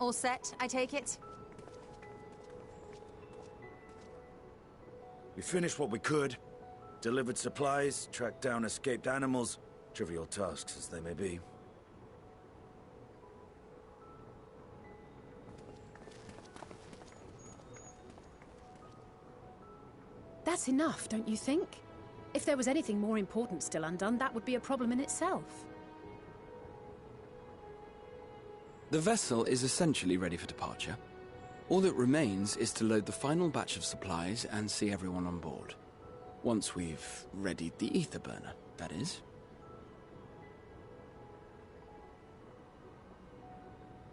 All set, I take it? We finished what we could. Delivered supplies, tracked down escaped animals. Trivial tasks as they may be. That's enough, don't you think? If there was anything more important still undone, that would be a problem in itself. The vessel is essentially ready for departure. All that remains is to load the final batch of supplies and see everyone on board. Once we've readied the ether burner, that is.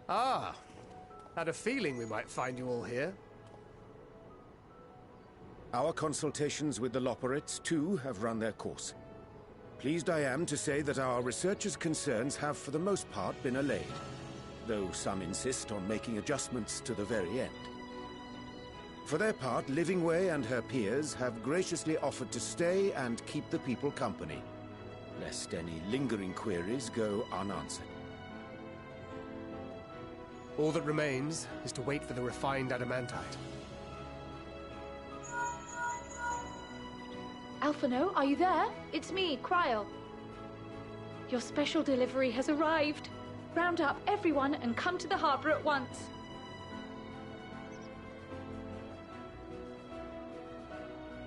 Ah, had a feeling we might find you all here. Our consultations with the Loperates, too, have run their course. Pleased I am to say that our researchers' concerns have for the most part been allayed, though some insist on making adjustments to the very end. For their part, Livingway and her peers have graciously offered to stay and keep the people company, lest any lingering queries go unanswered. All that remains is to wait for the refined adamantite. Alphino, are you there? It's me, Cryo. Your special delivery has arrived. Round up everyone and come to the harbor at once.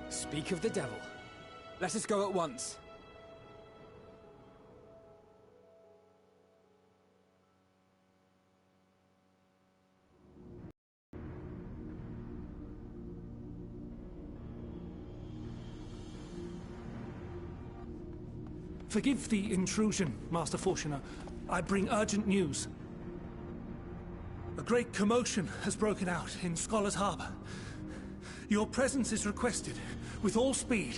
Speak of the devil. Let us go at once. Forgive the intrusion, Master Fortuner. I bring urgent news. A great commotion has broken out in Scholar's Harbor. Your presence is requested, with all speed.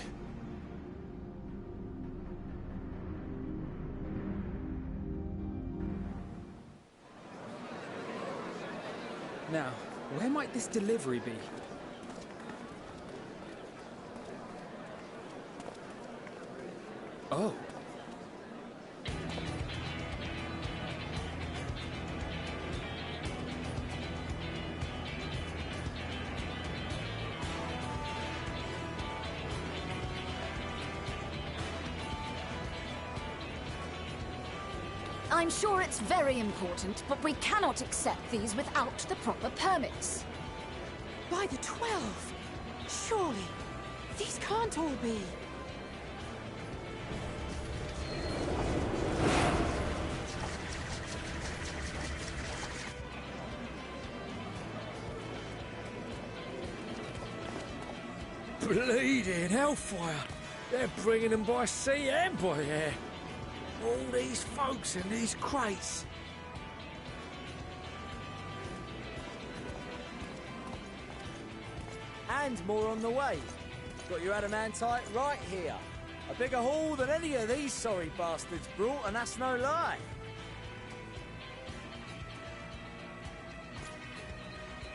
Now, where might this delivery be? Oh. I'm sure it's very important, but we cannot accept these without the proper permits. By the 12! Surely, these can't all be. Bleeding hellfire! They're bringing them by sea and by air. All these folks in these crates. And more on the way. Got your adamantite right here. A bigger haul than any of these sorry bastards brought, and that's no lie.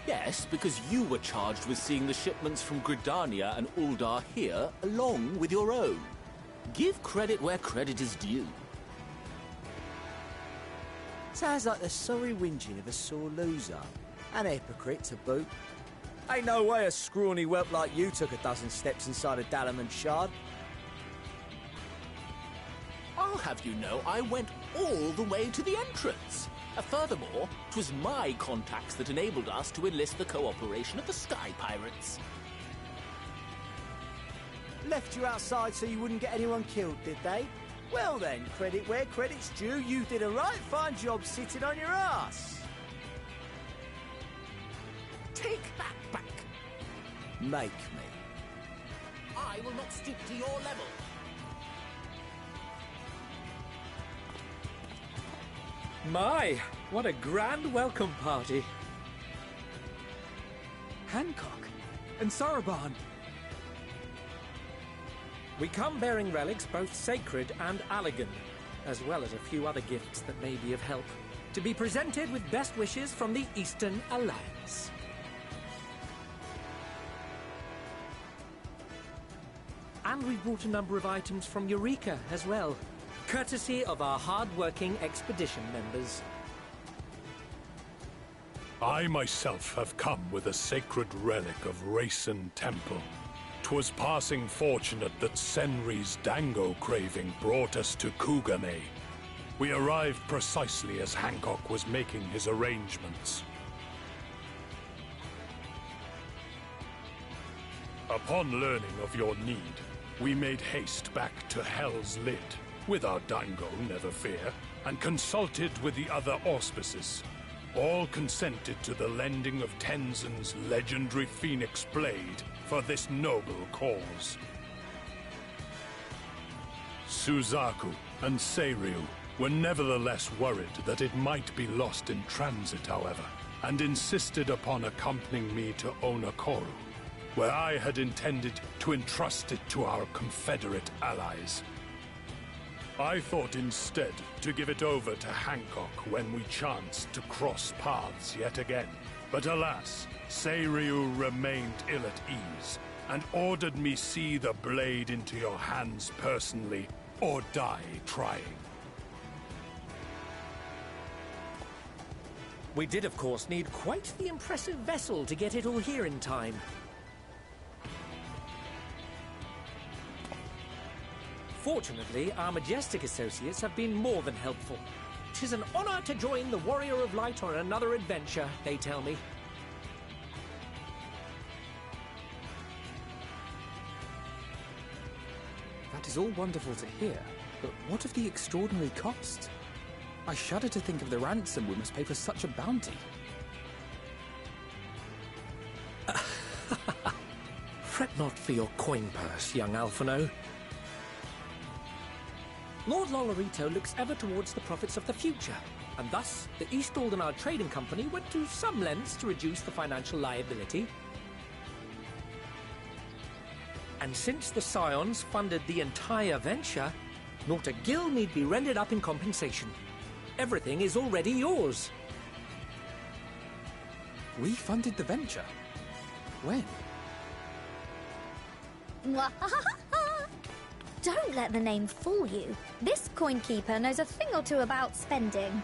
Yes, because you were charged with seeing the shipments from Gridania and Uldar here, along with your own. Give credit where credit is due. Sounds like the sorry whinging of a sore loser. An hypocrite to boot. Ain't no way a scrawny whelp like you took a dozen steps inside a Dalamon shard. I'll have you know I went all the way to the entrance. Furthermore, 'twas my contacts that enabled us to enlist the cooperation of the Sky Pirates. Left you outside so you wouldn't get anyone killed, did they? Well then, credit where credit's due, you did a right fine job sitting on your ass. Take that back. Make me. I will not stoop to your level. My, what a grand welcome party. Hancock and Soroban. We come bearing relics both sacred and Allegan, as well as a few other gifts that may be of help, to be presented with best wishes from the Eastern Alliance. And we've brought a number of items from Eureka as well, courtesy of our hard-working expedition members. I myself have come with a sacred relic of Rayson Temple. 'Twas passing fortunate that Senri's dango craving brought us to Kugane. We arrived precisely as Hancock was making his arrangements. Upon learning of your need, we made haste back to Hell's Lid, with our dango, never fear, and consulted with the other auspices. All consented to the lending of Tenzin's legendary Phoenix Blade for this noble cause. Suzaku and Seiryu were nevertheless worried that it might be lost in transit, however, and insisted upon accompanying me to Onakoru, where I had intended to entrust it to our Confederate allies. I thought instead to give it over to Hancock when we chanced to cross paths yet again. But alas, Seiryu remained ill at ease, and ordered me see the blade into your hands personally, or die trying. We did, of course, need quite the impressive vessel to get it all here in time. Fortunately, our majestic associates have been more than helpful. 'Tis an honor to join the Warrior of Light on another adventure, they tell me. That is all wonderful to hear, but what of the extraordinary cost? I shudder to think of the ransom we must pay for such a bounty. Fret not for your coin purse, young Alphino. Lord Lolorito looks ever towards the profits of the future, and thus the East Aldenard Trading Company went to some lengths to reduce the financial liability. And since the Scions funded the entire venture, not a gill need be rendered up in compensation. Everything is already yours. We funded the venture? When? Don't let the name fool you. This coinkeeper knows a thing or two about spending.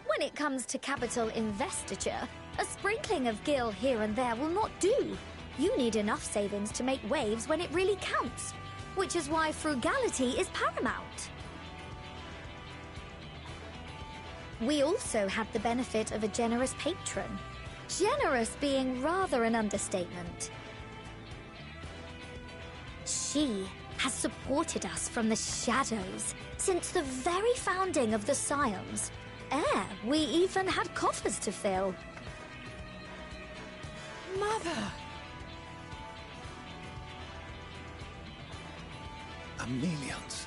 When it comes to capital investiture, a sprinkling of gil here and there will not do. You need enough savings to make waves when it really counts, which is why frugality is paramount. We also had the benefit of a generous patron. Generous being rather an understatement. She has supported us from the shadows since the very founding of the Scions. We even had coffers to fill. Mother! Amelians.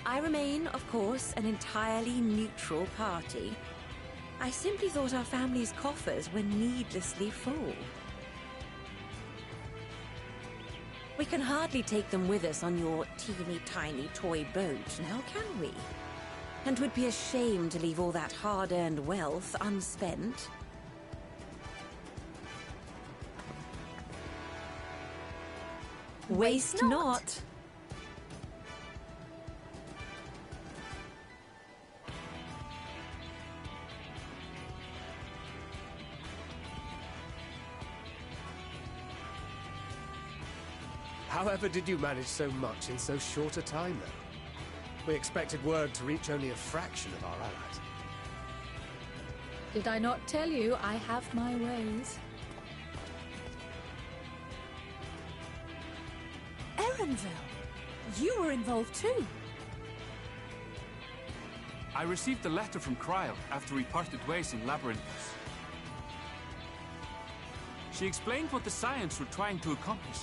I remain, of course, an entirely neutral party. I simply thought our family's coffers were needlessly full. We can hardly take them with us on your teeny-tiny toy boat, now can we? And 'twould be a shame to leave all that hard-earned wealth unspent. Waste not. However did you manage so much in so short a time, though? We expected word to reach only a fraction of our allies. Did I not tell you I have my ways? Erenville, you were involved too. I received a letter from Cryle after we parted ways in Labyrinthus. She explained what the Scions were trying to accomplish,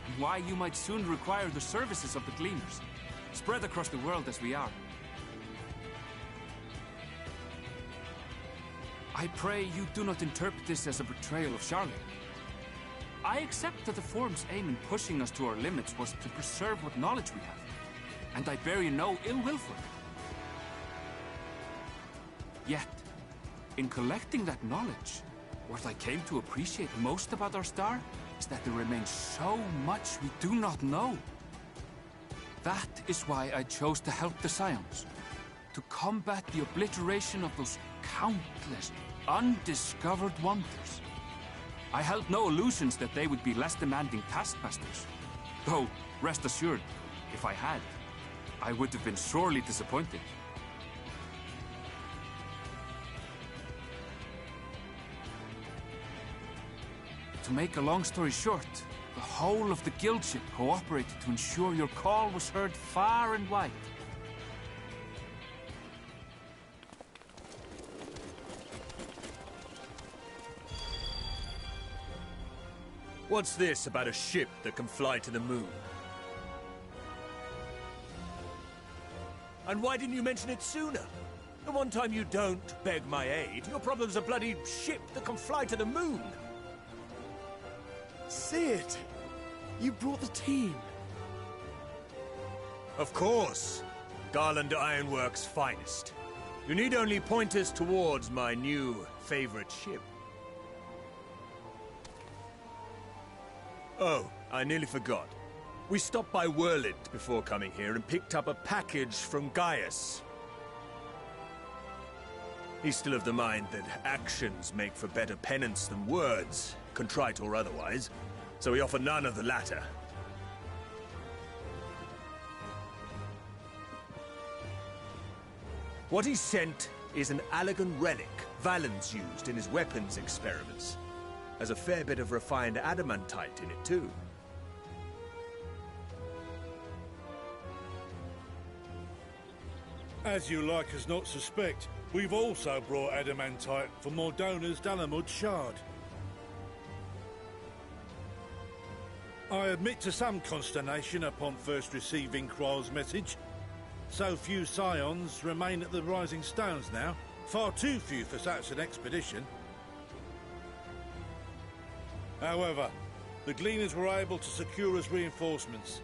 and why you might soon require the services of the Gleaners, spread across the world as we are. I pray you do not interpret this as a betrayal of Charlotte. I accept that the Forum's aim in pushing us to our limits was to preserve what knowledge we have, and I bear you no ill will for it. Yet, in collecting that knowledge, what I came to appreciate most about our star is that there remains so much we do not know. That is why I chose to help the Scions. To combat the obliteration of those countless, undiscovered wonders. I held no illusions that they would be less demanding taskmasters. Though, rest assured, if I had, I would have been sorely disappointed. To make a long story short, the whole of the guild ship cooperated to ensure your call was heard far and wide. What's this about a ship that can fly to the moon? And why didn't you mention it sooner? The one time you don't beg my aid, your problem's a bloody ship that can fly to the moon. Sid, you brought the team. Of course. Garland Ironworks' finest. You need only point us towards my new favorite ship. Oh, I nearly forgot. We stopped by Whirlwind before coming here and picked up a package from Gaius. He's still of the mind that actions make for better penance than words, contrite or otherwise, so we offer none of the latter. What he sent is an Allegan relic Valen's used in his weapons experiments. Has a fair bit of refined adamantite in it, too. As you like us not suspect, we've also brought adamantite for Mordona's Dalamud shard. I admit to some consternation upon first receiving Kryl's message. So few Scions remain at the Rising Stones now. Far too few for such an expedition. However, the Gleaners were able to secure us reinforcements.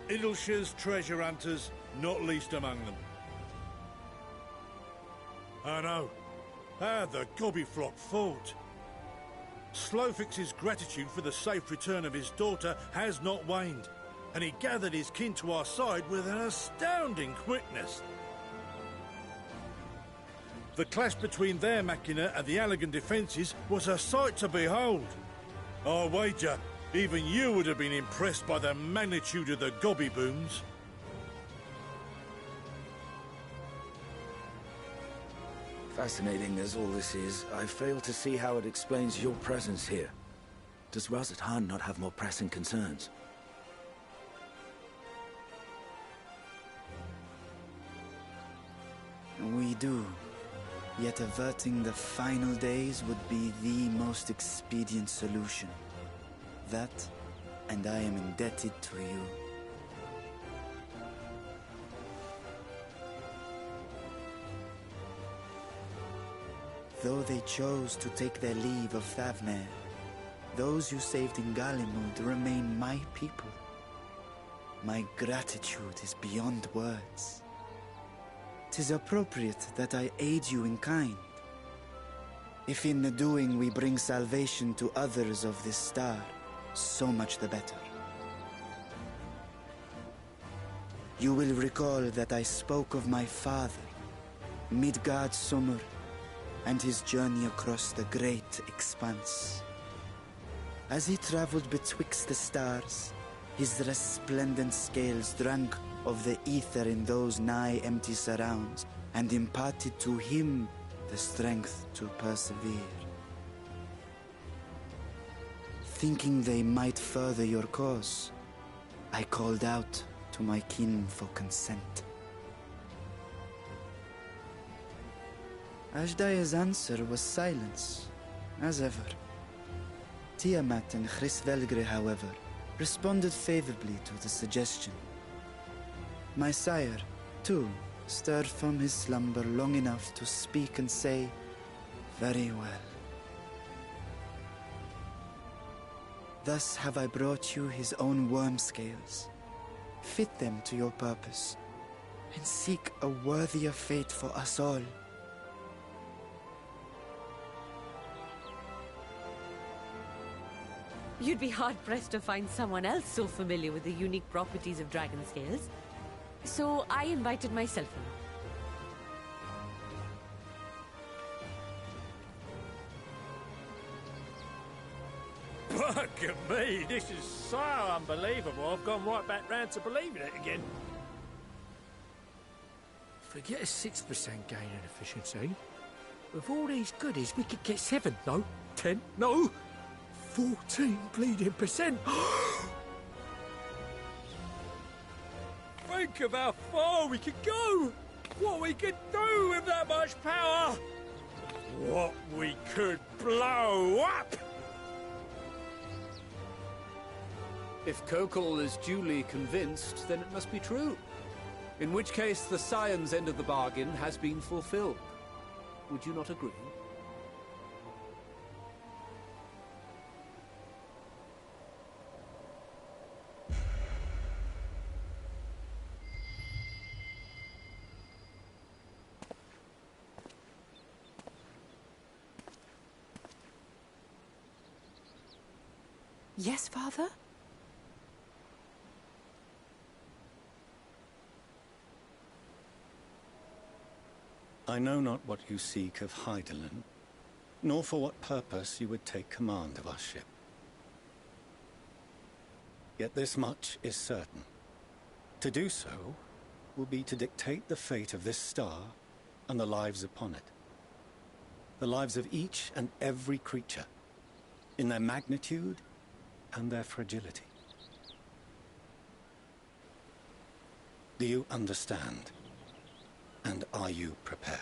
Idleshire's treasure hunters, not least among them. I know. How the Gobbyflock fought. Slowfix's gratitude for the safe return of his daughter has not waned, and he gathered his kin to our side with an astounding quickness. The clash between their machina and the Allegan defences was a sight to behold. I wager even you would have been impressed by the magnitude of the gobby booms. Fascinating as all this is, I fail to see how it explains your presence here. Does Razat Han not have more pressing concerns? We do. Yet averting the final days would be the most expedient solution. That, and I am indebted to you. Though they chose to take their leave of Thavnair, those you saved in Galimud remain my people. My gratitude is beyond words. 'Tis appropriate that I aid you in kind. If in the doing we bring salvation to others of this star, so much the better. You will recall that I spoke of my father, Midgard Sommer, and his journey across the great expanse. As he traveled betwixt the stars, his resplendent scales drank of the ether in those nigh empty surrounds, and imparted to him the strength to persevere. Thinking they might further your cause, I called out to my kin for consent. Ashdaya's answer was silence, as ever. Tiamat and Chris-Velgre, however, responded favorably to the suggestion. My sire, too, stirred from his slumber long enough to speak and say, "Very well." Thus have I brought you his own worm scales. Fit them to your purpose, and seek a worthier fate for us all. You'd be hard-pressed to find someone else so familiar with the unique properties of dragon scales. So I invited myself along. Bugger me, this is so unbelievable. I've gone right back round to believing it again. Forget a 6% gain in efficiency. With all these goodies, we could get 7, no, 10, no, 14 bleeding percent. Think of how far we could go! What we could do with that much power! What we could blow up! If Kokol is duly convinced, then it must be true. In which case, the science end of the bargain has been fulfilled. Would you not agree? Yes, Father? I know not what you seek of Heidelan, nor for what purpose you would take command of our ship. Yet this much is certain. To do so will be to dictate the fate of this star and the lives upon it. The lives of each and every creature, in their magnitude and their fragility. Do you understand? And are you prepared?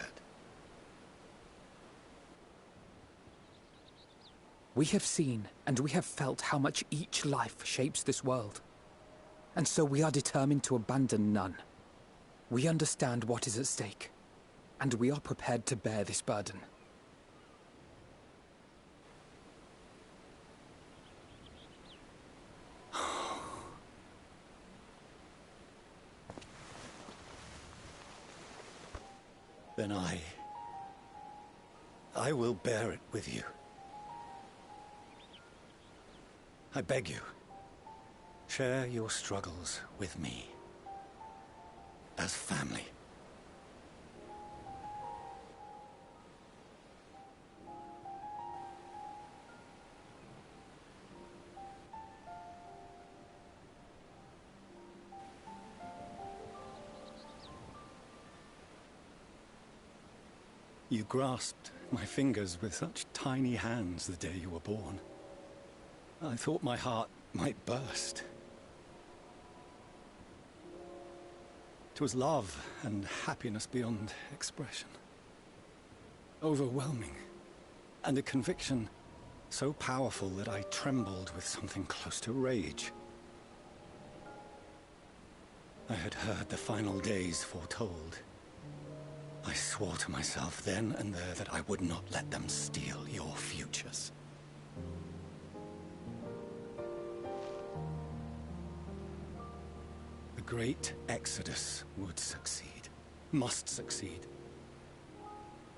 We have seen and we have felt how much each life shapes this world. And so we are determined to abandon none. We understand what is at stake, and we are prepared to bear this burden. Then I will bear it with you. I beg you, share your struggles with me. As family. You grasped my fingers with such tiny hands the day you were born. I thought my heart might burst. It was love and happiness beyond expression. Overwhelming. And a conviction so powerful that I trembled with something close to rage. I had heard the final days foretold. I swore to myself then and there that I would not let them steal your futures. The great Exodus would succeed. Must succeed.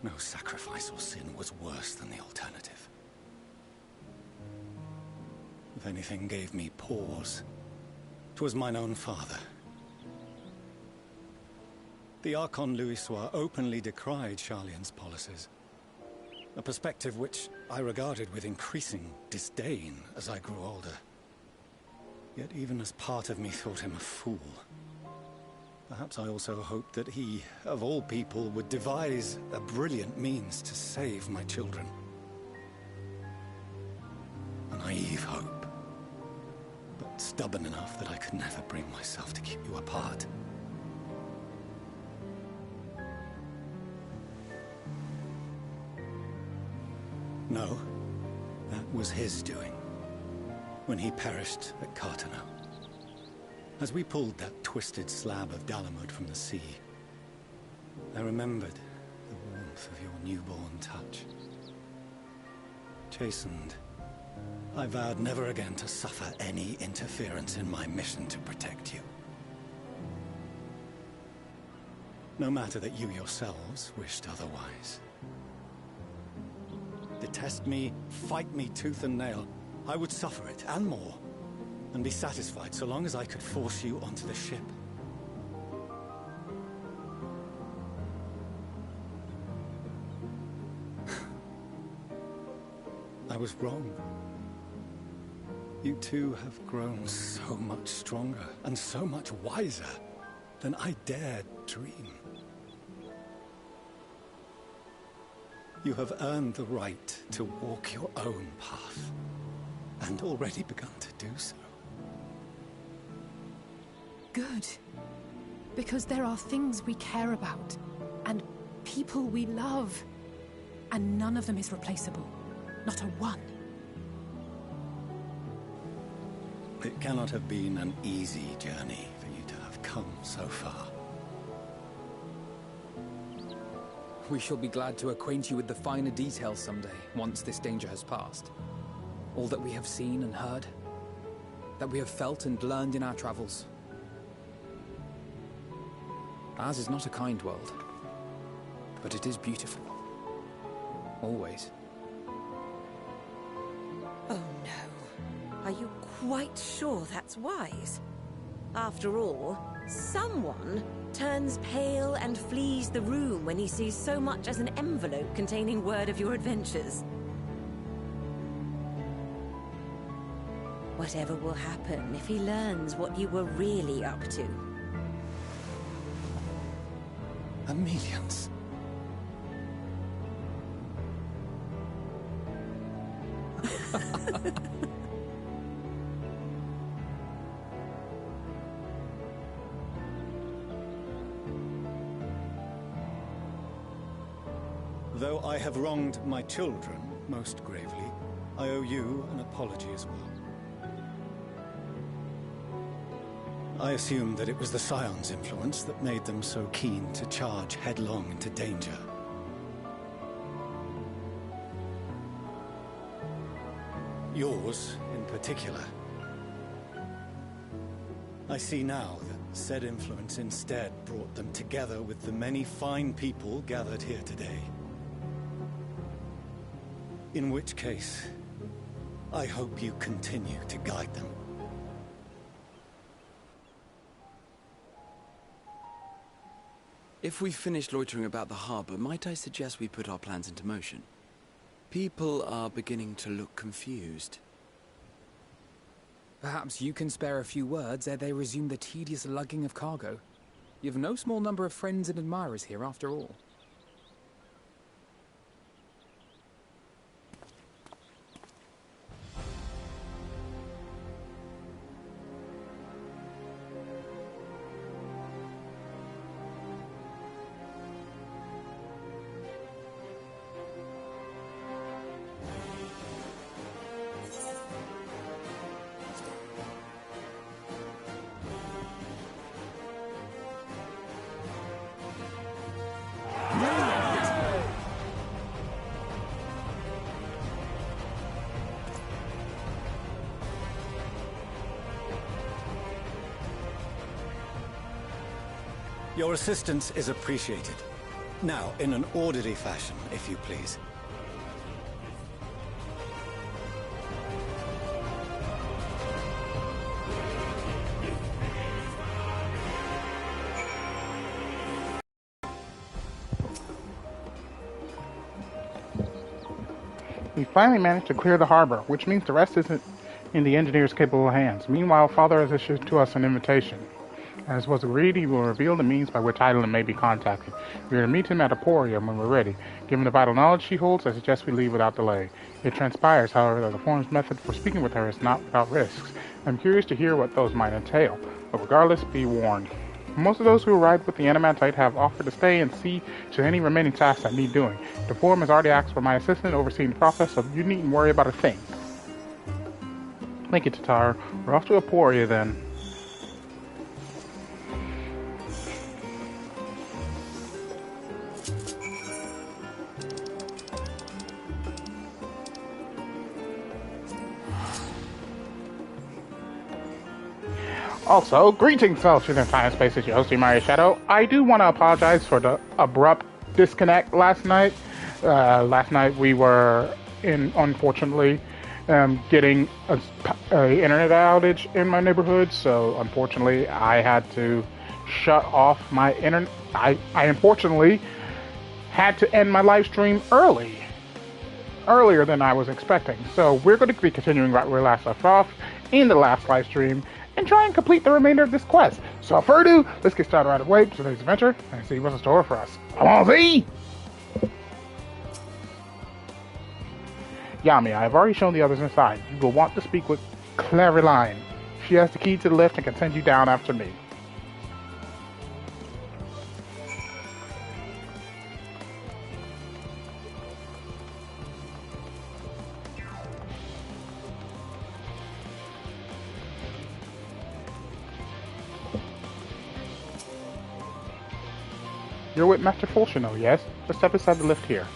No sacrifice or sin was worse than the alternative. If anything gave me pause, 'twas mine own father. The Archon Louisoix openly decried Charlian's policies, a perspective which I regarded with increasing disdain as I grew older. Yet even as part of me thought him a fool. Perhaps I also hoped that he, of all people, would devise a brilliant means to save my children. A naive hope, but stubborn enough that I could never bring myself to keep you apart. No, that was his doing, when he perished at Cartano. As we pulled that twisted slab of Dalamud from the sea, I remembered the warmth of your newborn touch. Chastened, I vowed never again to suffer any interference in my mission to protect you. No matter that you yourselves wished otherwise. Detest me, fight me tooth and nail, I would suffer it, and more, and be satisfied so long as I could force you onto the ship. was wrong. You two have grown so much stronger and so much wiser than I dared dream. You have earned the right to walk your own path, and already begun to do so. Good. Because there are things we care about, and people we love, and none of them is replaceable. Not a one. It cannot have been an easy journey for you to have come so far. We shall be glad to acquaint you with the finer details someday, once this danger has passed. All that we have seen and heard, that we have felt and learned in our travels. Ours is not a kind world, but it is beautiful. Always. Oh no. Are you quite sure that's wise? After all, someone turns pale and flees the room when he sees so much as an envelope containing word of your adventures. Whatever will happen if he learns what you were really up to? Millions. Though I have wronged my children most gravely, I owe you an apology as well. I assumed that it was the Scion's influence that made them so keen to charge headlong into danger. Yours, in particular. I see now that said influence instead brought them together with the many fine people gathered here today. In which case, I hope you continue to guide them. If we've finished loitering about the harbor, might I suggest we put our plans into motion? People are beginning to look confused. Perhaps you can spare a few words ere they resume the tedious lugging of cargo. You've no small number of friends and admirers here, after all. Your assistance is appreciated. Now, in an orderly fashion, if you please. We finally managed to clear the harbor, which means the rest isn't in the engineer's capable hands. Meanwhile, Father has issued to us an invitation. As was agreed, he will reveal the means by which Heidelan may be contacted. We are to meet him at Emporium when we're ready. Given the vital knowledge she holds, I suggest we leave without delay. It transpires, however, that the form's method for speaking with her is not without risks. I'm curious to hear what those might entail, but regardless, be warned. Most of those who arrived with the Animatite have offered to stay and see to any remaining tasks that need doing. The forum has already asked for my assistant overseeing the process, so you needn't worry about a thing. Thank you, Tatar. We're off to Emporia then. Also, greetings, fellow students in time and space. It's your host, Mario Shadow. I do want to apologize for the abrupt disconnect last night. Last night we were, unfortunately, getting a internet outage in my neighborhood, so unfortunately I had to shut off my internet. I unfortunately had to end my live stream early. earlier than I was expecting. So we're going to be continuing right where we last left off in the last live stream and try and complete the remainder of this quest. So without further ado, let's get started right away to today's adventure and see what's in store for us. Come on, Z! Yami, I have already shown the others inside. You will want to speak with Heidelan. She has the key to the lift and can send you down after me. You're with Master Fulshino, yes? Just step inside the lift here.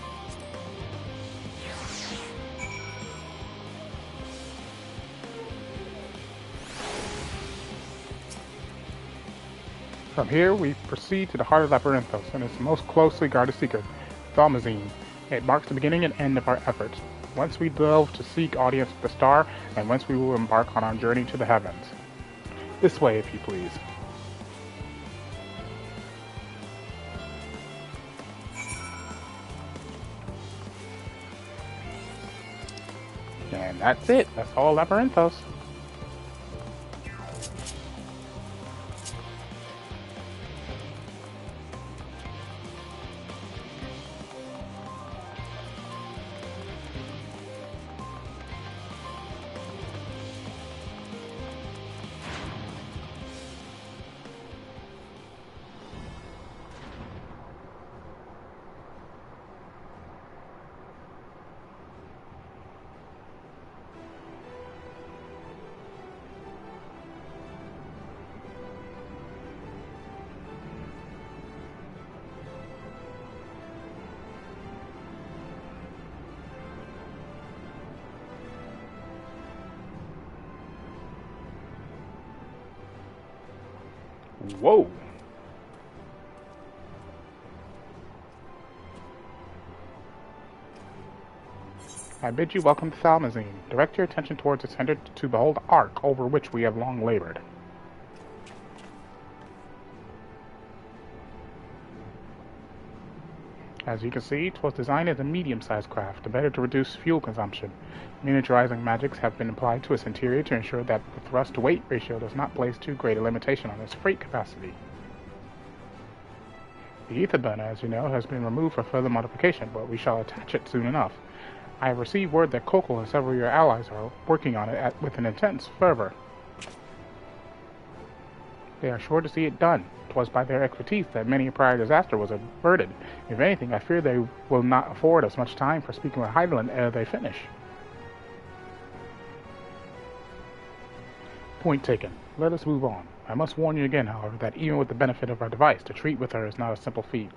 From here, we proceed to the heart of Labyrinthos and its most closely guarded secret, Thalmazine. It marks the beginning and end of our efforts. Once we delve to seek audience with the star, and once we will embark on our journey to the heavens. This way, if you please. And that's it. That's all Labyrinthos. Whoa! I bid you welcome to Thalmazine. Direct your attention towards the center to behold the arc over which we have long labored. As you can see, it was designed as a medium-sized craft, the better to reduce fuel consumption. Miniaturizing magics have been applied to its interior to ensure that the thrust-to-weight ratio does not place too great a limitation on its freight capacity. The ether burner, as you know, has been removed for further modification, but we shall attach it soon enough. I have received word that Kokol and several of your allies are working on it with an intense fervor. They are sure to see it done. 'Twas by their expertise that many a prior disaster was averted. If anything, I fear they will not afford us much time for speaking with Heidelan ere they finish. Point taken. Let us move on. I must warn you again, however, that even with the benefit of our device, to treat with her is not a simple feat.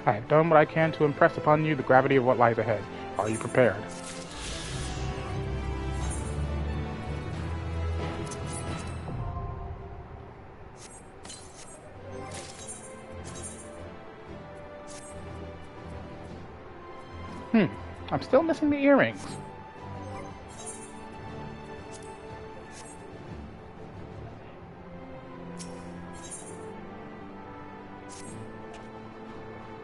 I have done what I can to impress upon you the gravity of what lies ahead. Are you prepared? I'm still missing the earrings.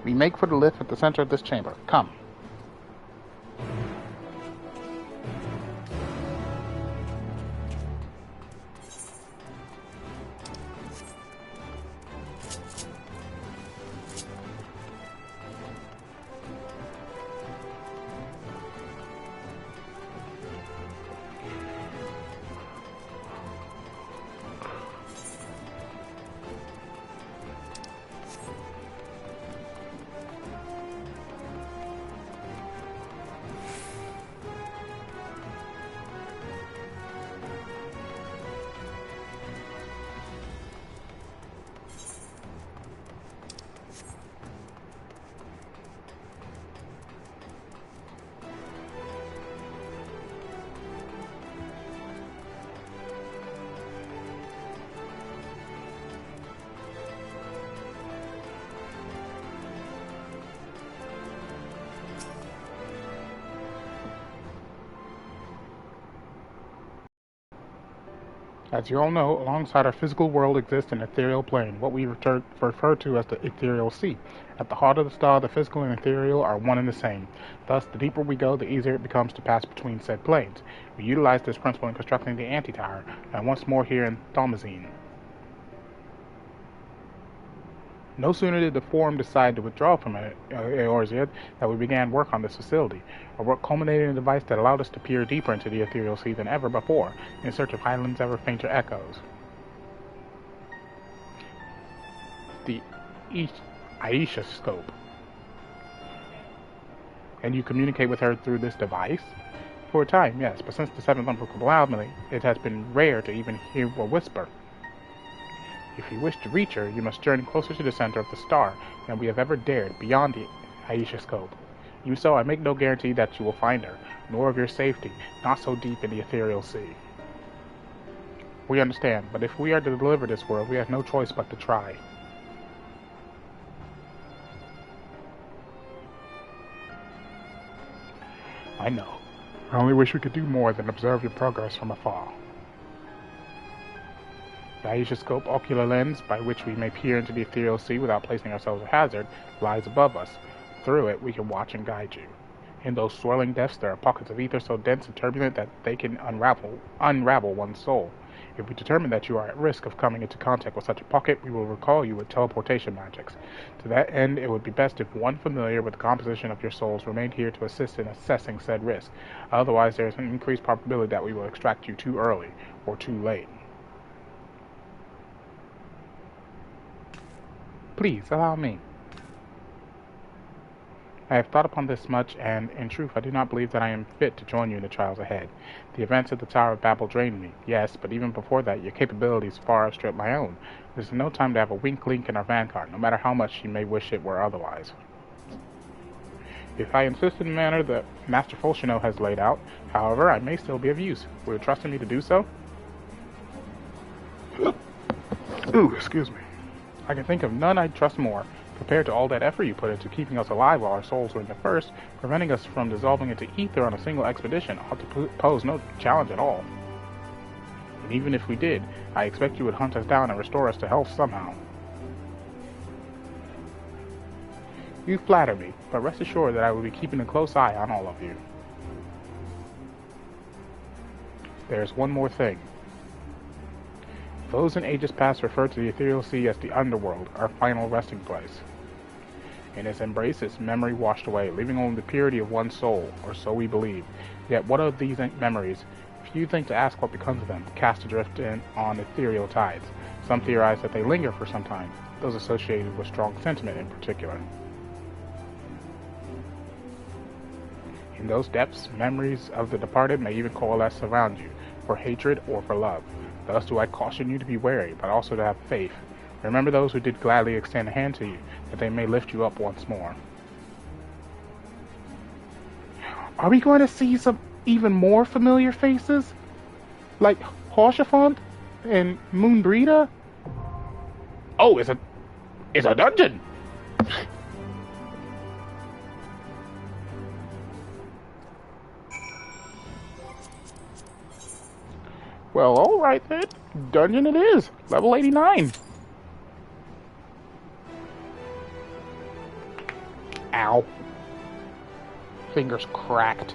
We make for the lift at the center of this chamber. Come. As you all know, alongside our physical world exists an ethereal plane, what we refer to as the Ethereal Sea. At the heart of the star, the physical and ethereal are one and the same. Thus, the deeper we go, the easier it becomes to pass between said planes. We utilize this principle in constructing the anti-tower, and once more here in Thalmazine. No sooner did the Forum decide to withdraw from Eorzea that we began work on this facility. Our work culminated in a device that allowed us to peer deeper into the Ethereal Sea than ever before, in search of Heidelan's ever fainter echoes. The Aisha scope. And you communicate with her through this device? For a time, yes, but since the 7th Umbrical anomaly, it has been rare to even hear a whisper. If you wish to reach her, you must journey closer to the center of the star than we have ever dared, beyond the Aisha scope. Even so, I make no guarantee that you will find her, nor of your safety, not so deep in the Ethereal Sea. We understand, but if we are to deliver this world, we have no choice but to try. I know. I only wish we could do more than observe your progress from afar. The Aisha-scope ocular lens, by which we may peer into the Ethereal Sea without placing ourselves at hazard, lies above us. Through it, we can watch and guide you. In those swirling depths, there are pockets of ether so dense and turbulent that they can unravel one's soul. If we determine that you are at risk of coming into contact with such a pocket, we will recall you with teleportation magics. To that end, it would be best if one familiar with the composition of your souls remained here to assist in assessing said risk. Otherwise, there is an increased probability that we will extract you too early or too late. Please, allow me. I have thought upon this much, and, in truth, I do not believe that I am fit to join you in the trials ahead. The events at the Tower of Babel drained me, yes, but even before that, your capabilities far outstrip my own. There is no time to have a weak link in our vanguard, no matter how much you may wish it were otherwise. If I insist in the manner that Master Fulchino has laid out, however, I may still be of use. Will you trust me to do so? Ooh, excuse me. I can think of none I'd trust more, compared to all that effort you put into keeping us alive while our souls were in the first. Preventing us from dissolving into ether on a single expedition ought to pose no challenge at all. And even if we did, I expect you would hunt us down and restore us to health somehow. You flatter me, but rest assured that I will be keeping a close eye on all of you. There's one more thing. Those in ages past referred to the Ethereal Sea as the Underworld, our final resting place. In its embrace, its memory washed away, leaving only the purity of one soul, or so we believe. Yet what of these memories? Few think to ask what becomes of them, cast adrift on ethereal tides. Some theorize that they linger for some time, those associated with strong sentiment in particular. In those depths, memories of the departed may even coalesce around you, for hatred or for love. Thus do I caution you to be wary, but also to have faith. Remember those who did gladly extend a hand to you, that they may lift you up once more. Are we going to see some even more familiar faces? Like Hoshafont and Moonbreeda? Oh, it's a dungeon! Well, alright then. Dungeon it is. Level 89. Ow. Fingers cracked.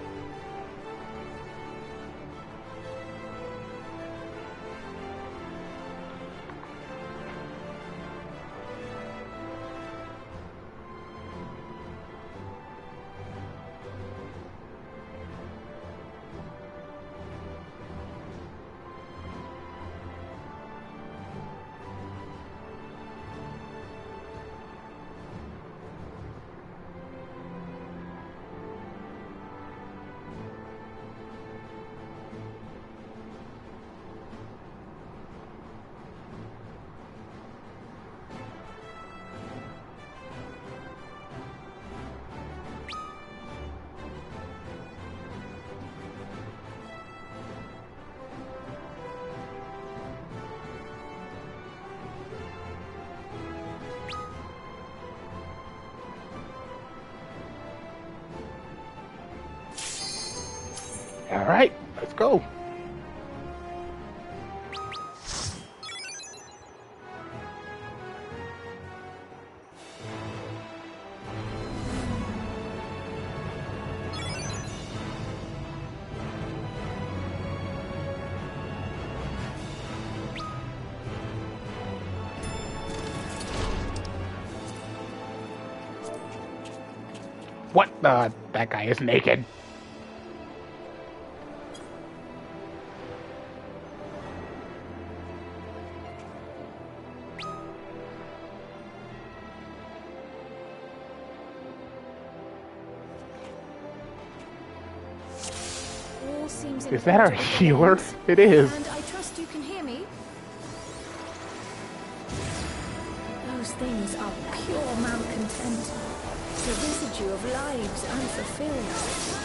Alright, let's go. What the? That guy is naked. All seems Is that our in healer? It is. And I trust you can hear me. Those things are pure malcontent, the residue of lives unfulfilled.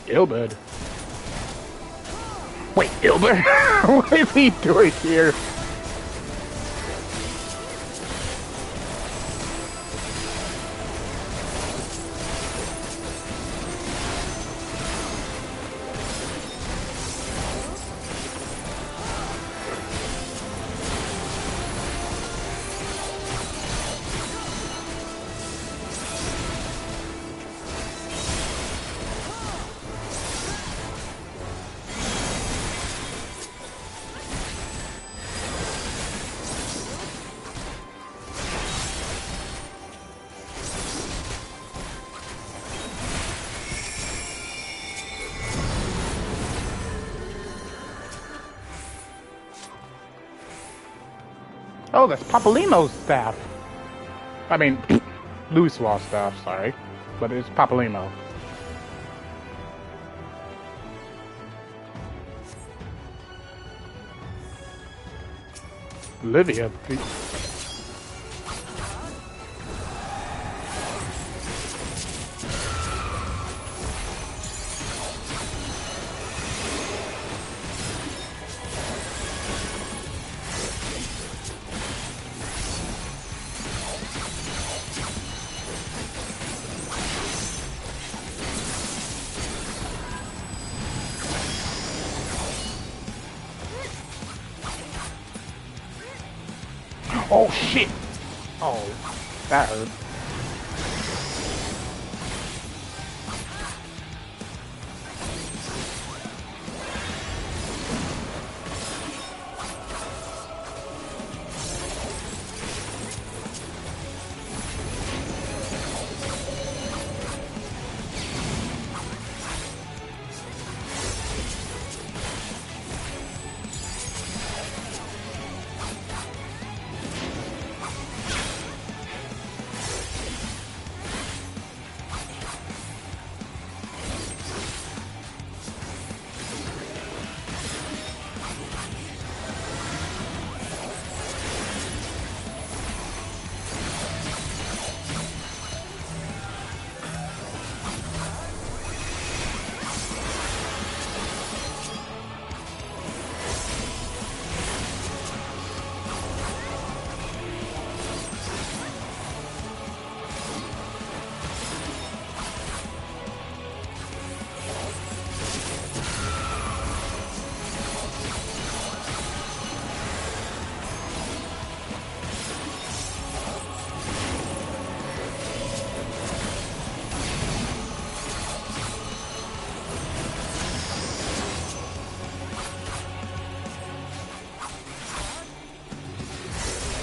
Ilbert. Wait, Ilbert? What is he doing here? Oh, that's Papolimo's staff. I mean, Louiswall's staff, sorry. But it's Papolimo. Olivia. Oh shit! Oh, that hurt.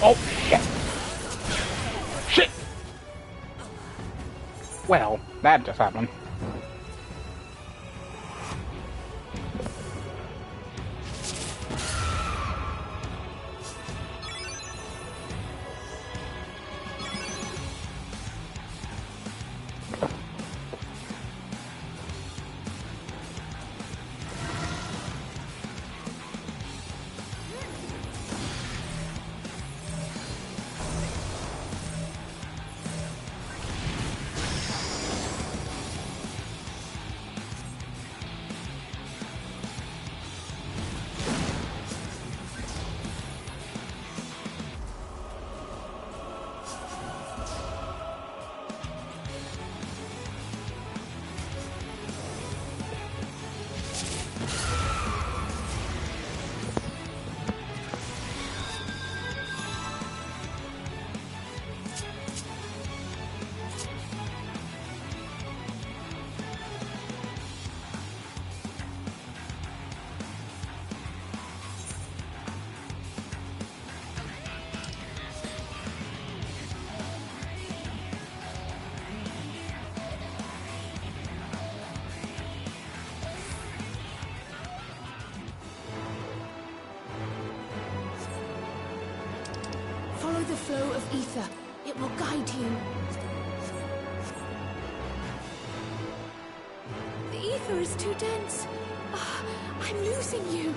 Oh, shit. Shit! Well, that just happened. Follow the flow of ether. It will guide you. The ether is too dense. Ah, I'm losing you.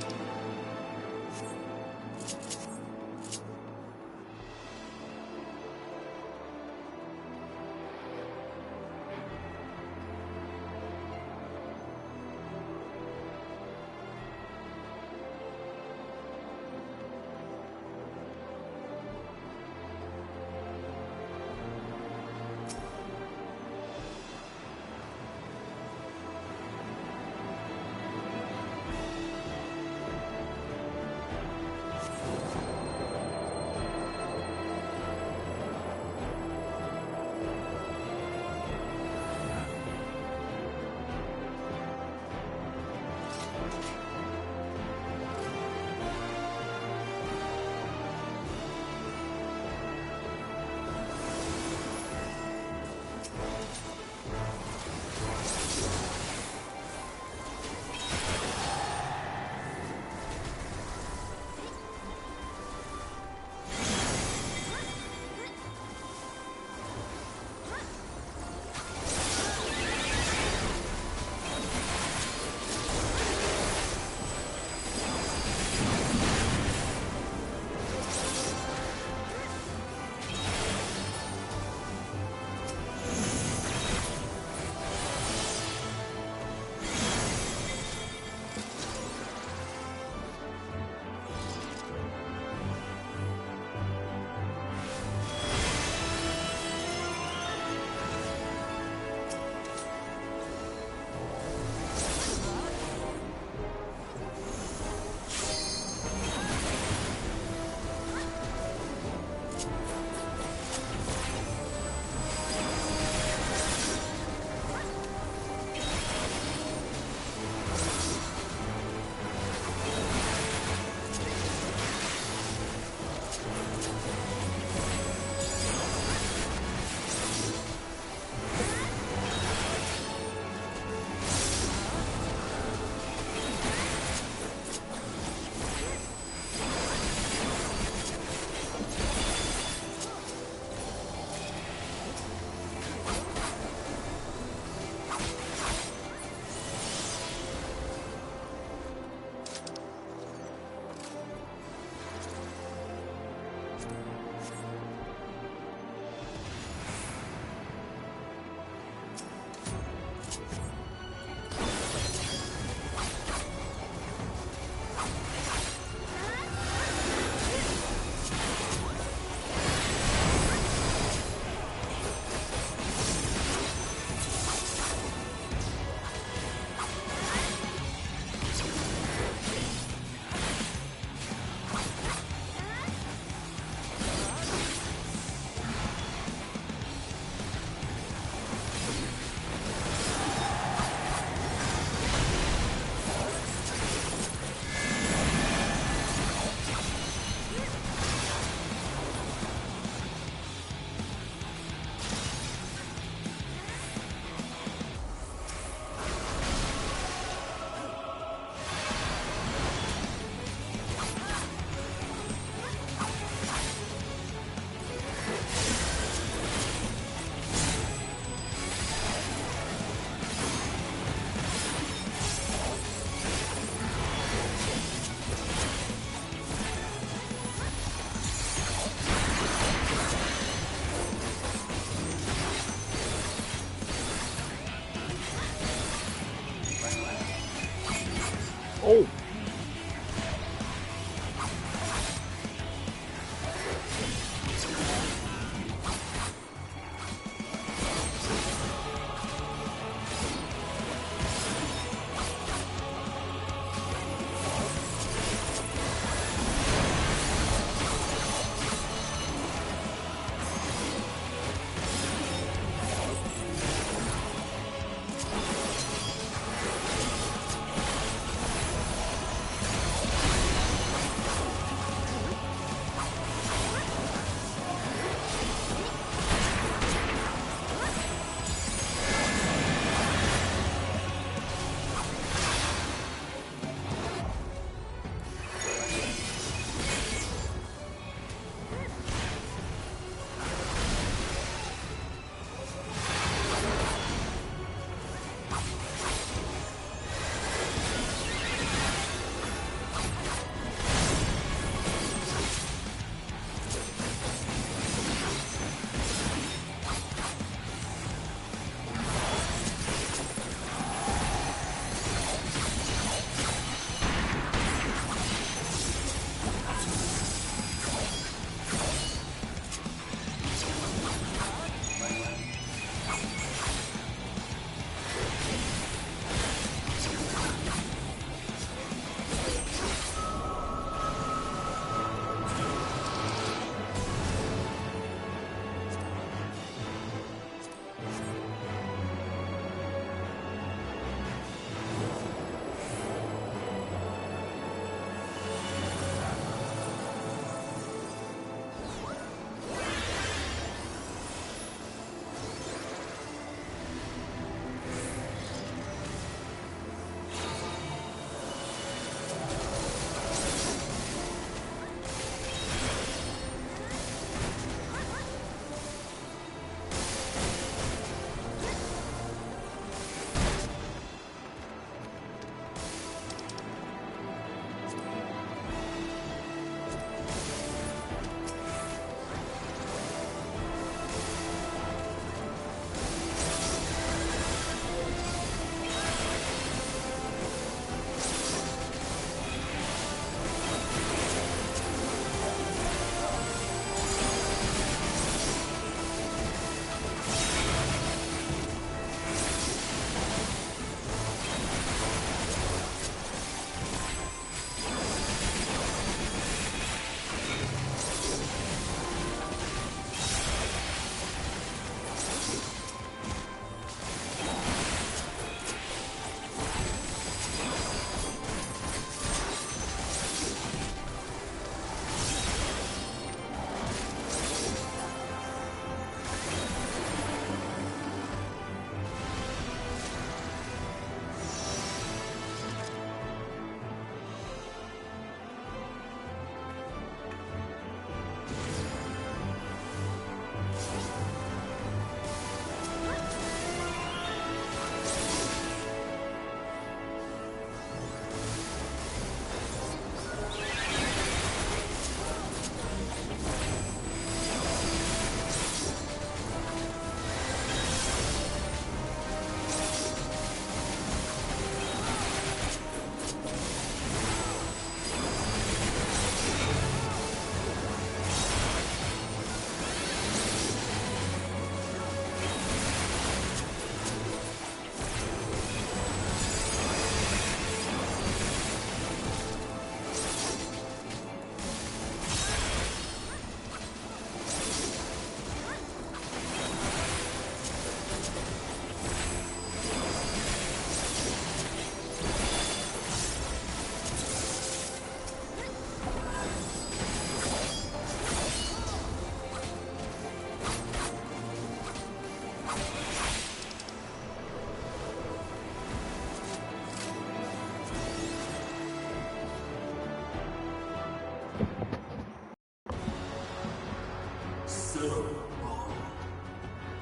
So wrong.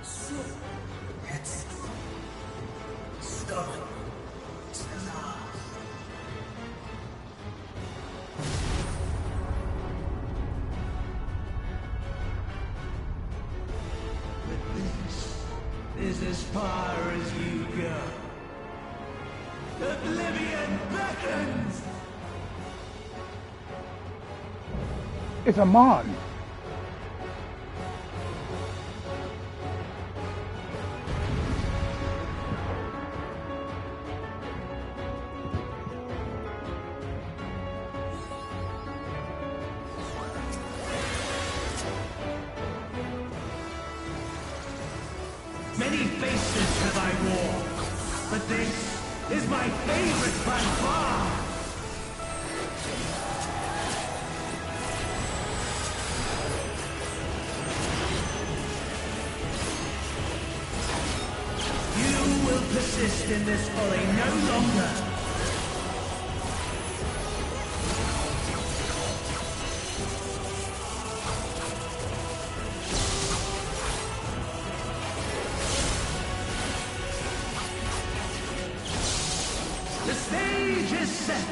So headstrong. Stubborn. To last. But this is as far as you go. Oblivion beckons! It's Amon. Many faces have I worn, but this is my favorite by far! You will persist in this folly no longer! The stage is set!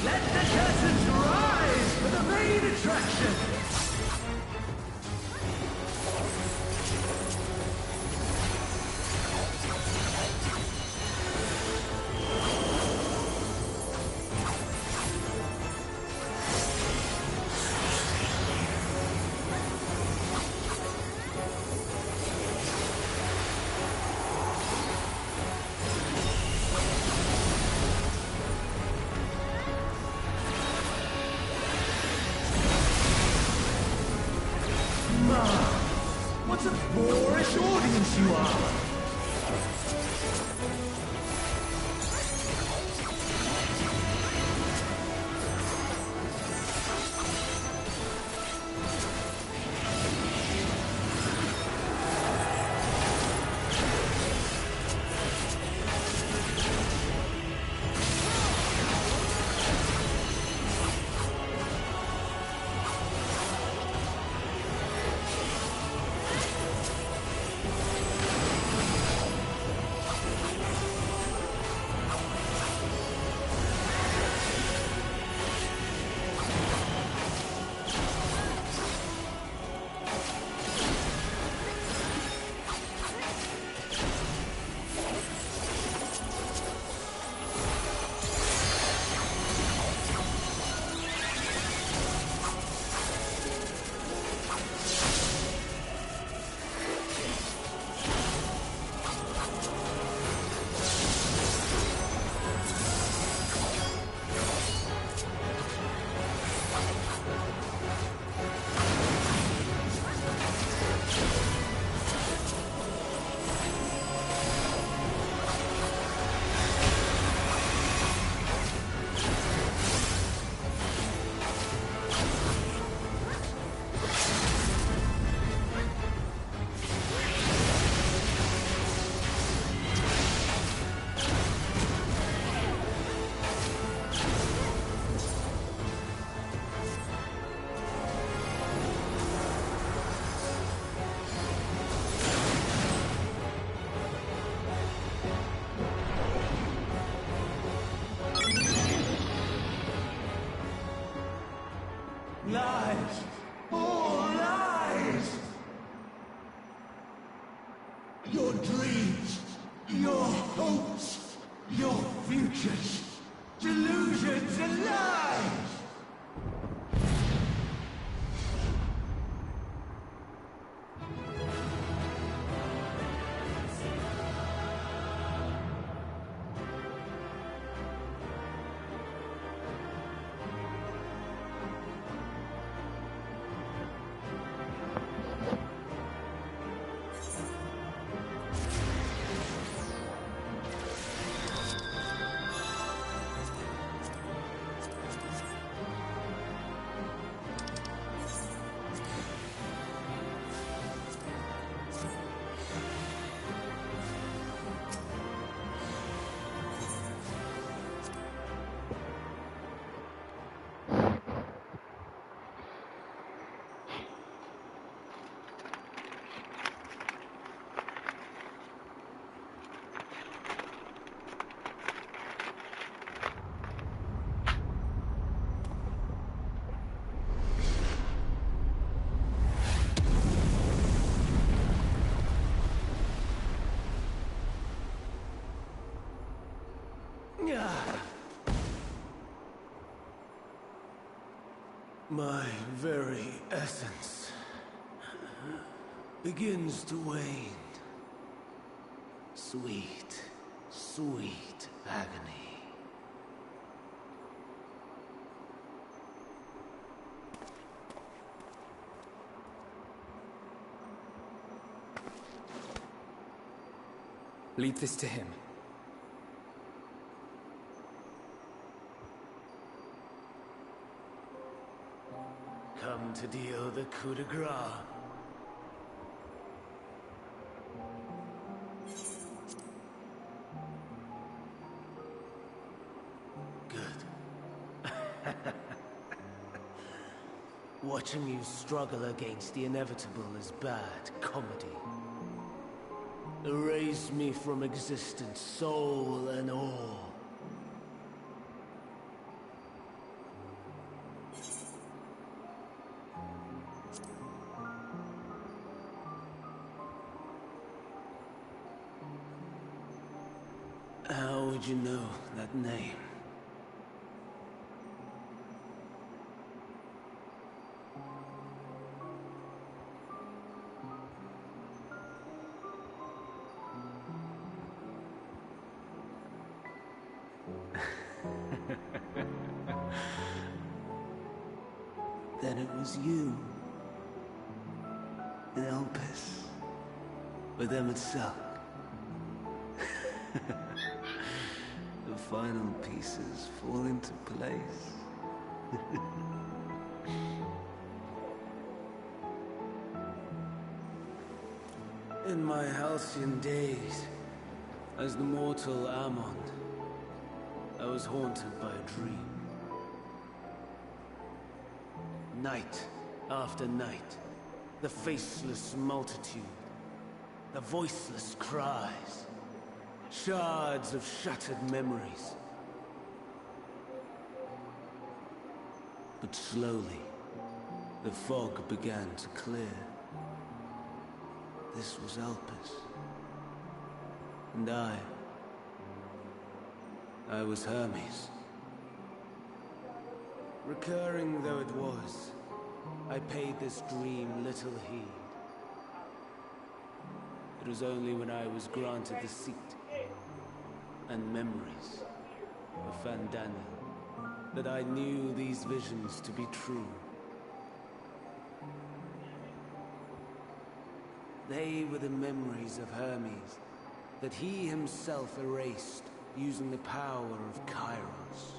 Let the curtains rise for the main attraction! What a boorish audience you are! My very essence begins to wane. Sweet, sweet agony. Lead this to him. Come to deal the coup de grace. Good. Watching you struggle against the inevitable is bad comedy. Erase me from existence, soul and all. How would you know that name? Then it was you. In Elpis. With Emmett Selk. The final pieces fall into place. In my halcyon days, as the mortal Ammon, I was haunted by a dream. Night after night, the faceless multitude, the voiceless cries, shards of shattered memories. But slowly, the fog began to clear. This was Elpis. And I was Hermes. Recurring though it was, I paid this dream little heed. It was only when I was granted the seat and memories of Fandaniel that I knew these visions to be true. They were the memories of Hermes that he himself erased using the power of Kairos.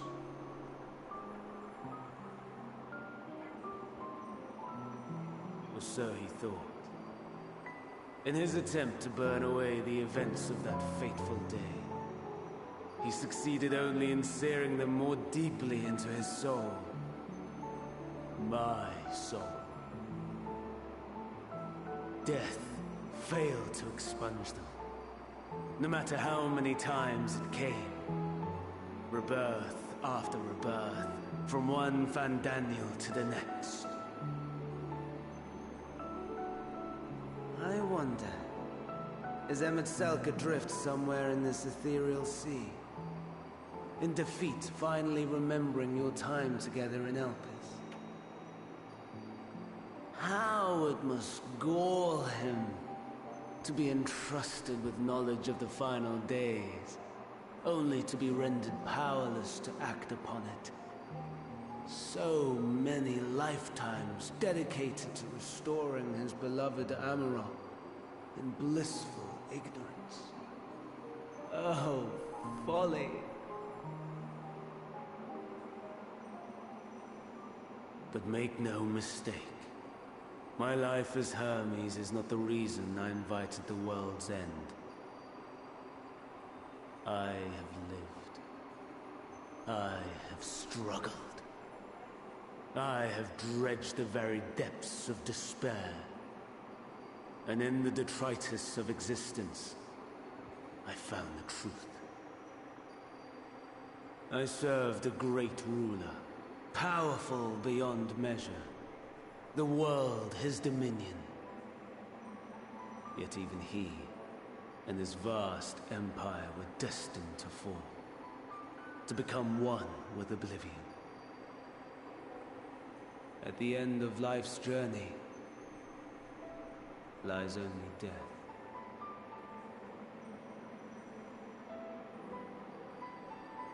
Or so he thought. In his attempt to burn away the events of that fateful day, he succeeded only in searing them more deeply into his soul. My soul. Death failed to expunge them, no matter how many times it came. Rebirth after rebirth, from one Fandaniel to the next. I wonder, is Emmett Selk adrift somewhere in this Ethereal Sea? In defeat, finally remembering your time together in Elpis? How it must gall him to be entrusted with knowledge of the final days, only to be rendered powerless to act upon it. So many lifetimes dedicated to restoring his beloved Amarok in blissful ignorance. Oh, folly! But make no mistake, my life as Hermes is not the reason I invited the world's end. I have lived. I have struggled. I have dredged the very depths of despair. And in the detritus of existence, I found the truth. I served a great ruler, powerful beyond measure. The world his dominion. Yet even he and his vast empire were destined to fall, to become one with oblivion. At the end of life's journey lies only death.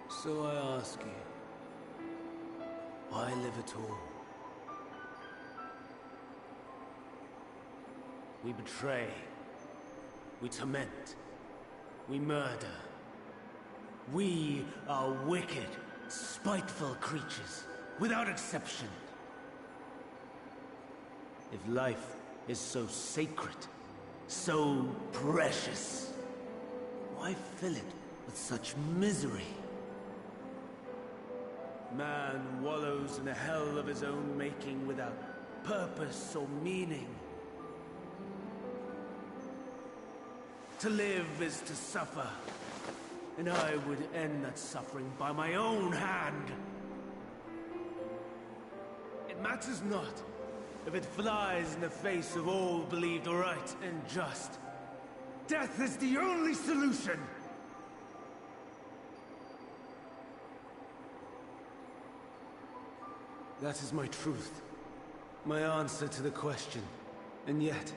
So I ask you, why live at all? We betray, we torment, we murder. We are wicked, spiteful creatures, without exception. If life is so sacred, so precious, why fill it with such misery? Man wallows in a hell of his own making without purpose or meaning. To live is to suffer, and I would end that suffering by my own hand. It matters not if it flies in the face of all believed right and just. Death is the only solution! That is my truth, my answer to the question. And yet,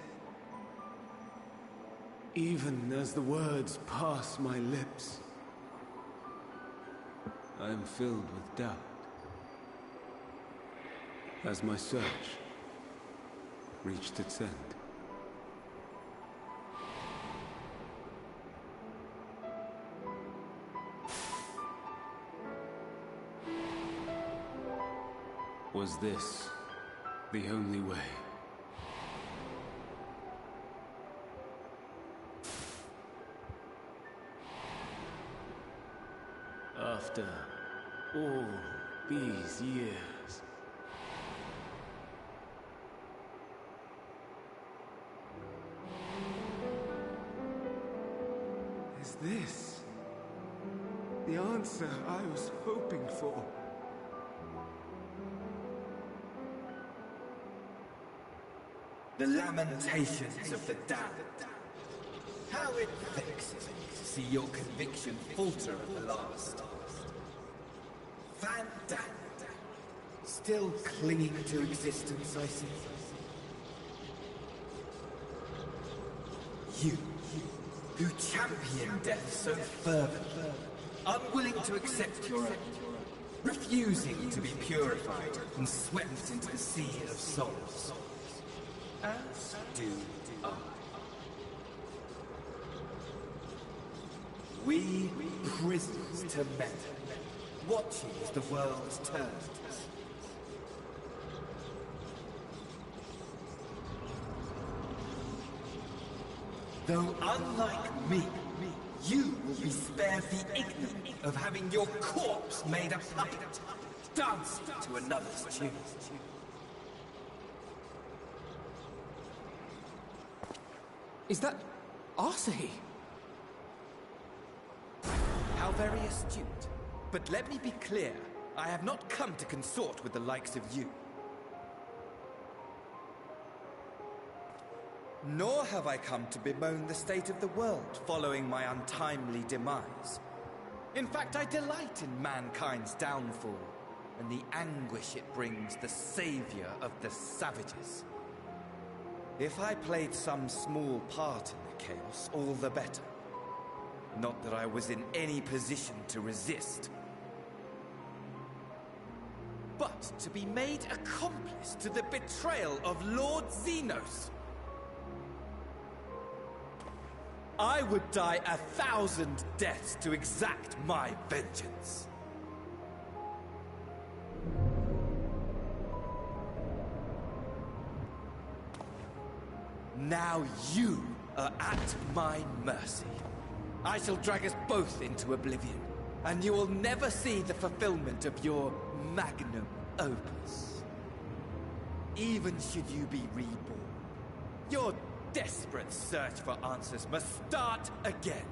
even as the words pass my lips, I am filled with doubt. As my search reached its end. Was this the only way? After all these years, is this the answer I was hoping for? The lamentations of the damned. How it vexes me to see your conviction falter at the last. Van Damme, still clinging to existence, I see. You, who champion death so fervently, unwilling to accept your own, refusing to be purified and swept into the sea of souls. As do I. We prisoners to men, watching as the world turns. Though unlike me, you will be spared the ignominy of having your corpse made a puppet, dancing to another's tune. Is that Arsahi? How very astute. But let me be clear, I have not come to consort with the likes of you. Nor have I come to bemoan the state of the world following my untimely demise. In fact, I delight in mankind's downfall, and the anguish it brings the savior of the savages. If I played some small part in the chaos, all the better. Not that I was in any position to resist. But to be made accomplice to the betrayal of Lord Xenos. I would die 1,000 deaths to exact my vengeance. Now you are at my mercy. I shall drag us both into oblivion, and you will never see the fulfillment of your magnum opus. Even should you be reborn, your desperate search for answers must start again.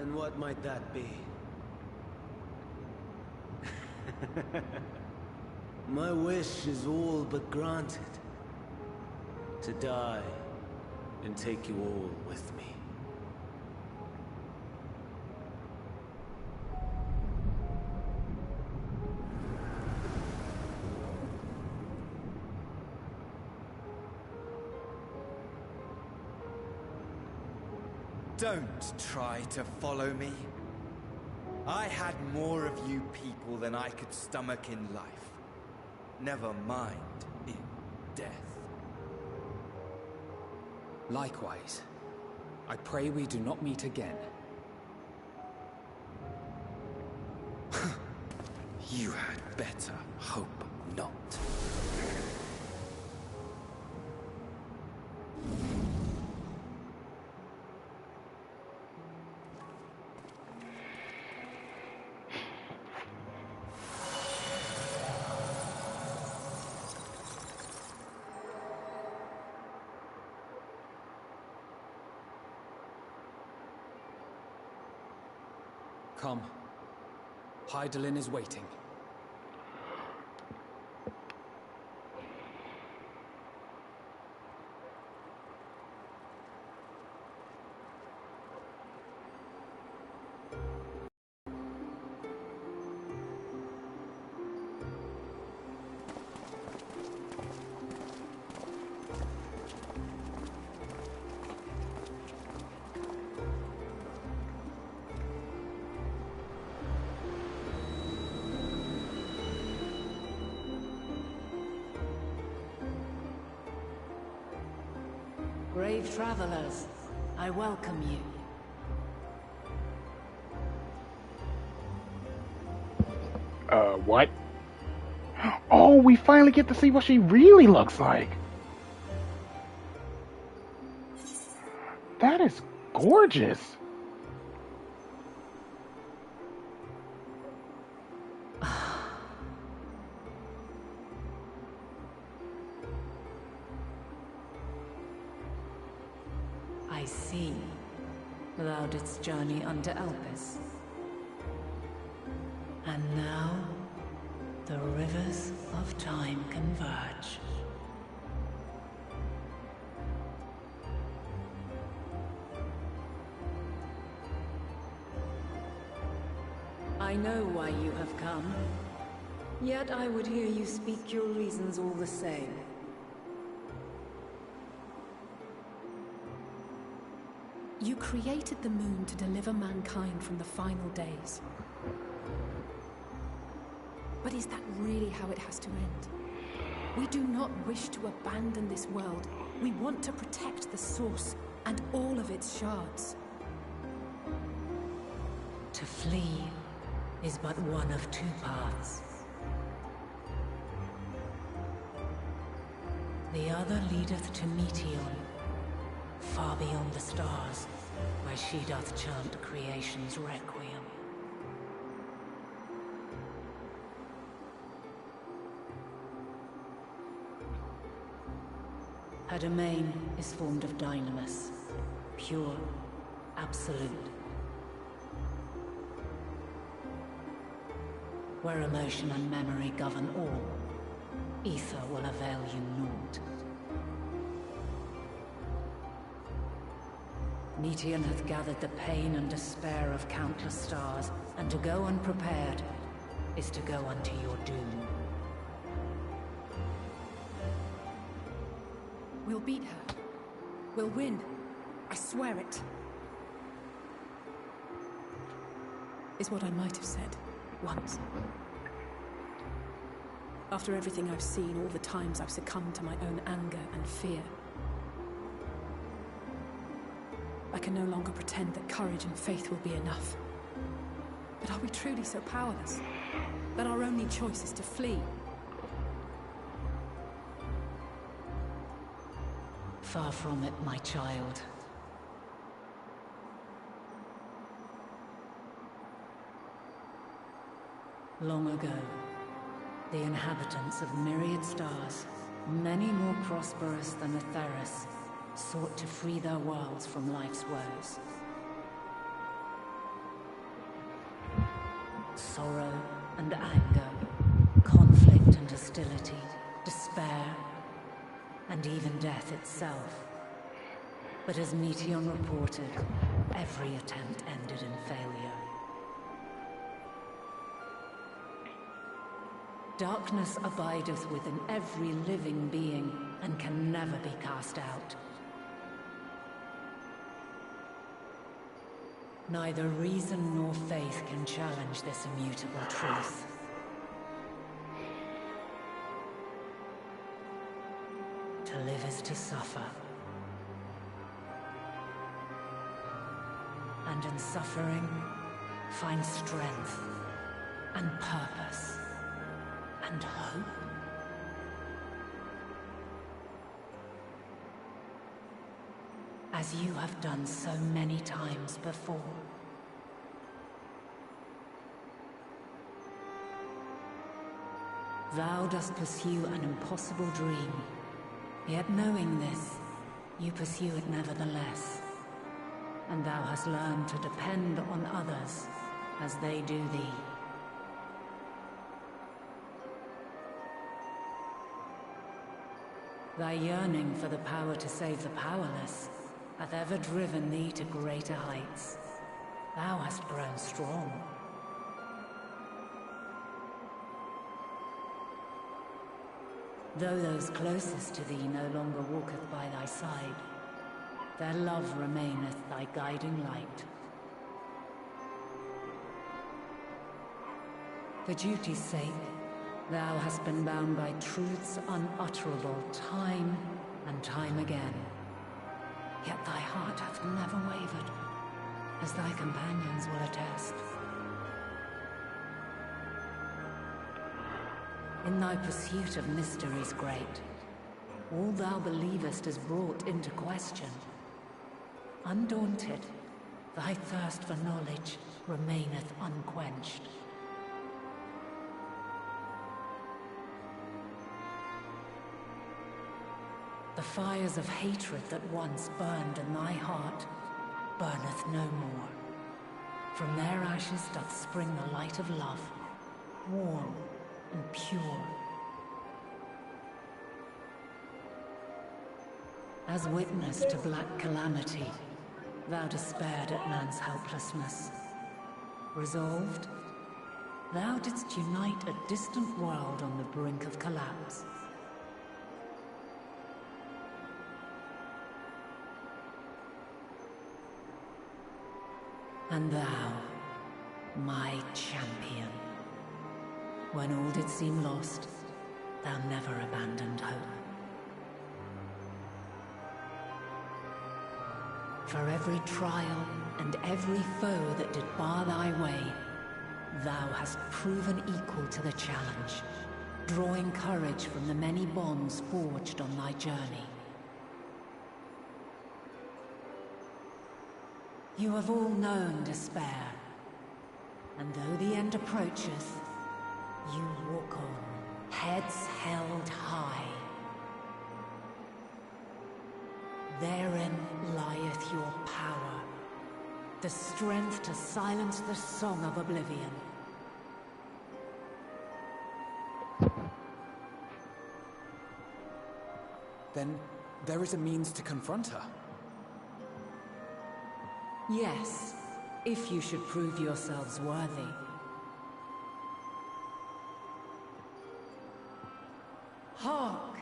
And what might that be? My wish is all but granted. To die and take you all with me. Don't try to follow me. I had more of you people than I could stomach in life. Never mind in death. Likewise. I pray we do not meet again. You had better hope not. Come. Heidelan is waiting. Brave travelers, I welcome you. What? Oh, we finally get to see what she really looks like. That is gorgeous. I see. Thou didst journey unto Elpis. And now, the rivers of time converge. I know why you have come. Yet I would hear you speak your reasons all the same. You created the moon to deliver mankind from the final days. But is that really how it has to end? We do not wish to abandon this world. We want to protect the source and all of its shards. To flee is but one of two paths. The other leadeth to Meteon, far beyond the stars, where she doth chant creation's requiem. Her domain is formed of dynamis, pure, absolute. Where emotion and memory govern all, ether will avail you naught. Meteon hath gathered the pain and despair of countless stars, and to go unprepared is to go unto your doom. We'll beat her. We'll win. I swear it. Is what I might have said once. After everything I've seen, all the times I've succumbed to my own anger and fear. I can no longer pretend that courage and faith will be enough. But are we truly so powerless? That our only choice is to flee? Far from it, my child. Long ago, the inhabitants of myriad stars, many more prosperous than Ethereal, sought to free their worlds from life's woes. sorrow and anger, conflict and hostility, despair, and even death itself. But as Meteon reported, every attempt ended in failure. Darkness abideth within every living being and can never be cast out. Neither reason nor faith can challenge this immutable truth. To live is to suffer. And in suffering, find strength and purpose and hope. As you have done so many times before. Thou dost pursue an impossible dream, yet knowing this, you pursue it nevertheless. And thou hast learned to depend on others as they do thee. Thy yearning for the power to save the powerless hath ever driven thee to greater heights. Thou hast grown strong. Though those closest to thee no longer walketh by thy side, their love remaineth thy guiding light. For duty's sake, thou hast been bound by truths unutterable time and time again. Yet thy heart hath never wavered, as thy companions will attest. In thy pursuit of mysteries great, all thou believest is brought into question. Undaunted, thy thirst for knowledge remaineth unquenched. The fires of hatred that once burned in thy heart burneth no more. From their ashes doth spring the light of love, warm and pure. As witness to black calamity, thou despaired at man's helplessness. Resolved, thou didst unite a distant world on the brink of collapse. And thou, my champion, when all did seem lost, thou never abandoned hope. For every trial and every foe that did bar thy way, thou hast proven equal to the challenge, drawing courage from the many bonds forged on thy journey. You have all known despair, and though the end approaches, you walk on, heads held high. Therein lieth your power, the strength to silence the song of oblivion. Then there is a means to confront her. Yes, if you should prove yourselves worthy. Hark!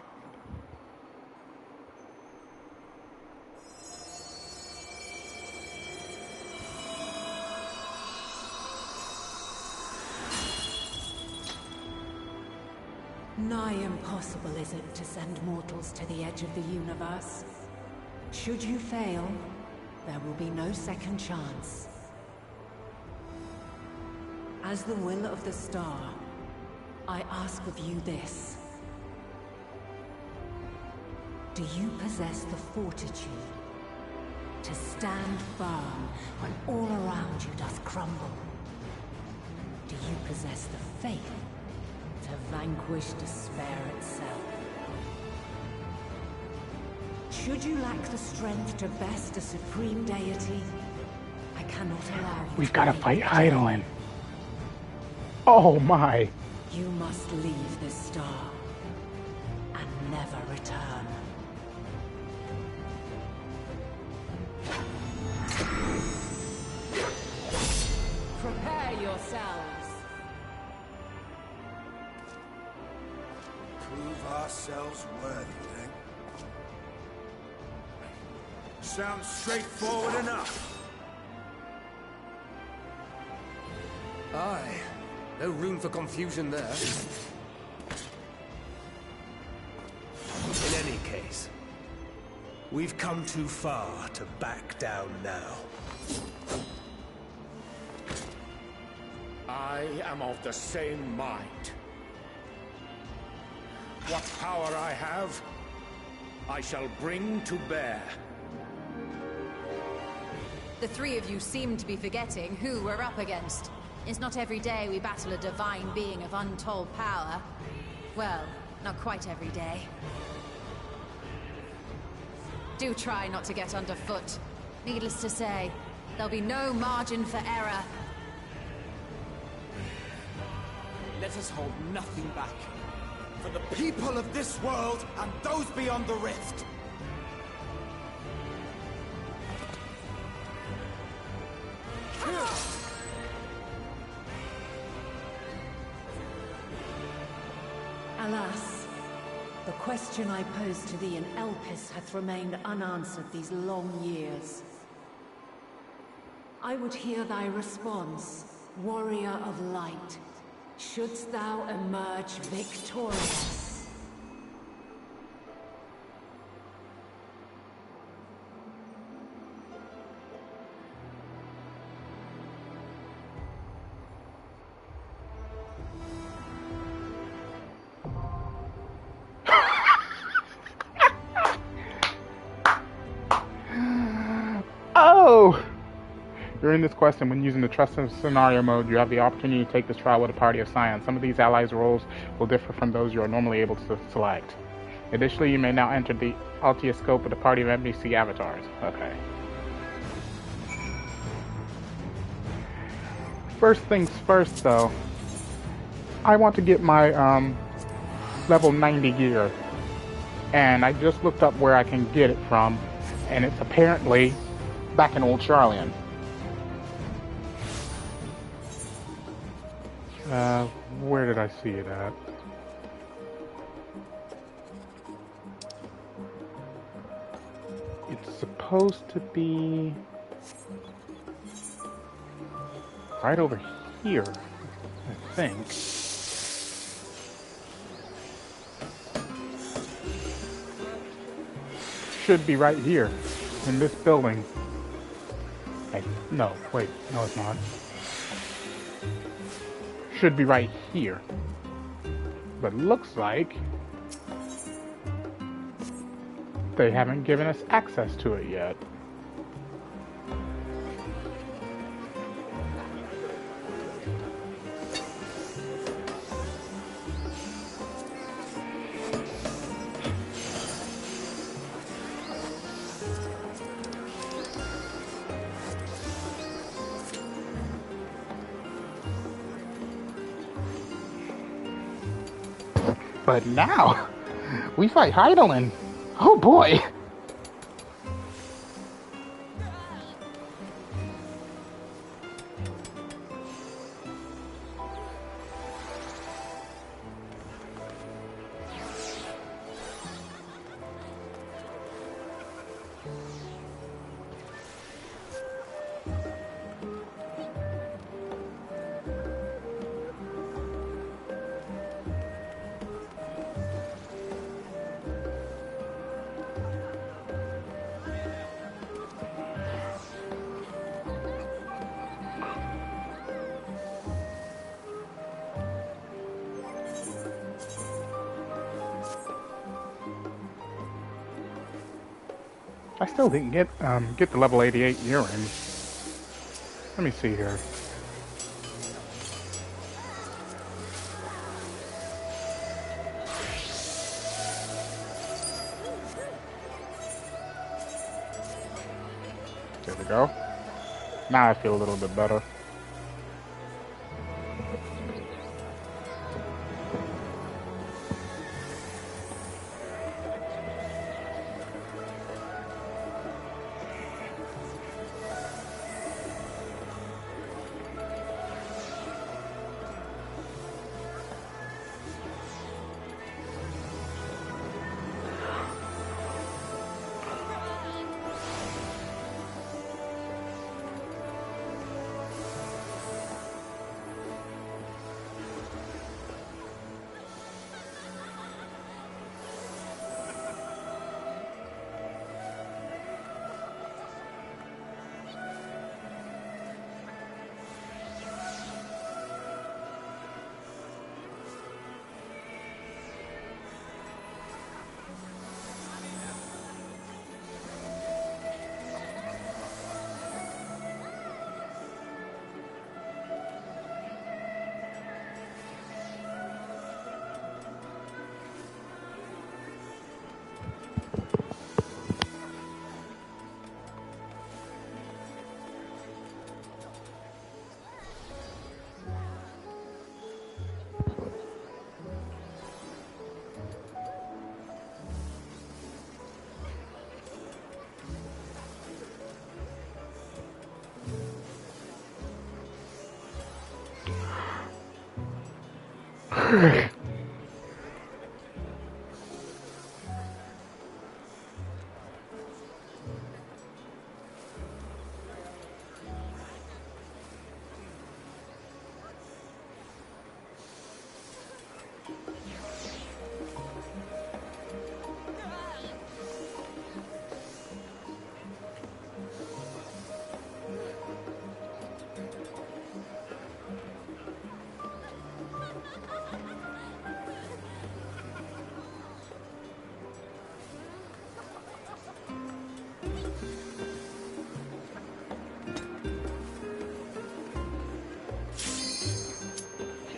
Nigh impossible is it to send mortals to the edge of the universe. Should you fail, there will be no second chance. As the will of the star, I ask of you this. Do you possess the fortitude to stand firm when all around you doth crumble? Do you possess the faith to vanquish despair itself? Should you lack the strength to best a supreme deity, I cannot allow you. We've got to fight Heidelan. Oh my. You must leave this star and never return. Prepare yourselves. Prove ourselves worthy, then. Sounds straightforward enough. Aye. No room for confusion there. In any case, we've come too far to back down now. I am of the same mind. What power I have, I shall bring to bear. The three of you seem to be forgetting who we're up against. It's not every day we battle a divine being of untold power. Well, not quite every day. Do try not to get underfoot. Needless to say, there'll be no margin for error. Let us hold nothing back. For the people of this world and those beyond the rift. Alas, the question I posed to thee in Elpis hath remained unanswered these long years. I would hear thy response, warrior of light. Shouldst thou emerge victorious? Oh! During this quest and when using the trusted scenario mode, you have the opportunity to take this trial with a party of scions. Some of these allies' roles will differ from those you are normally able to select. Additionally, you may now enter the Altia scope with a party of NPC avatars. Okay. First things first, though. I want to get my level 90 gear. And I just looked up where I can get it from. And it's apparently back in Old Charlian. Where did I see it at? It's supposed to be right over here, I think. Should be right here, in this building. No, wait, no it's not. Should be right here. But looks like they haven't given us access to it yet. But now, we fight Heidelan. Oh boy! I still didn't get the level 88 gear in. Let me see here. There we go. Now I feel a little bit better.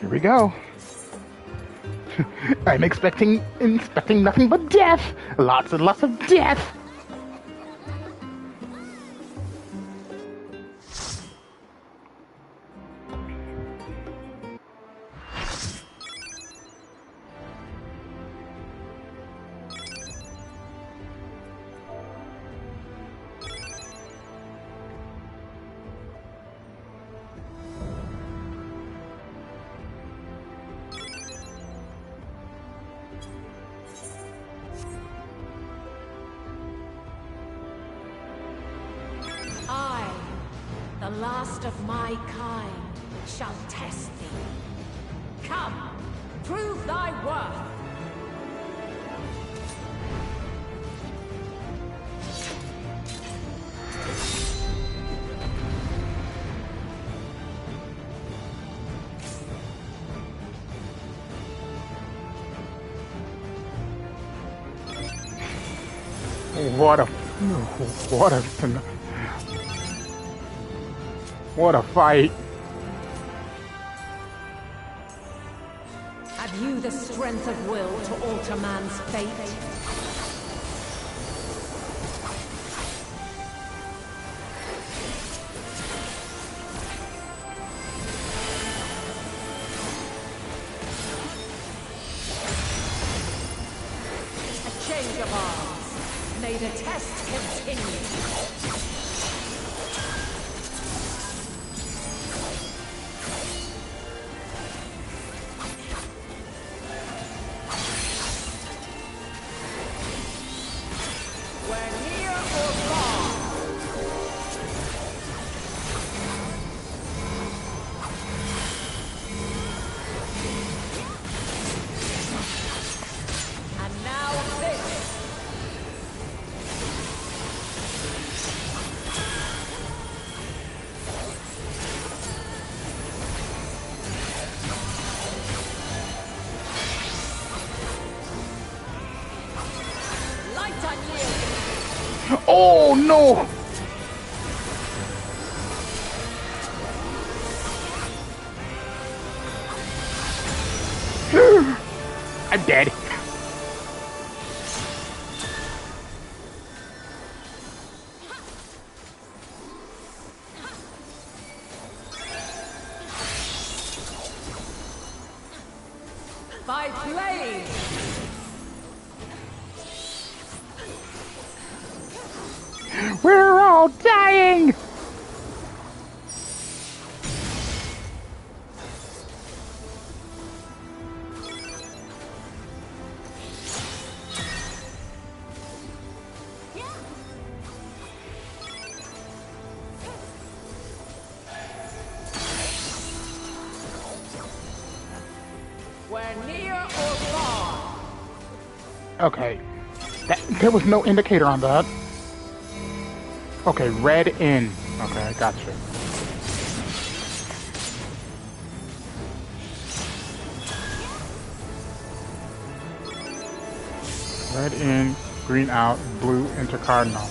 Here we go. I'm expecting nothing but death. Lots and lots of death. The last of my kind shall test thee. Come, prove thy worth. What a fight. Have you the strength of will to alter man's fate? A change of arms. May the test continue. Oh no! I'm dead. By blade! We're all dying! We're near or far. Okay. There was no indicator on that. Okay, red in. Okay, I gotcha. Red in, green out, blue enter cardinal.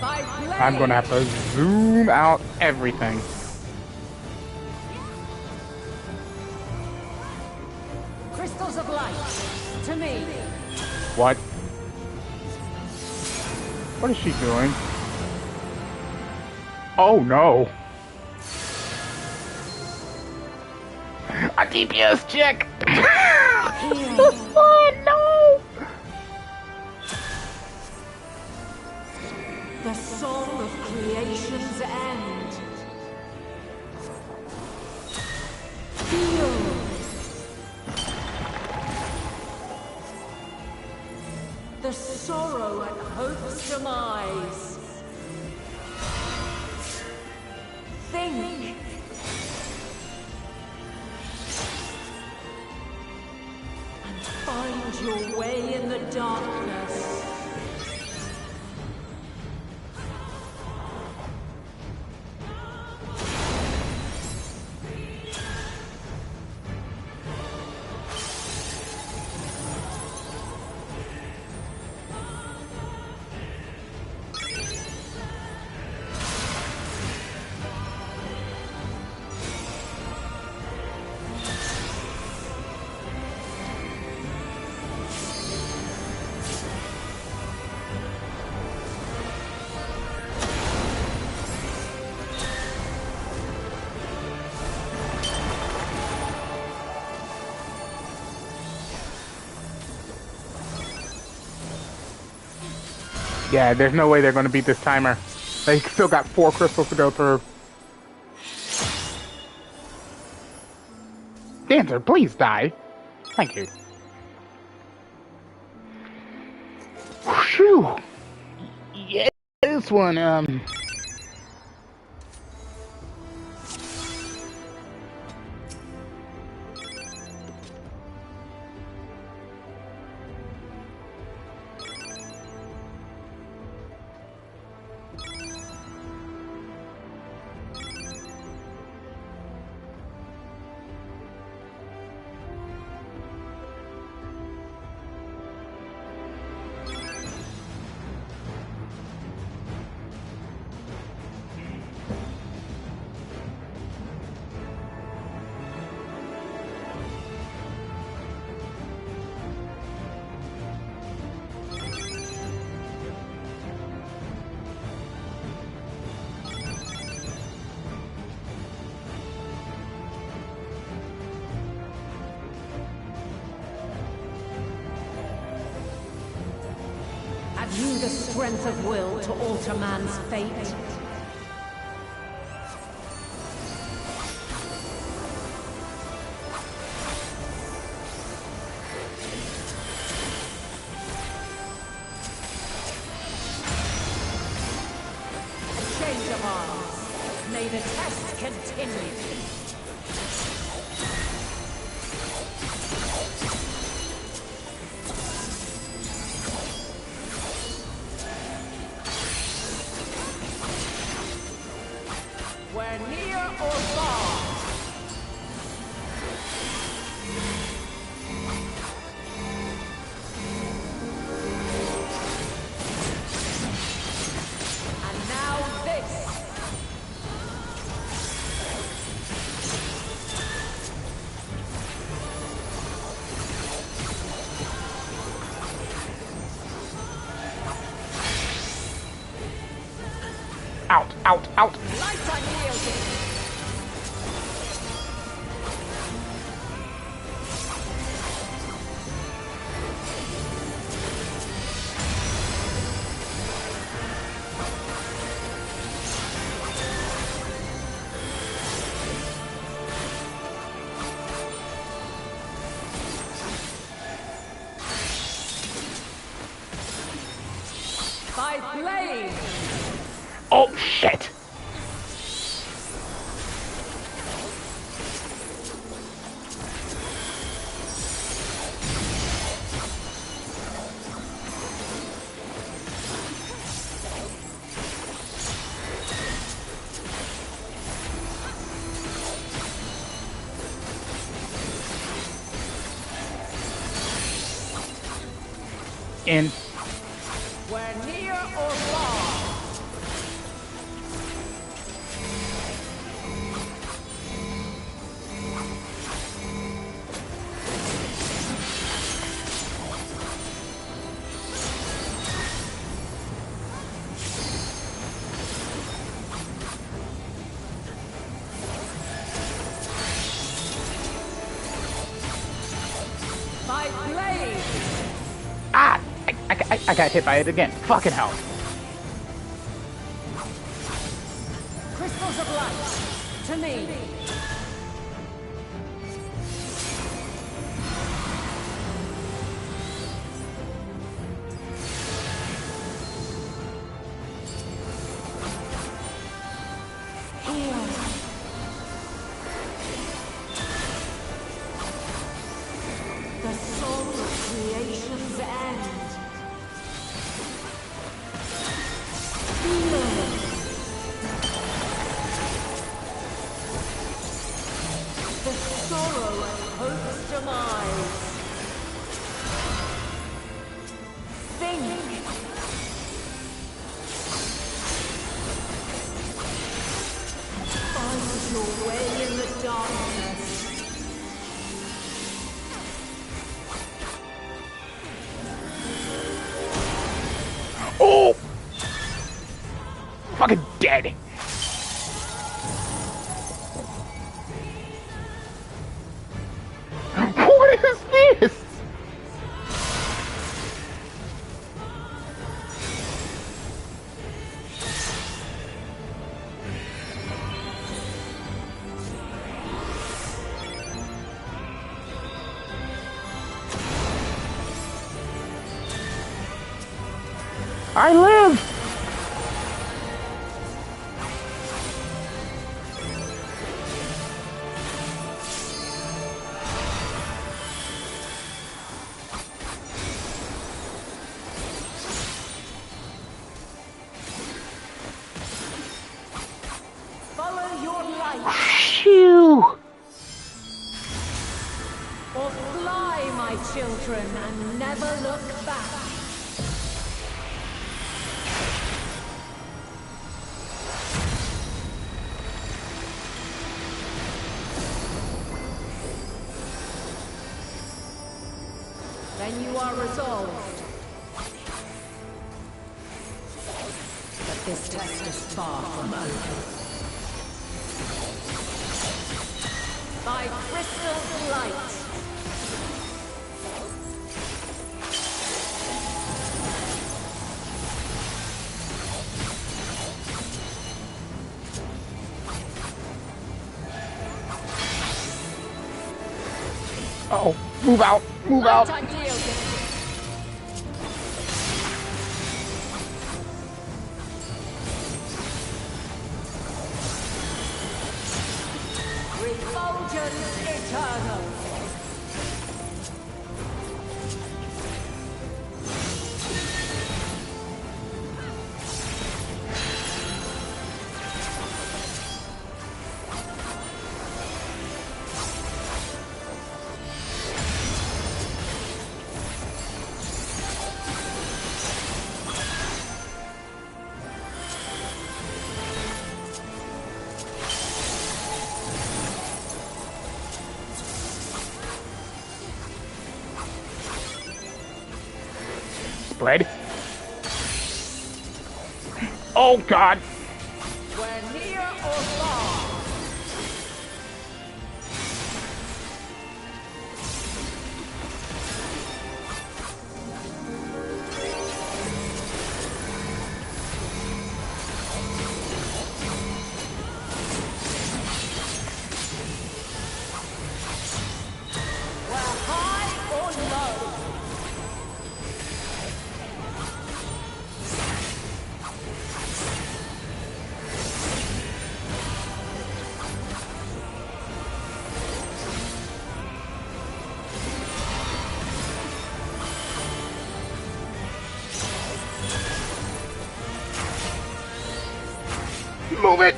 I'm gonna have to zoom out everything. Crystals of light, to me. What? What is she doing? Oh no! A DPS check! Oh no! The song of creation's end. sorrow at hope's demise. Think. And find your way in the darkness. Yeah, there's no way they're going to beat this timer. They still got 4 crystals to go through. Dancer, please die. Thank you. Whew. Yeah, this one, Have you the strength of will to alter man's fate? Change of arms. May the test continue. We're near or far. And now this. Out, out, out. Light unyielding. By blade. Oh, shit. In. We're near or far. By blade. Ah! I got hit by it again. Fucking hell. Crystals of light. To me. sorrow at hope's demise. Think. Find your way in the darkness. Oh! Fucking dead. What is this? I live! Follow your light. Phew! Or fly, my children, and never look back. Then you are resolved. But this test is far from over. By crystal light. Uh-oh. Move out. Move out. Refulgence eternal. Blade. Oh god. We're near or far. We're high or low. Move it!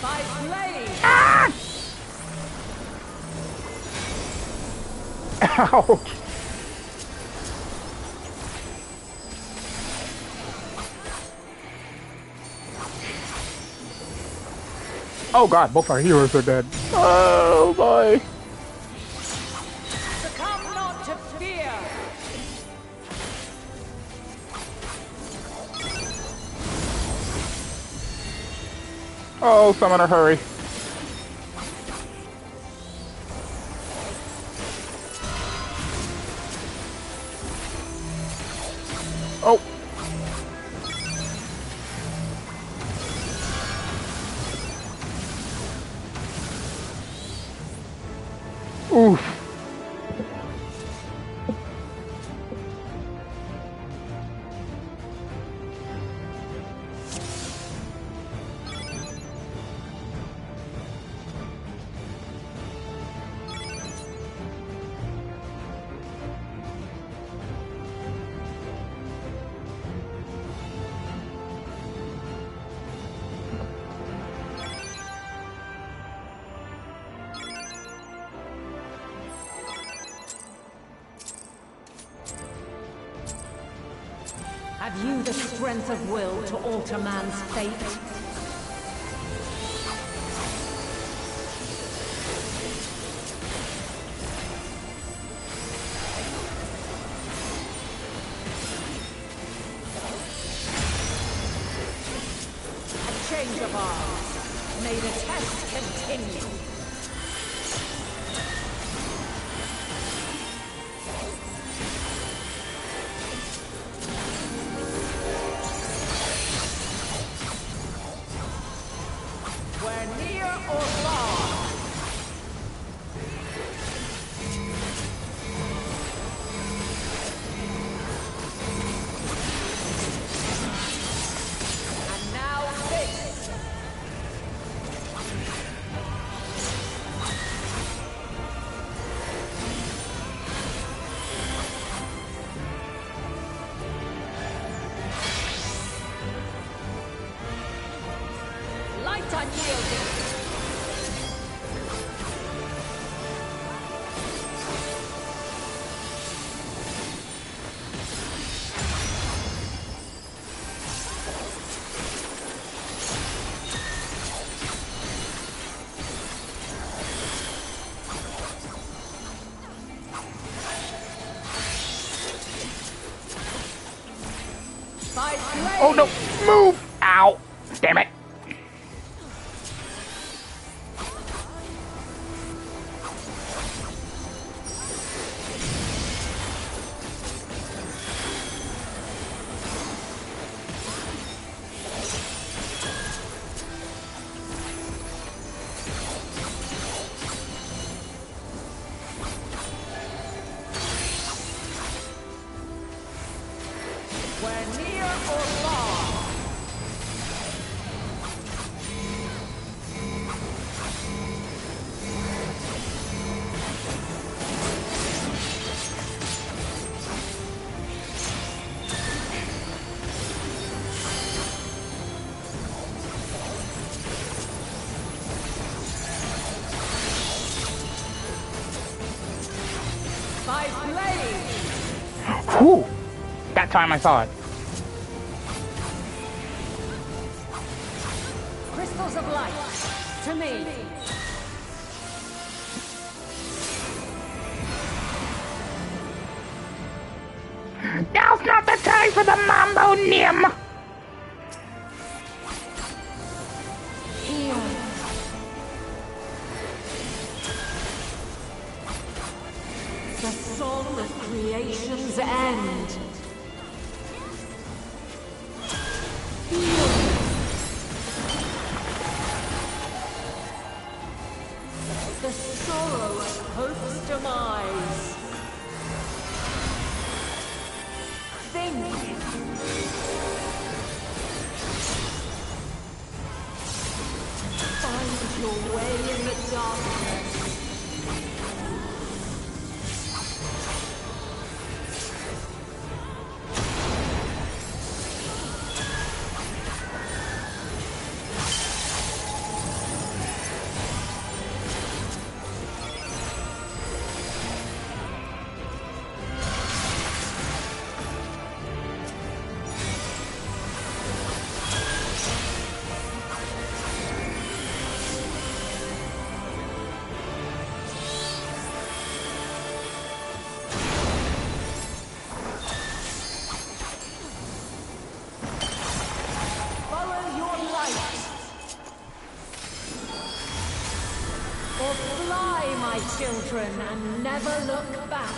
By blade. Ah! Ouch! Oh god, both our heroes are dead. Oh boy. Succumb not to fear. Oh, summoner, hurry. Oh. Oof. Have you the strength of will to alter man's fate? A change of arms. May the test continue. Oh no! Move! Ow! Damn it! Whew! That time I saw it. Crystals of light, to me. Now's not the time for the mambo nim! The song of creation's end. The sorrow of hope's demise. Think. Find your way in the darkness. Children, and never look back.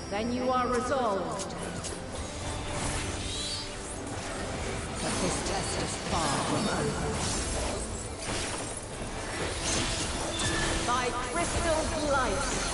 Then you are resolved. But this test is far from over. By crystal light.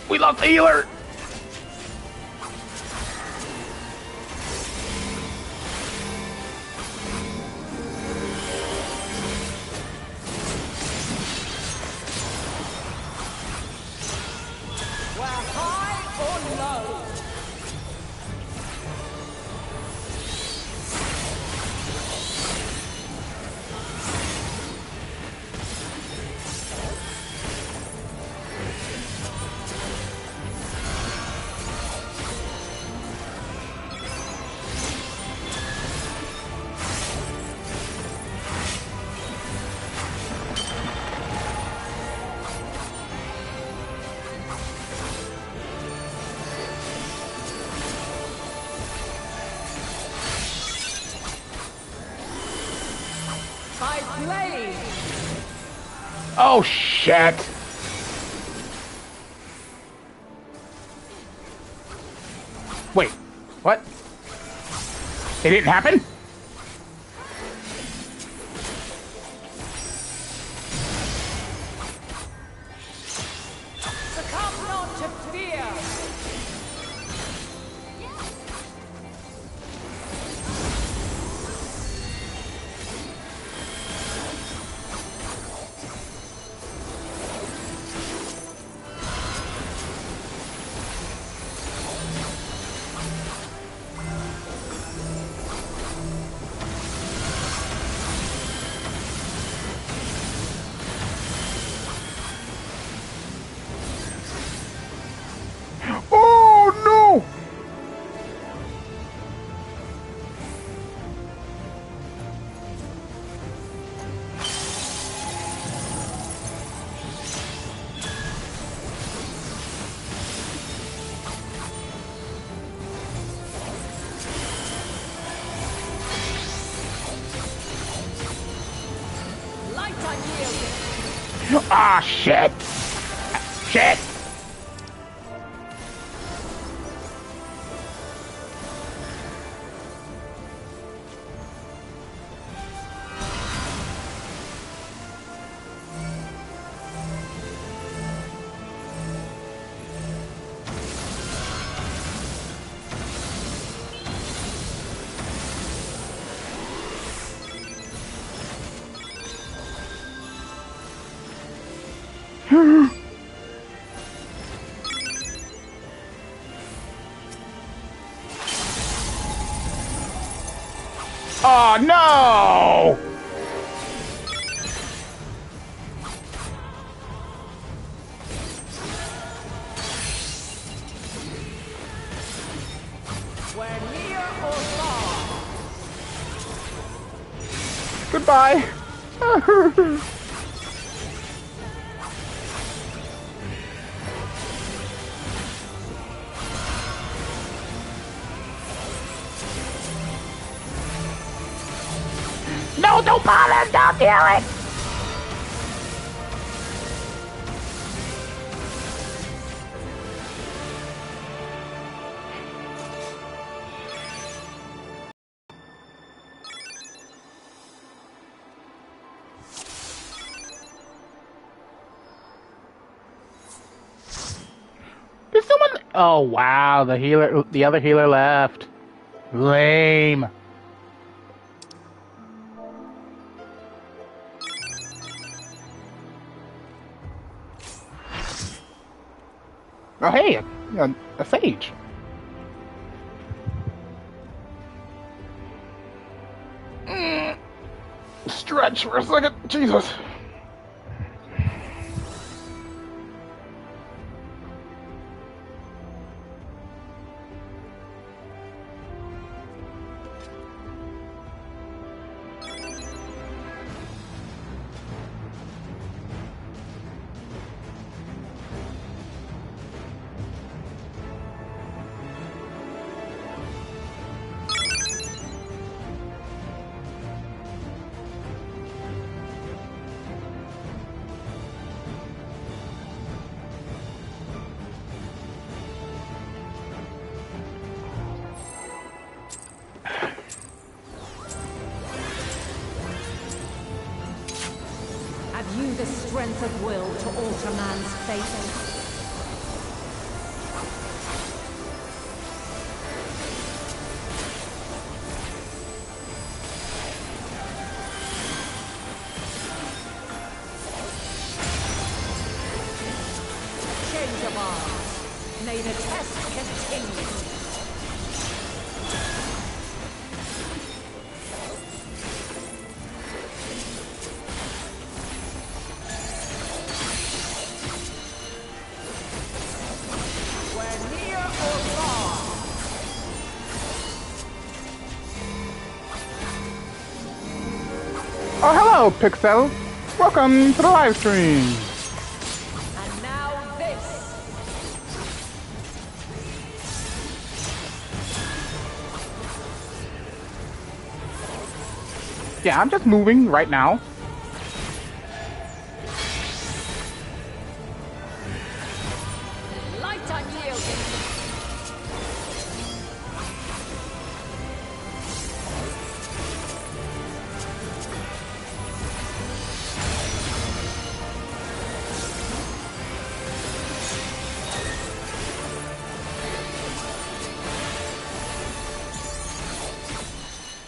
we lost the healer. Oh shit! Wait, what? It didn't happen? Succumb not to fear! Ah, shit! Shit! Oh no! We're near or far. Goodbye. No, don't bother! Don't do it! Did someone... Oh, wow, the other healer left. Lame. Oh, hey, a sage. Stretch for a second. Jesus. Have you the strength of will to alter man's fate? May the test continue. We're near or far. Oh, hello, Pixel. Welcome to the live stream. And now this. Yeah, I'm just moving right now. Light unyielding.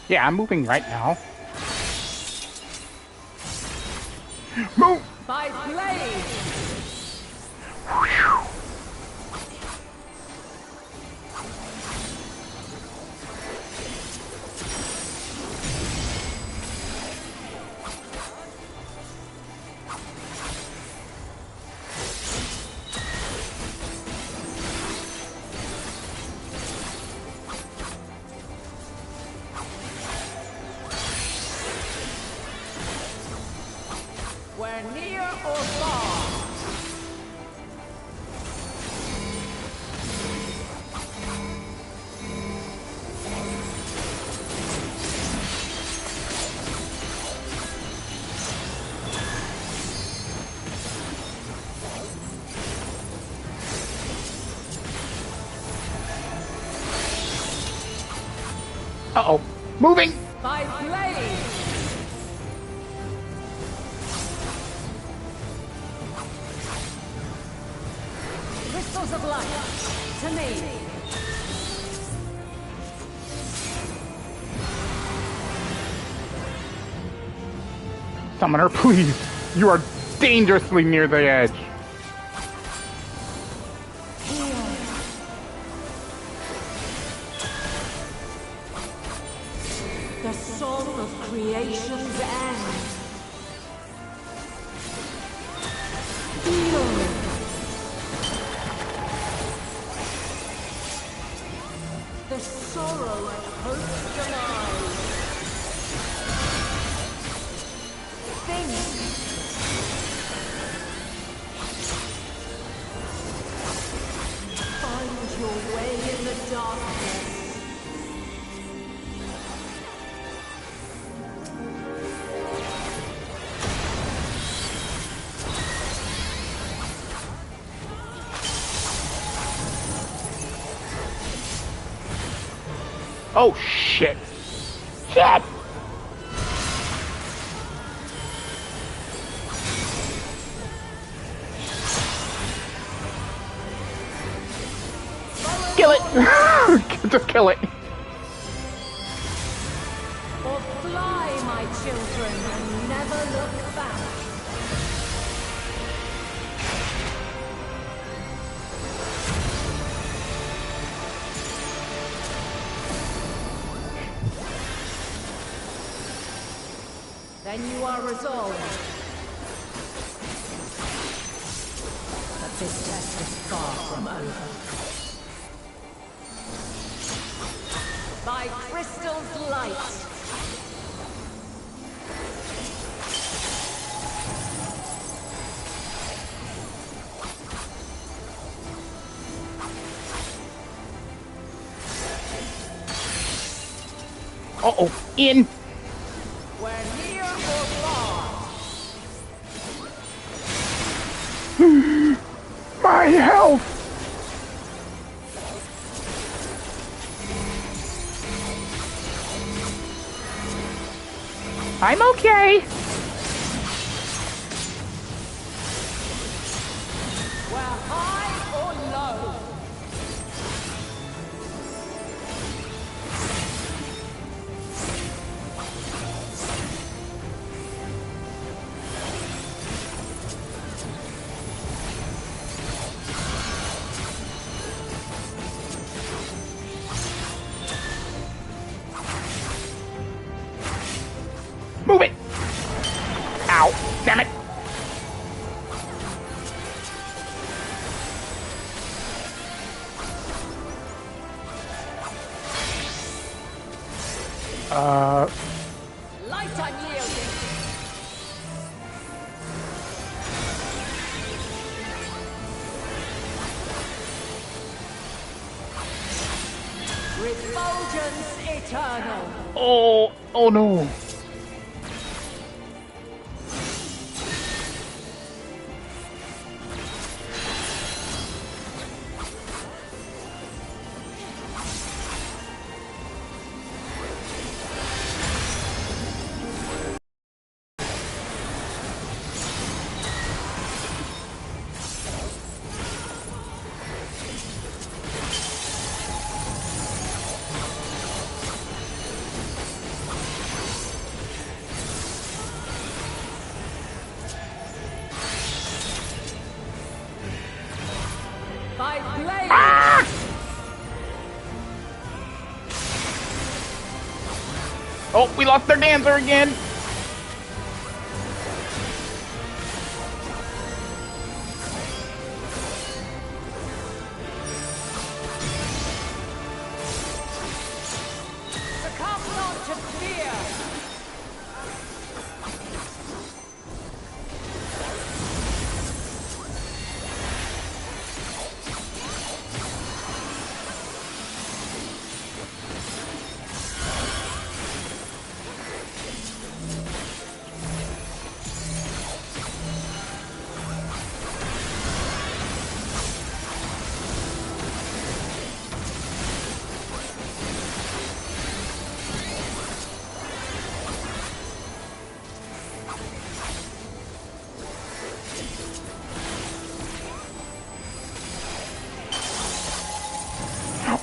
Yeah, I'm moving right now. Move! By blade. We're near or far. Uh-oh. Moving! By blade. Crystals of light. To me. Summoner, please. You are dangerously near the edge. The song of creation's end. Feel. The sorrow and hope's demise. Think. Find your way in the darkness. Oh, shit. Shit! Kill it! Just kill it. Or fly, my children, and never look back. Then you are resolved. But this test is far from over. By crystal's light. Uh-oh. In. We're near or far. My health! I'm okay. We're high or low. Light unyielding. Refulgence eternal. Oh no. By blade. Oh, we lost their dancer again. Succumb not to fear.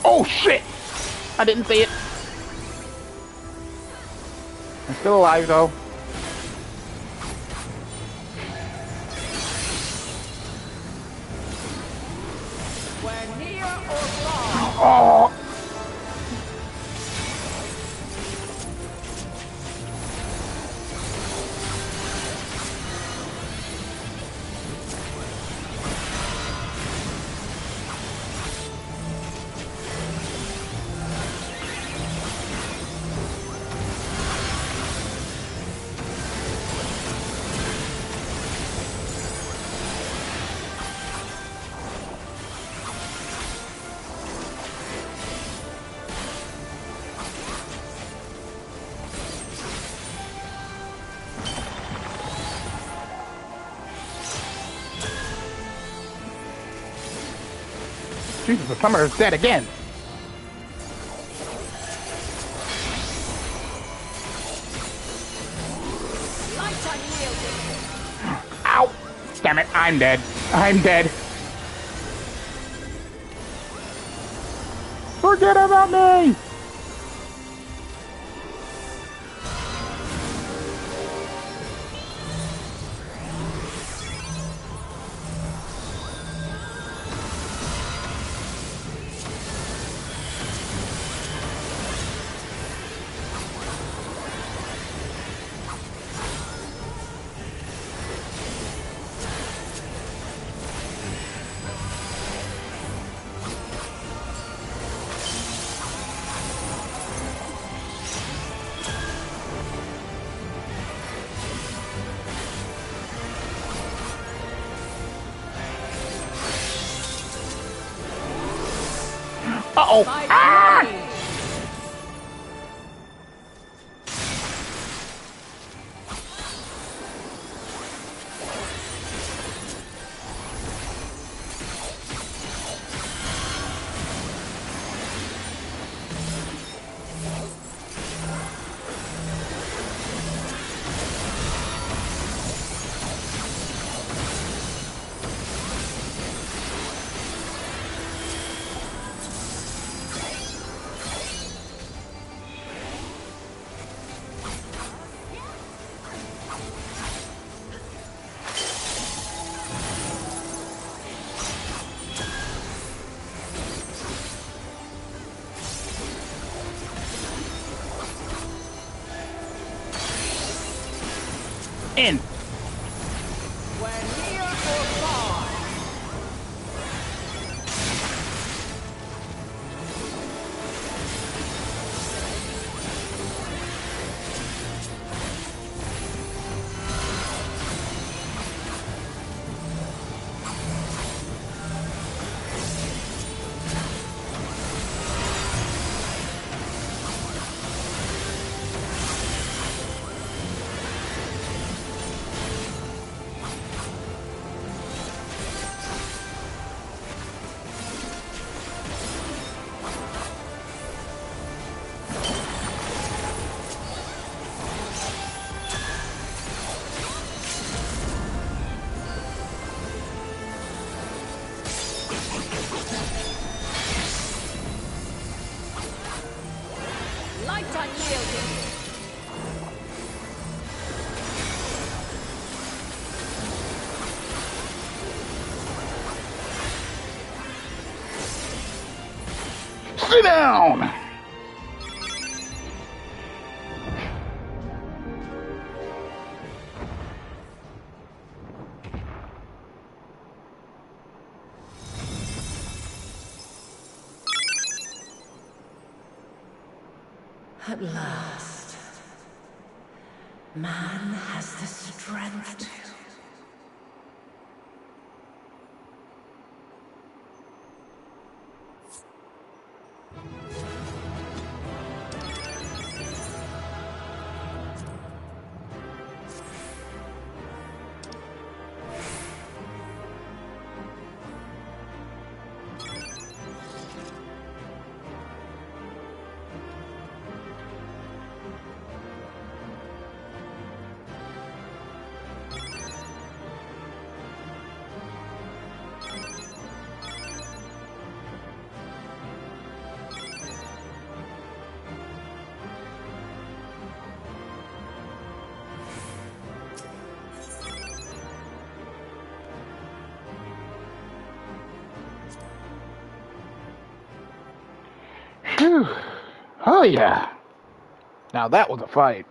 Oh shit! I didn't see it. I'm still alive though. We're near or far. Oh! Jesus, the summoner's dead again. Light unyielding. Ow! Damn it, I'm dead. I'm dead. Forget about me! Uh-oh! Ah! In. We're near or far. Light unyielding. Sit down! At last, man has the strength to... Phew. Oh yeah. Now that was a fight.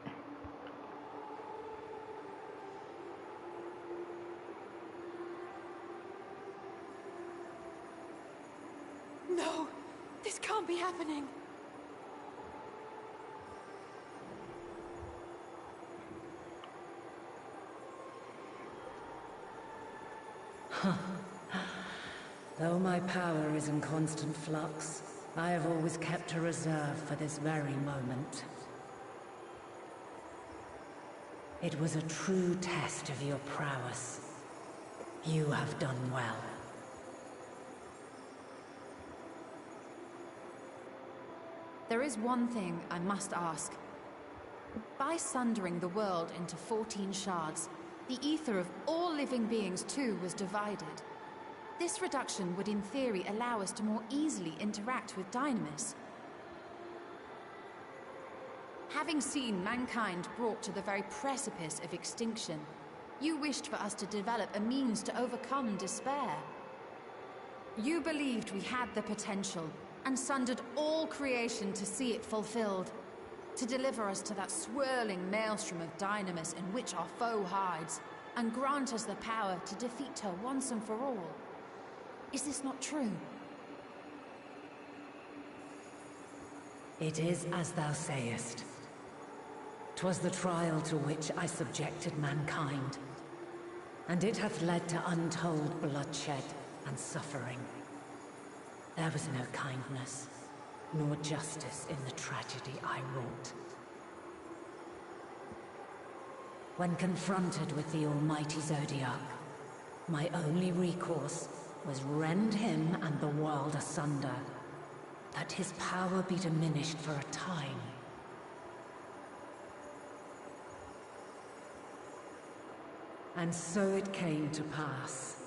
No, this can't be happening. Though my power is in constant flux, I have always kept a reserve for this very moment. It was a true test of your prowess. You have done well. There is one thing I must ask. By sundering the world into 14 shards, the ether of all living beings too was divided. This reduction would in theory allow us to more easily interact with Dynamis. Having seen mankind brought to the very precipice of extinction, you wished for us to develop a means to overcome despair. You believed we had the potential, and sundered all creation to see it fulfilled, to deliver us to that swirling maelstrom of Dynamis in which our foe hides, and grant us the power to defeat her once and for all. Is this not true? It is as thou sayest. 'Twas the trial to which I subjected mankind, and it hath led to untold bloodshed and suffering. There was no kindness, nor justice in the tragedy I wrought. When confronted with the almighty Zodiac, my only recourse was rend him and the world asunder, that his power be diminished for a time. And so it came to pass.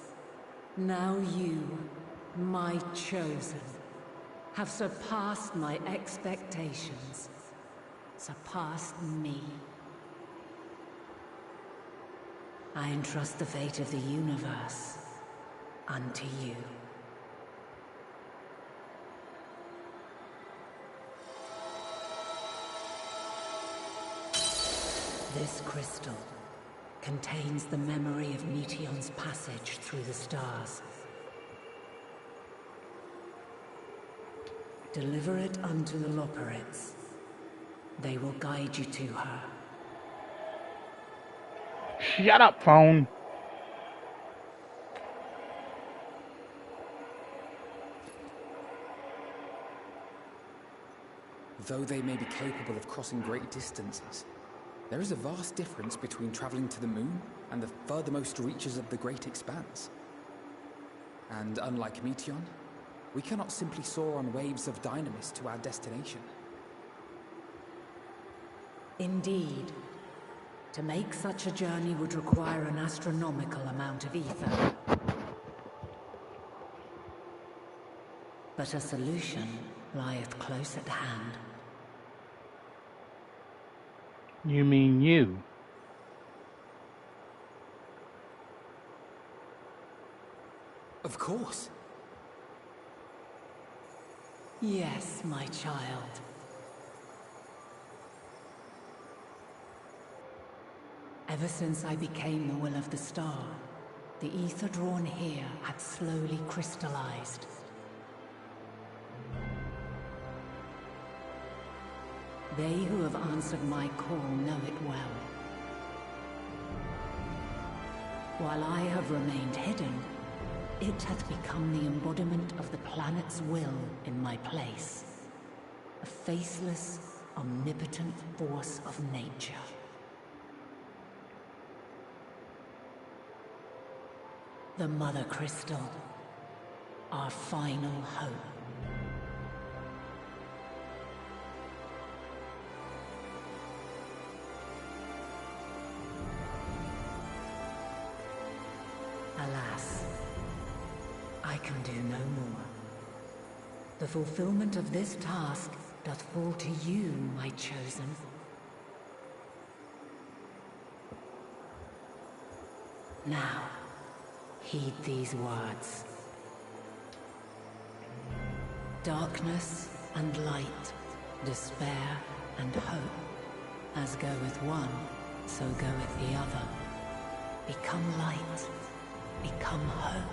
Now you, my chosen, have surpassed my expectations, surpassed me. I entrust the fate of the universe unto you. This crystal contains the memory of Meteion's passage through the stars. Deliver it unto the Loporrits. They will guide you to her. Shut up, phone. Though they may be capable of crossing great distances, there is a vast difference between traveling to the moon and the furthermost reaches of the great expanse. And unlike Meteion, we cannot simply soar on waves of Dynamis to our destination. Indeed. To make such a journey would require an astronomical amount of ether. But a solution lieth close at hand. You mean you? Of course. Yes, my child. Ever since I became the will of the star, the ether drawn here had slowly crystallized. They who have answered my call know it well. While I have remained hidden, it hath become the embodiment of the planet's will in my place. A faceless, omnipotent force of nature. The Mother Crystal, our final hope. Alas, I can do no more. The fulfillment of this task doth fall to you, my chosen. Now, heed these words. Darkness and light, despair and hope. As goeth one, so goeth the other. Become light, become hope.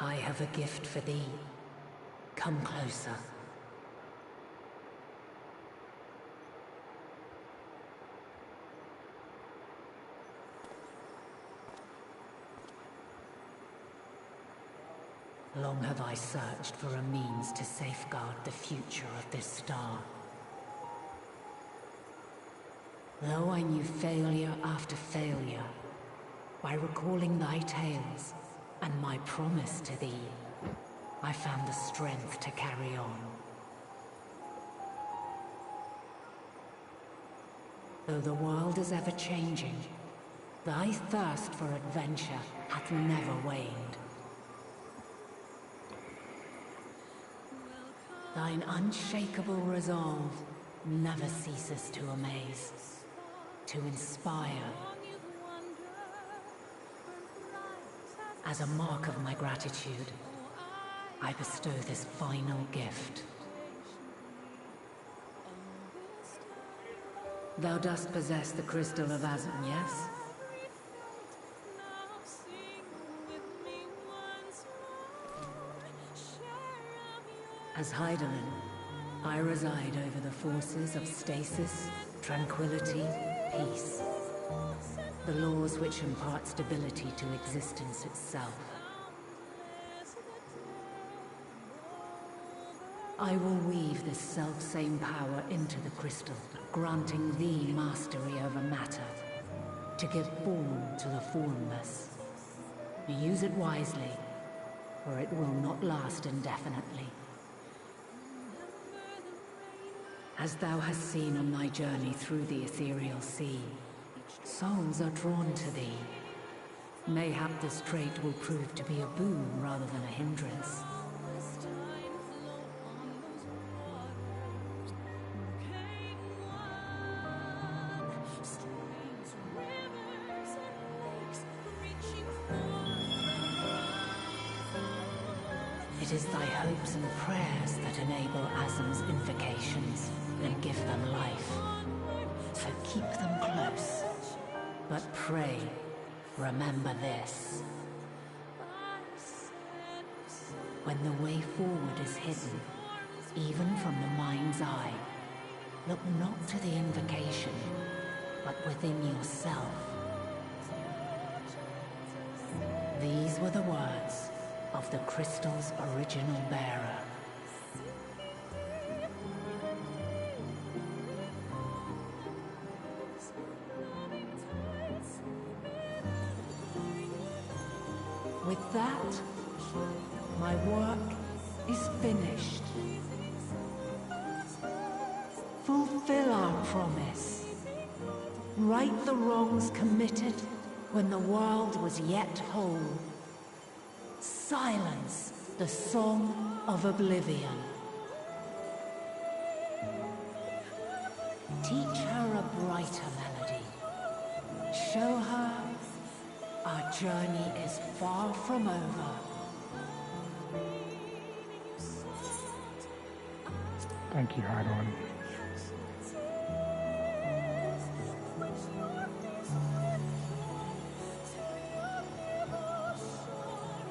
I have a gift for thee. Come closer. Long have I searched for a means to safeguard the future of this star. Though I knew failure after failure, by recalling thy tales and my promise to thee, I found the strength to carry on. Though the world is ever changing, thy thirst for adventure hath never waned. Thine unshakable resolve never ceases to amaze, to inspire. As a mark of my gratitude, I bestow this final gift. Thou dost possess the crystal of Azan, yes? As Heidelan, I reside over the forces of stasis, tranquility, peace. The laws which impart stability to existence itself. I will weave this self-same power into the crystal, granting thee mastery over matter, to give form to the formless. Use it wisely, or it will not last indefinitely. As thou hast seen on thy journey through the Ethereal Sea, souls are drawn to thee. Mayhap this trait will prove to be a boon rather than a hindrance. It is thy hopes and prayers that enable Azam's invocations and give them life. So keep them close. But pray, remember this. When the way forward is hidden, even from the mind's eye, look not to the invocation, but within yourself. These were the words of the crystal's original bearer. With that, my work is finished. Fulfill our promise. Right the wrongs committed when the world was yet whole. Silence the song of oblivion. Teach her a brighter melody. Show her our journey is far from over. Thank you, Heidelan.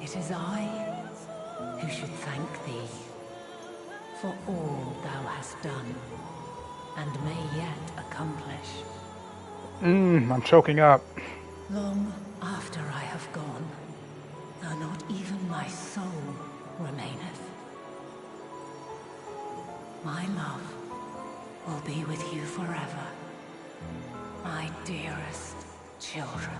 It is I who should thank thee for all thou hast done and may yet accomplish. I'm choking up. Long after I have gone, though not even my soul remaineth, my love will be with you forever, my dearest children.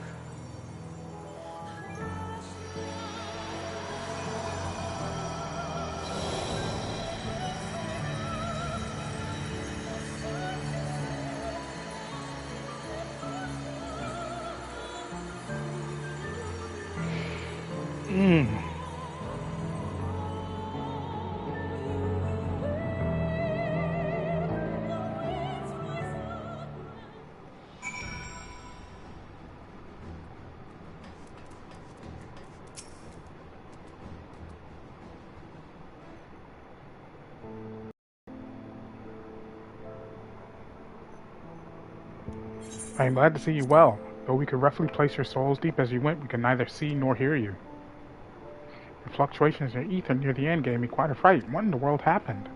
I am glad to see you well. Though we could roughly place your souls deep as you went, we could neither see nor hear you. The fluctuations in your ether near the end gave me quite a fright. What in the world happened?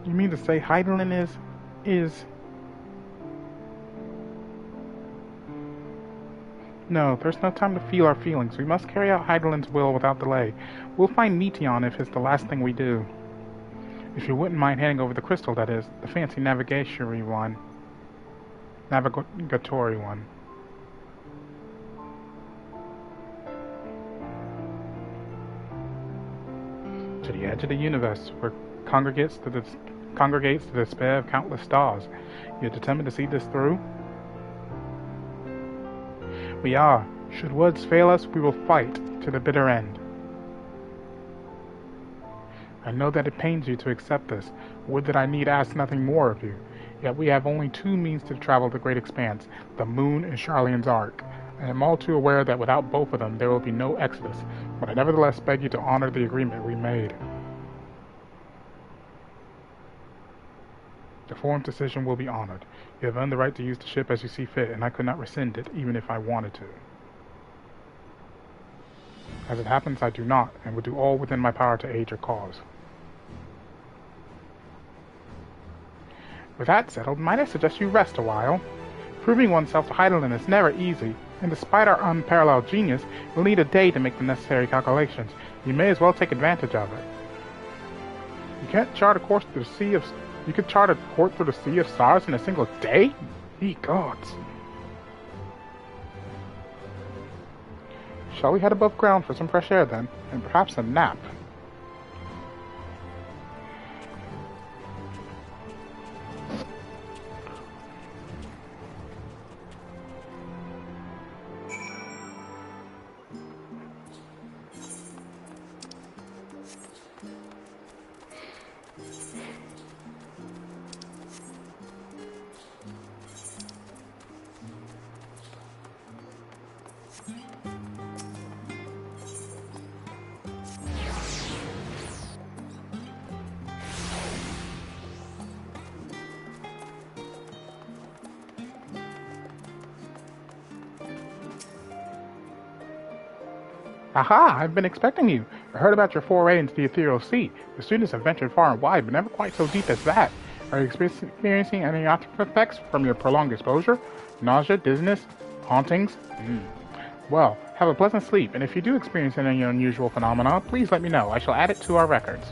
You mean to say Heidelan is... No, there's no time to feel our feelings. We must carry out Heidelan's will without delay. We'll find Meteon if it's the last thing we do. If you wouldn't mind handing over the crystal, that is. The fancy navigatory one. Navigatory one. To the edge of the universe, where congregates to the despair of countless stars. You're determined to see this through? We are. Should words fail us, we will fight to the bitter end. I know that it pains you to accept this. Would that I need ask nothing more of you. Yet we have only two means to travel the great expanse, the moon and Sharlayan's Ark. I am all too aware that without both of them there will be no exodus, but I nevertheless beg you to honor the agreement we made. The formed decision will be honored. You have earned the right to use the ship as you see fit, and I could not rescind it, even if I wanted to. As it happens, I do not, and will do all within my power to aid your cause. With that settled, might I suggest you rest a while? Proving oneself to Heidelan is never easy, and despite our unparalleled genius, we'll need a day to make the necessary calculations. You may as well take advantage of it. You can't chart a course through the sea of... You could chart a course through the sea of stars in a single day? Ye gods. Shall we head above ground for some fresh air then, and perhaps a nap? Aha! I've been expecting you. I heard about your foray into the Ethereal Sea. The students have ventured far and wide, but never quite so deep as that. Are you experiencing any after effects from your prolonged exposure? Nausea, dizziness, hauntings? Well, have a pleasant sleep, and if you do experience any unusual phenomena, please let me know. I shall add it to our records.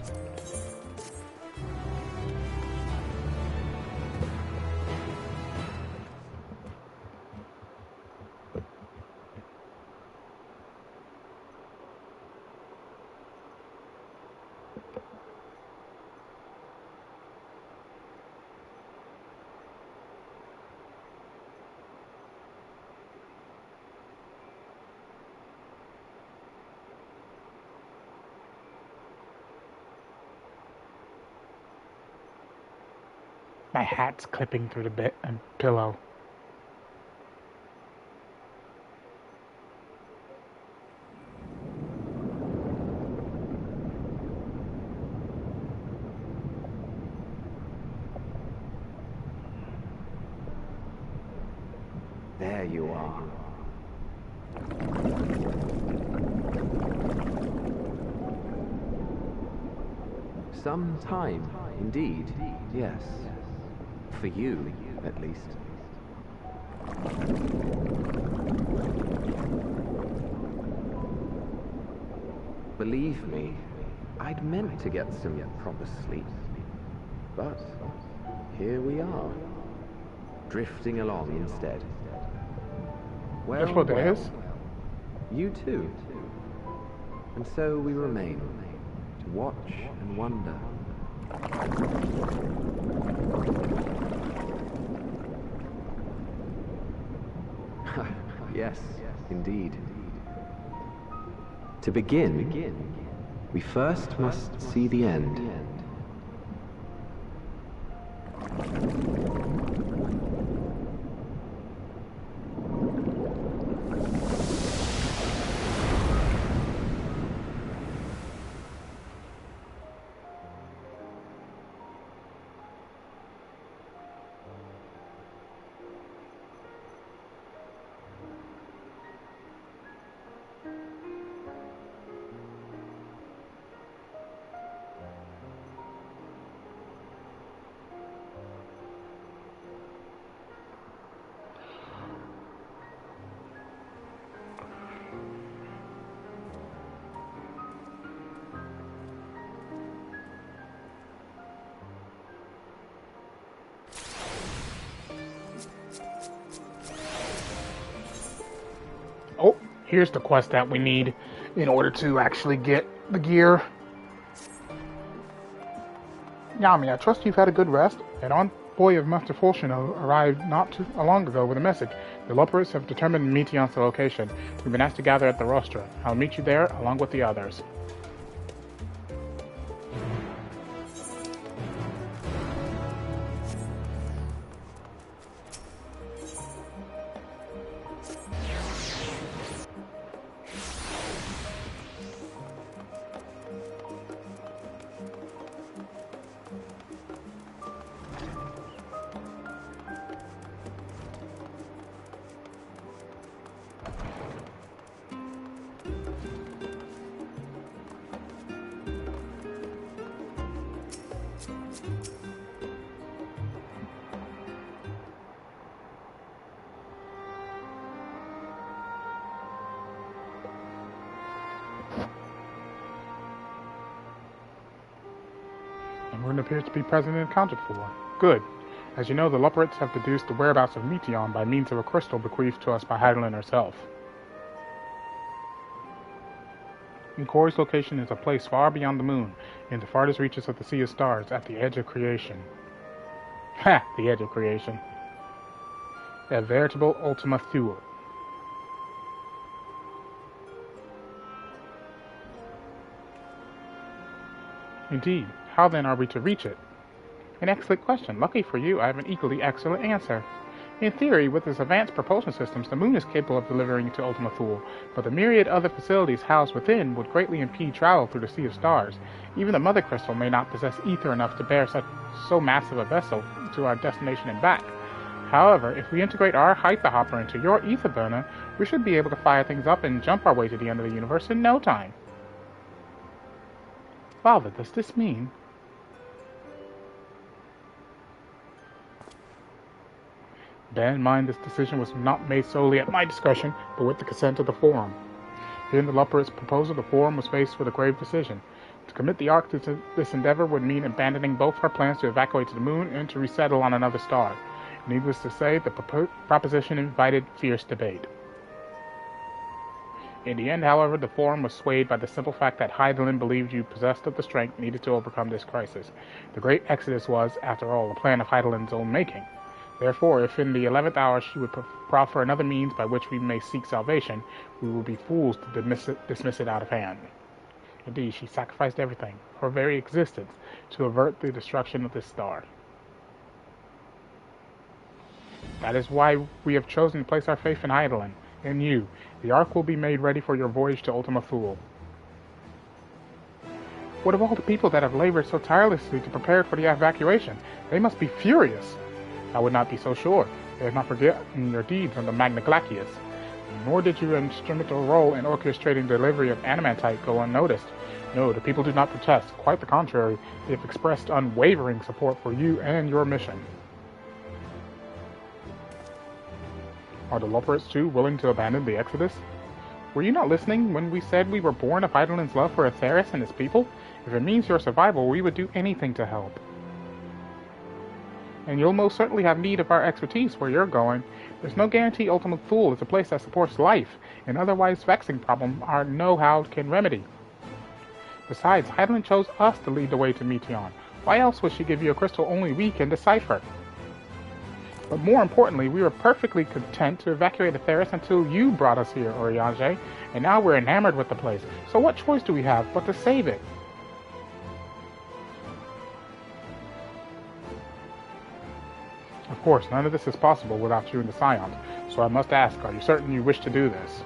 My hat's clipping through the bed and pillow. There you are. Some time, indeed, yes. For you, at least. Believe me, I'd meant to get some proper sleep. But here we are, drifting along instead. Well, that's what it is. You too. And so we remain, to watch and wonder. Yes, indeed. To begin, we first must see the end. Oh, here's the quest that we need in order to actually get the gear. Yami, I trust you've had a good rest. An envoy of Master Fulshino arrived not too long ago with a message. The Loporits have determined Meteon's location. We've been asked to gather at the rostra. I'll meet you there along with the others. Everyone appears to be present and accounted for. Good. As you know, the Loporits have deduced the whereabouts of Meteon by means of a crystal bequeathed to us by Heidelan herself. Corey's location is a place far beyond the moon, in the farthest reaches of the Sea of Stars, at the edge of creation. Ha! The edge of creation. A veritable Ultima Thule. Indeed. How then are we to reach it? An excellent question. Lucky for you, I have an equally excellent answer. In theory, with its advanced propulsion systems, the moon is capable of delivering to Ultima Thule, but the myriad other facilities housed within would greatly impede travel through the Sea of Stars. Even the Mother Crystal may not possess ether enough to bear so massive a vessel to our destination and back. However, if we integrate our Hyperhopper into your ether burner, we should be able to fire things up and jump our way to the end of the universe in no time. Father, does this mean... Bear in mind this decision was not made solely at my discretion, but with the consent of the Forum. Hearing the Loporits' proposal, the Forum was faced with a grave decision. To commit the Ark to this endeavor would mean abandoning both our plans to evacuate to the moon and to resettle on another star. Needless to say, the proposition invited fierce debate. In the end, however, the Forum was swayed by the simple fact that Heidelan believed you possessed of the strength needed to overcome this crisis. The Great Exodus was, after all, a plan of Heidelan's own making. Therefore, if in the 11th hour she would proffer another means by which we may seek salvation, we would be fools to dismiss it out of hand. Indeed, she sacrificed everything, her very existence, to avert the destruction of this star. That is why we have chosen to place our faith in Heidelan, in you. The Ark will be made ready for your voyage to Ultima Thule. What of all the people that have labored so tirelessly to prepare for the evacuation? They must be furious. I would not be so sure. They have not forgotten your deeds under Magna Glacius. Nor did your instrumental role in orchestrating the delivery of Animantite go unnoticed. No, the people do not protest. Quite the contrary. They have expressed unwavering support for you and your mission. Are the Loporits too willing to abandon the Exodus? Were you not listening when we said we were born of Heidelan's love for Atheris and his people? If it means your survival, we would do anything to help. And you'll most certainly have need of our expertise where you're going. There's no guarantee Ultima Thule is a place that supports life, and otherwise vexing problem our know-how can remedy. Besides, Heidelan chose us to lead the way to Meteion. Why else would she give you a crystal only we can decipher? But more importantly, we were perfectly content to evacuate Atheris until you brought us here, Oriage, and now we're enamored with the place. So what choice do we have but to save it? Of course, none of this is possible without you and the Scions, so I must ask, are you certain you wish to do this?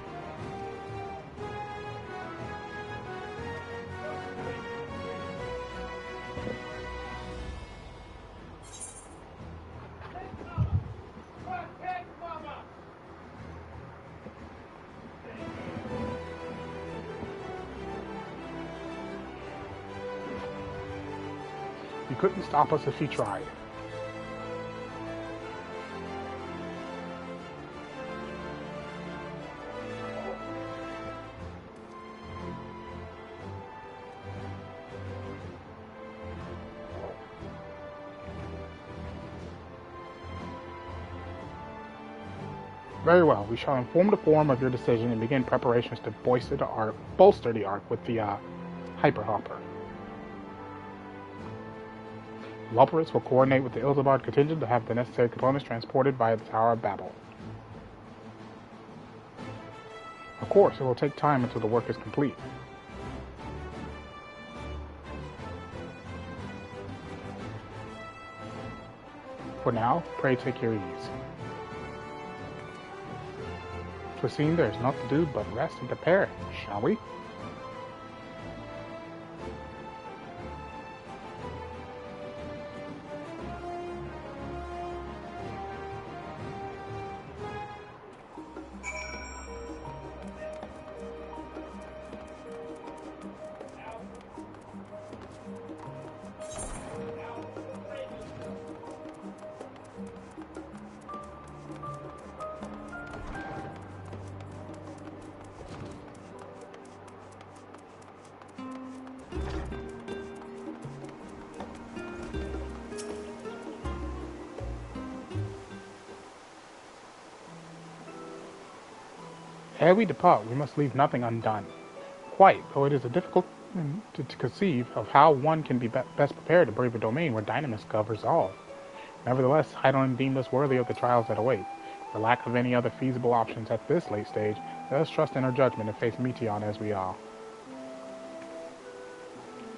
You couldn't stop us if you tried. Very well, we shall inform the Forum of your decision and begin preparations to bolster the Ark with the Hyperhopper. Loporits will coordinate with the Ilzabard contingent to have the necessary components transported via the Tower of Babel. Of course, it will take time until the work is complete. For now, pray take your ease. For seeing there is naught to do but rest and prepare, shall we? Ere we depart, we must leave nothing undone. Quite, though it is difficult to conceive of how one can be best prepared to brave a domain where Dynamis covers all. Nevertheless, Heidelan deemed us worthy of the trials that await. For lack of any other feasible options at this late stage, let us trust in our judgment and face Meteion as we are.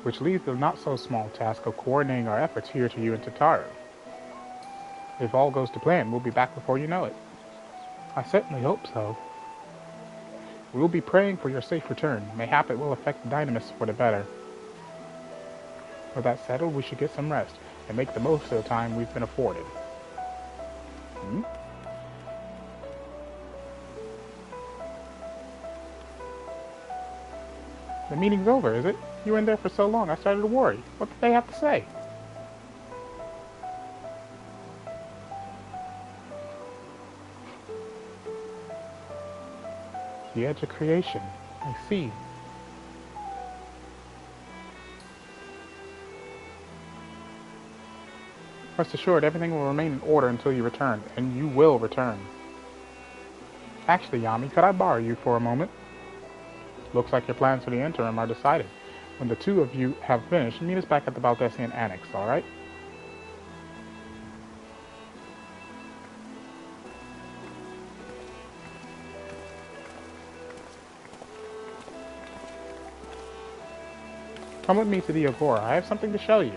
Which leaves the not-so-small task of coordinating our efforts here to you and Tataru. If all goes to plan, we'll be back before you know it. I certainly hope so. We will be praying for your safe return. Mayhap it will affect the Dynamis for the better. With that settled, we should get some rest, and make the most of the time we've been afforded. The meeting's over, is it? You were in there for so long, I started to worry. What did they have to say? The edge of creation. I see. Rest assured, everything will remain in order until you return, and you will return. Actually, Yami, could I borrow you for a moment? Looks like your plans for the interim are decided. When the two of you have finished, meet us back at the Baldessian Annex, alright? Come with me to the Agora. I have something to show you.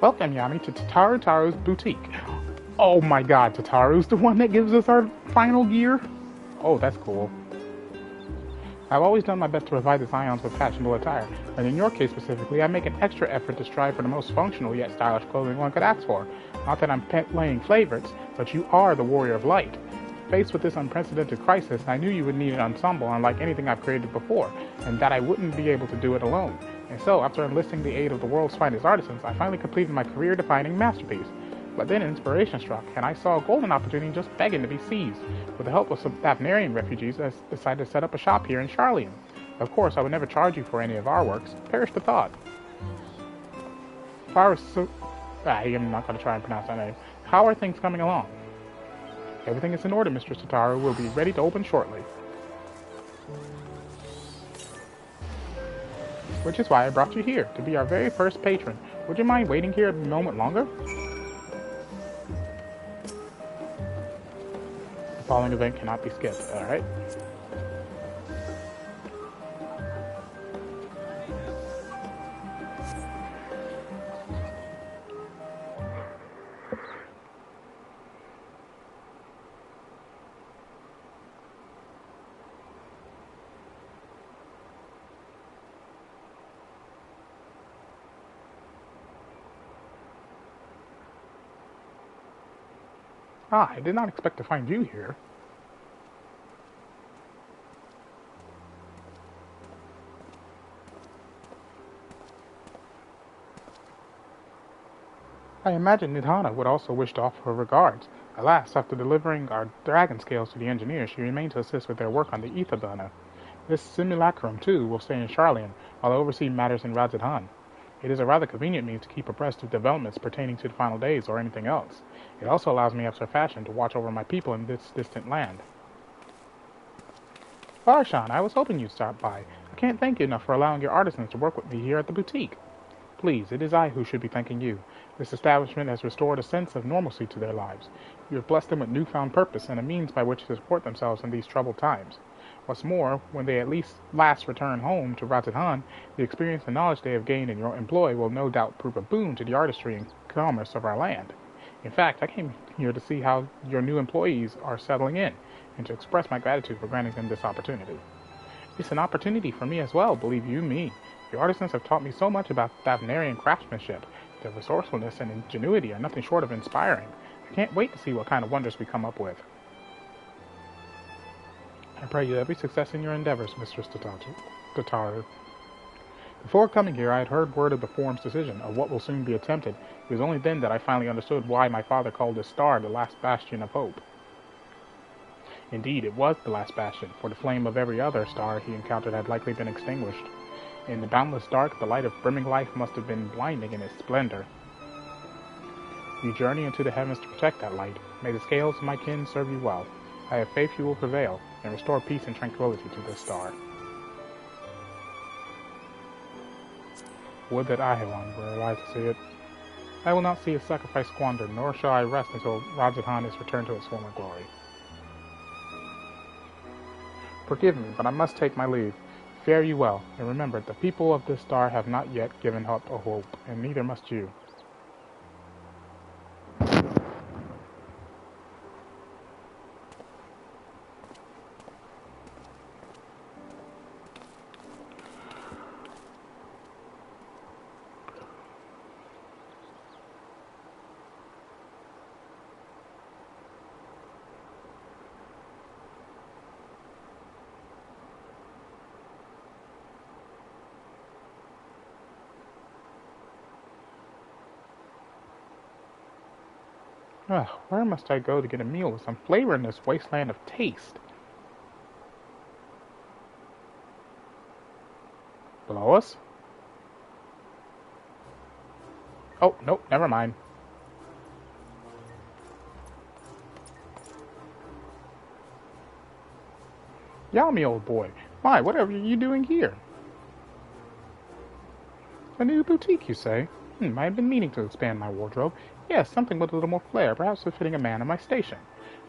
Welcome, Yami, to Taru's boutique. Oh my god, Tataru's the one that gives us our final gear? Oh, that's cool. I've always done my best to provide the Scions with fashionable attire, and in your case specifically, I make an extra effort to strive for the most functional yet stylish clothing one could ask for. Not that I'm playing favorites, but you are the warrior of light. Faced with this unprecedented crisis, I knew you would need an ensemble unlike anything I've created before, and that I wouldn't be able to do it alone. And so, after enlisting the aid of the world's finest artisans, I finally completed my career-defining masterpiece. But then inspiration struck, and I saw a golden opportunity just begging to be seized. With the help of some Thavnarian refugees, I decided to set up a shop here in Sharlayan. Of course, I would never charge you for any of our works. Perish the thought. I'm not going to try and pronounce that name. How are things coming along? Everything is in order, Mr. Tataru. We'll be ready to open shortly. Which is why I brought you here, to be our very first patron. Would you mind waiting here a moment longer? The following event cannot be skipped, alright? Ah, I did not expect to find you here. I imagine Nidhana would also wish to offer her regards. Alas, after delivering our dragon scales to the engineers, she remained to assist with their work on the ether burner. This simulacrum, too, will stay in Sharlayan, while I oversee matters in Radzidhan. It is a rather convenient means to keep abreast of developments pertaining to the final days or anything else. It also allows me after fashion to watch over my people in this distant land. Farshan, I was hoping you'd stop by. I can't thank you enough for allowing your artisans to work with me here at the boutique. Please, it is I who should be thanking you. This establishment has restored a sense of normalcy to their lives. You have blessed them with newfound purpose and a means by which to support themselves in these troubled times. What's more, when they at last return home to Radzidhan, the experience and knowledge they have gained in your employ will no doubt prove a boon to the artistry and commerce of our land. In fact, I came here to see how your new employees are settling in, and to express my gratitude for granting them this opportunity. It's an opportunity for me as well, believe you me. The artisans have taught me so much about Thavnarian craftsmanship. Their resourcefulness and ingenuity are nothing short of inspiring. I can't wait to see what kind of wonders we come up with. I pray you every success in your endeavors, Mistress Tataru. Before coming here, I had heard word of the Forum's decision, of what will soon be attempted. It was only then that I finally understood why my father called this star the last bastion of hope. Indeed, it was the last bastion, for the flame of every other star he encountered had likely been extinguished. In the boundless dark, the light of brimming life must have been blinding in its splendor. You journey into the heavens to protect that light. May the scales of my kin serve you well. I have faith you will prevail, and restore peace and tranquility to this star. Would that Heidelan were alive to see it. I will not see his sacrifice squandered, nor shall I rest until Radzidhan is returned to its former glory. Forgive me, but I must take my leave. Fare you well, and remember, the people of this star have not yet given up a hope, and neither must you. Where must I go to get a meal with some flavor in this wasteland of taste? Below us? Oh, nope, never mind. Yami, old boy. My, whatever are you doing here? A new boutique, you say? I have been meaning to expand my wardrobe. Yes, something with a little more flair, perhaps befitting a man of my station.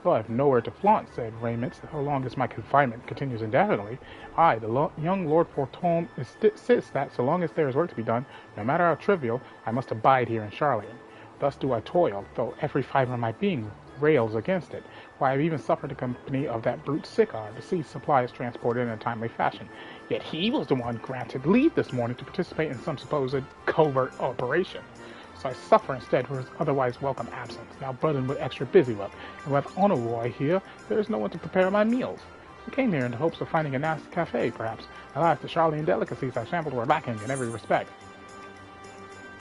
Though I have nowhere to flaunt, said Raymond, so long as my confinement continues indefinitely, I, the young Lord Fortome, insists that so long as there is work to be done, no matter how trivial, I must abide here in Charlian. Thus do I toil, though every fiber of my being rails against it, for I have even suffered the company of that brute SEGA to see supplies transported in a timely fashion. Yet he was the one granted leave this morning to participate in some supposed covert operation. So I suffer instead for his otherwise welcome absence, now burdened with extra busy work, and with Onoroi here, there is no one to prepare my meals. I came here in the hopes of finding a nasty cafe, perhaps. Alas, the Charlian delicacies I sampled were lacking in every respect.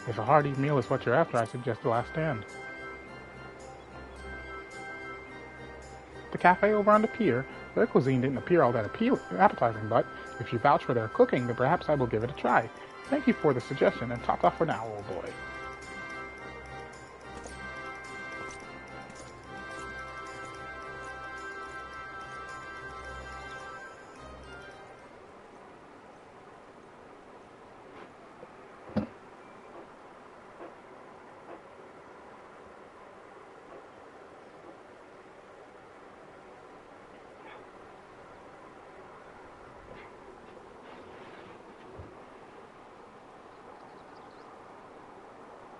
If a hearty meal is what you're after, I suggest the Last Stand. The cafe over on the pier, their cuisine didn't appear all that appetizing, but if you vouch for their cooking, then perhaps I will give it a try. Thank you for the suggestion, and top off for now, old boy.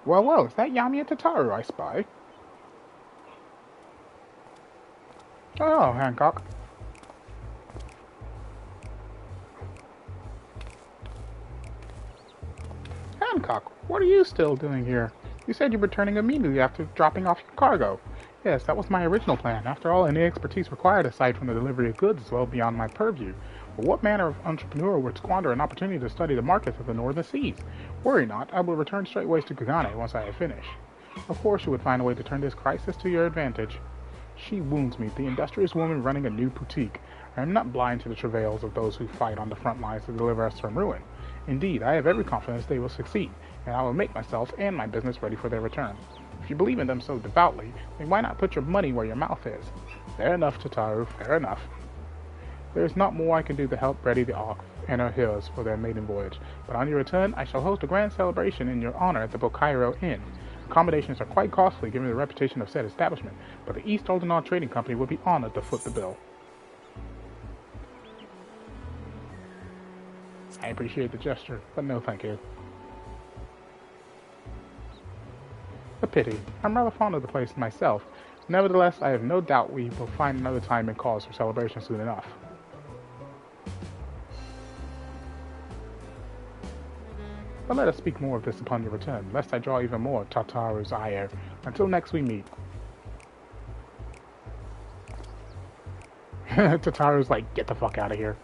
Well, is that Yami and Tataru I spy? Oh, Hancock. Hancock, what are you still doing here? You said you're returning immediately after dropping off your cargo. Yes, that was my original plan. After all, any expertise required aside from the delivery of goods is well beyond my purview. But what manner of entrepreneur would squander an opportunity to study the markets of the northern seas? Worry not, I will return straightways to Kagane once I have finished. Of course you would find a way to turn this crisis to your advantage. She wounds me, the industrious woman running a new boutique. I am not blind to the travails of those who fight on the front lines to deliver us from ruin. Indeed, I have every confidence they will succeed, and I will make myself and my business ready for their return. If you believe in them so devoutly, then why not put your money where your mouth is? Fair enough, Tataru, fair enough. There is not more I can do to help ready the Ark and her heroes for their maiden voyage, but on your return I shall host a grand celebration in your honor at the Bokairo Inn. Accommodations are quite costly given the reputation of said establishment, but the East Aldernon Trading Company will be honored to foot the bill. I appreciate the gesture, but no thank you. A pity. I'm rather fond of the place myself. Nevertheless, I have no doubt we will find another time and cause for celebration soon enough. But let us speak more of this upon your return, lest I draw even more Tataru's ire. Until next we meet. Tataru's like, get the fuck out of here.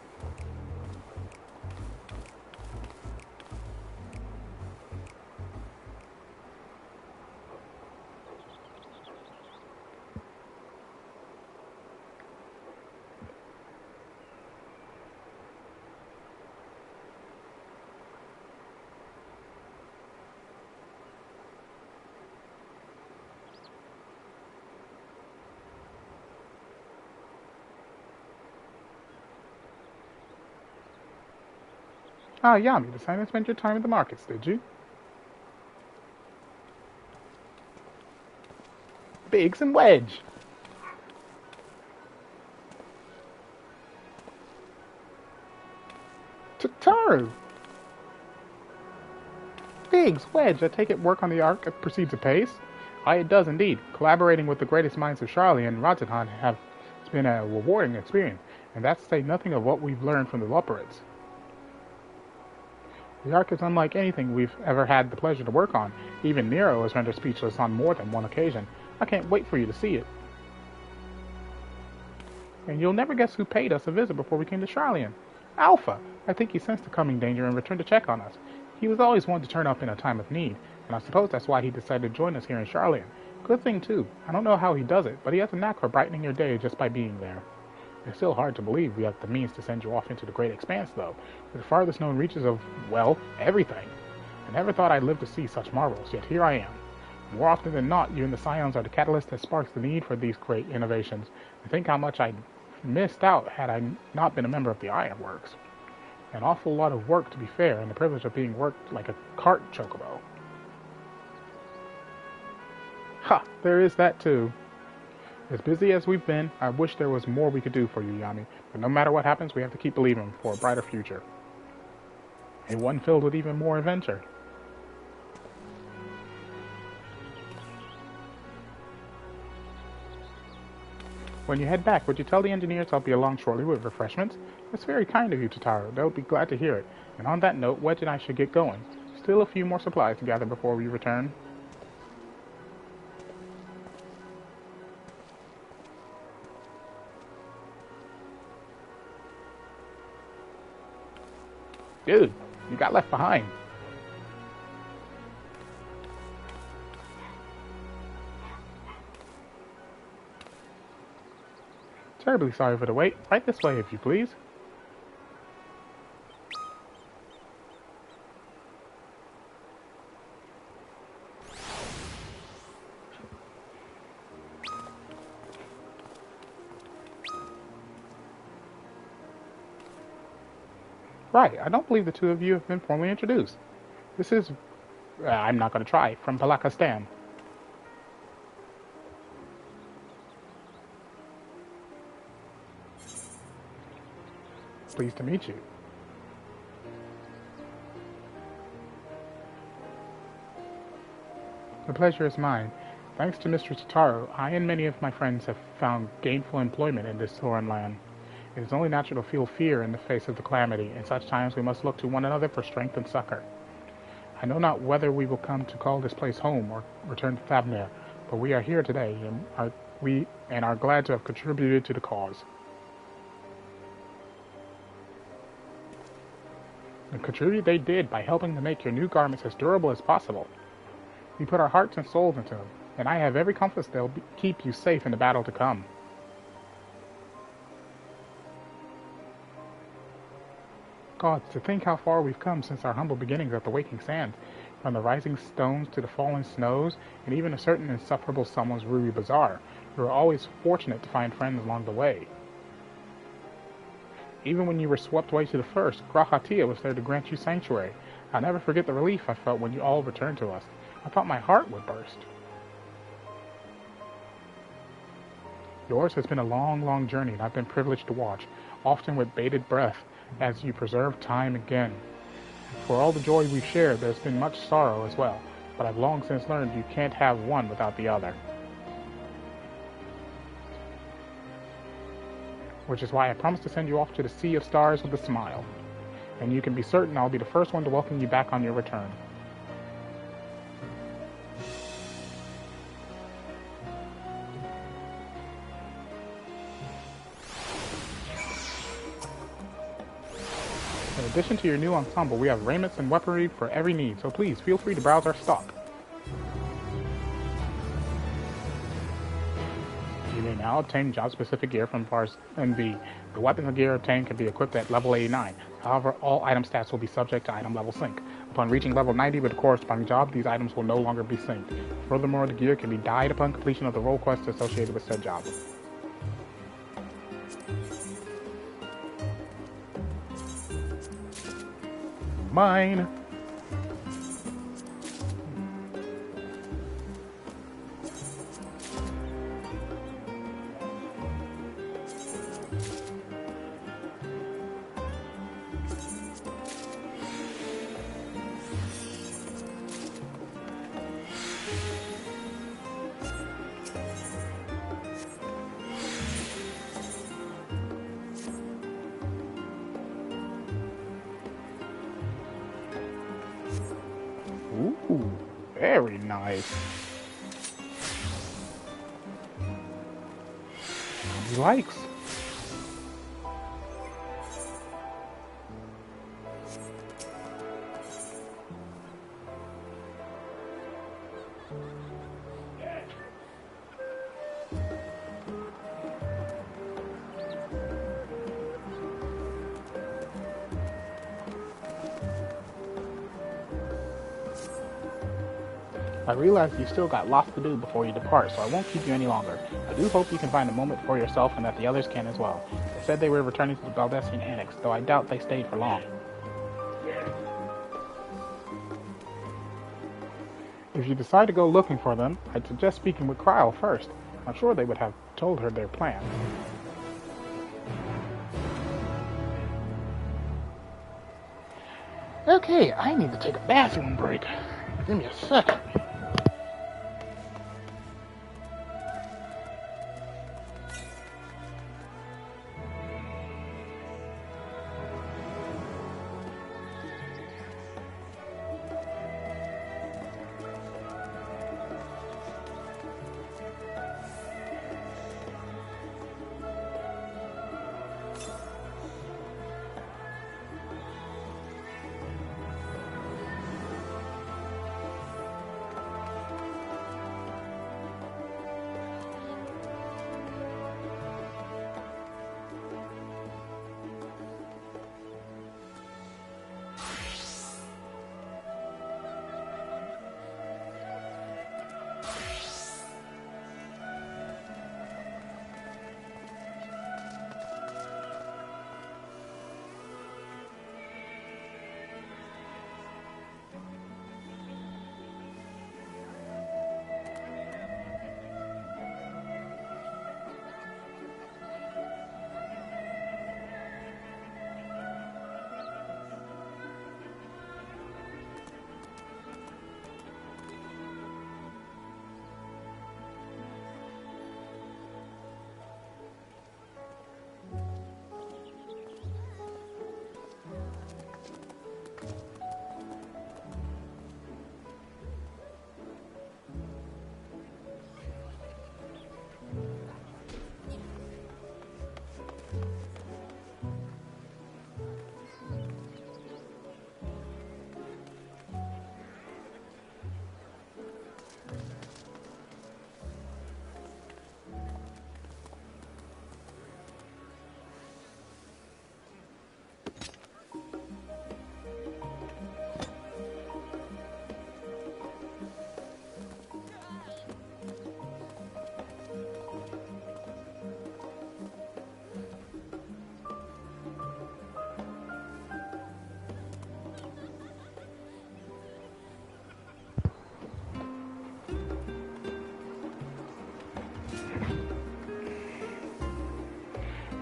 Ah, Yami, decided to spend your time at the markets, did you? Biggs and Wedge! Tataru! Biggs, Wedge, I take it work on the Ark proceeds apace? Aye, it does indeed. Collaborating with the greatest minds of Charlie and Rajahan has been a rewarding experience, and that's to say nothing of what we've learned from the Loperids. The Ark is unlike anything we've ever had the pleasure to work on. Even Nero was rendered speechless on more than one occasion. I can't wait for you to see it. And you'll never guess who paid us a visit before we came to Charlian. Alpha! I think he sensed the coming danger and returned to check on us. He was always one to turn up in a time of need, and I suppose that's why he decided to join us here in Charlian. Good thing, too. I don't know how he does it, but he has a knack for brightening your day just by being there. It's still hard to believe we have the means to send you off into the great expanse, though, to the farthest known reaches of, well, everything. I never thought I'd live to see such marvels, yet here I am. More often than not, you and the Scions are the catalyst that sparks the need for these great innovations. And think how much I'd missed out had I not been a member of the Ironworks. An awful lot of work, to be fair, and the privilege of being worked like a cart chocobo. Ha! There is that, too. As busy as we've been, I wish there was more we could do for you, Yami. But no matter what happens, we have to keep believing for a brighter future. A one filled with even more adventure. When you head back, would you tell the engineers I'll be along shortly with refreshments? That's very kind of you, Totaro. They'll be glad to hear it. And on that note, Wedge and I should get going. Still a few more supplies to gather before we return. Dude, you got left behind. Terribly sorry for the wait. Right this way, if you please. Right, I don't believe the two of you have been formally introduced. This is... I'm not going to try. From Palakistan. Pleased to meet you. The pleasure is mine. Thanks to Mr. Totaro, I and many of my friends have found gainful employment in this foreign land. It is only natural to feel fear in the face of the calamity. In such times we must look to one another for strength and succor. I know not whether we will come to call this place home or return to Thabnir, but we are here today, and are glad to have contributed to the cause. And contribute they did by helping to make your new garments as durable as possible. We put our hearts and souls into them, and I have every confidence they'll keep you safe in the battle to come. Gods, to think how far we've come since our humble beginnings at the Waking Sands, from the rising stones to the falling snows, and even a certain insufferable someone's Ruby Bazaar. We were always fortunate to find friends along the way. Even when you were swept away to the first, Grahatia was there to grant you sanctuary. I'll never forget the relief I felt when you all returned to us. I thought my heart would burst. Yours has been a long, long journey, and I've been privileged to watch, often with bated breath, as you preserve time again. For all the joy we've shared, there's been much sorrow as well, but I've long since learned you can't have one without the other. Which is why I promised to send you off to the Sea of Stars with a smile. And you can be certain I'll be the first one to welcome you back on your return. In addition to your new ensemble, we have raiments and weaponry for every need, so please feel free to browse our stock. You may now obtain job-specific gear from Vars NV. The weapons and gear obtained can be equipped at level 89. However, all item stats will be subject to item level sync. Upon reaching level 90 with the corresponding job, these items will no longer be synced. Furthermore, the gear can be dyed upon completion of the role quest associated with said job. Mine! Ooh, very nice. He likes. I realize you still got lots to do before you depart, so I won't keep you any longer. I do hope you can find a moment for yourself and that the others can as well. They said they were returning to the Baldessian Annex, though I doubt they stayed for long. If you decide to go looking for them, I'd suggest speaking with Kryl first. I'm sure they would have told her their plan. Okay, I need to take a bathroom break. Give me a second.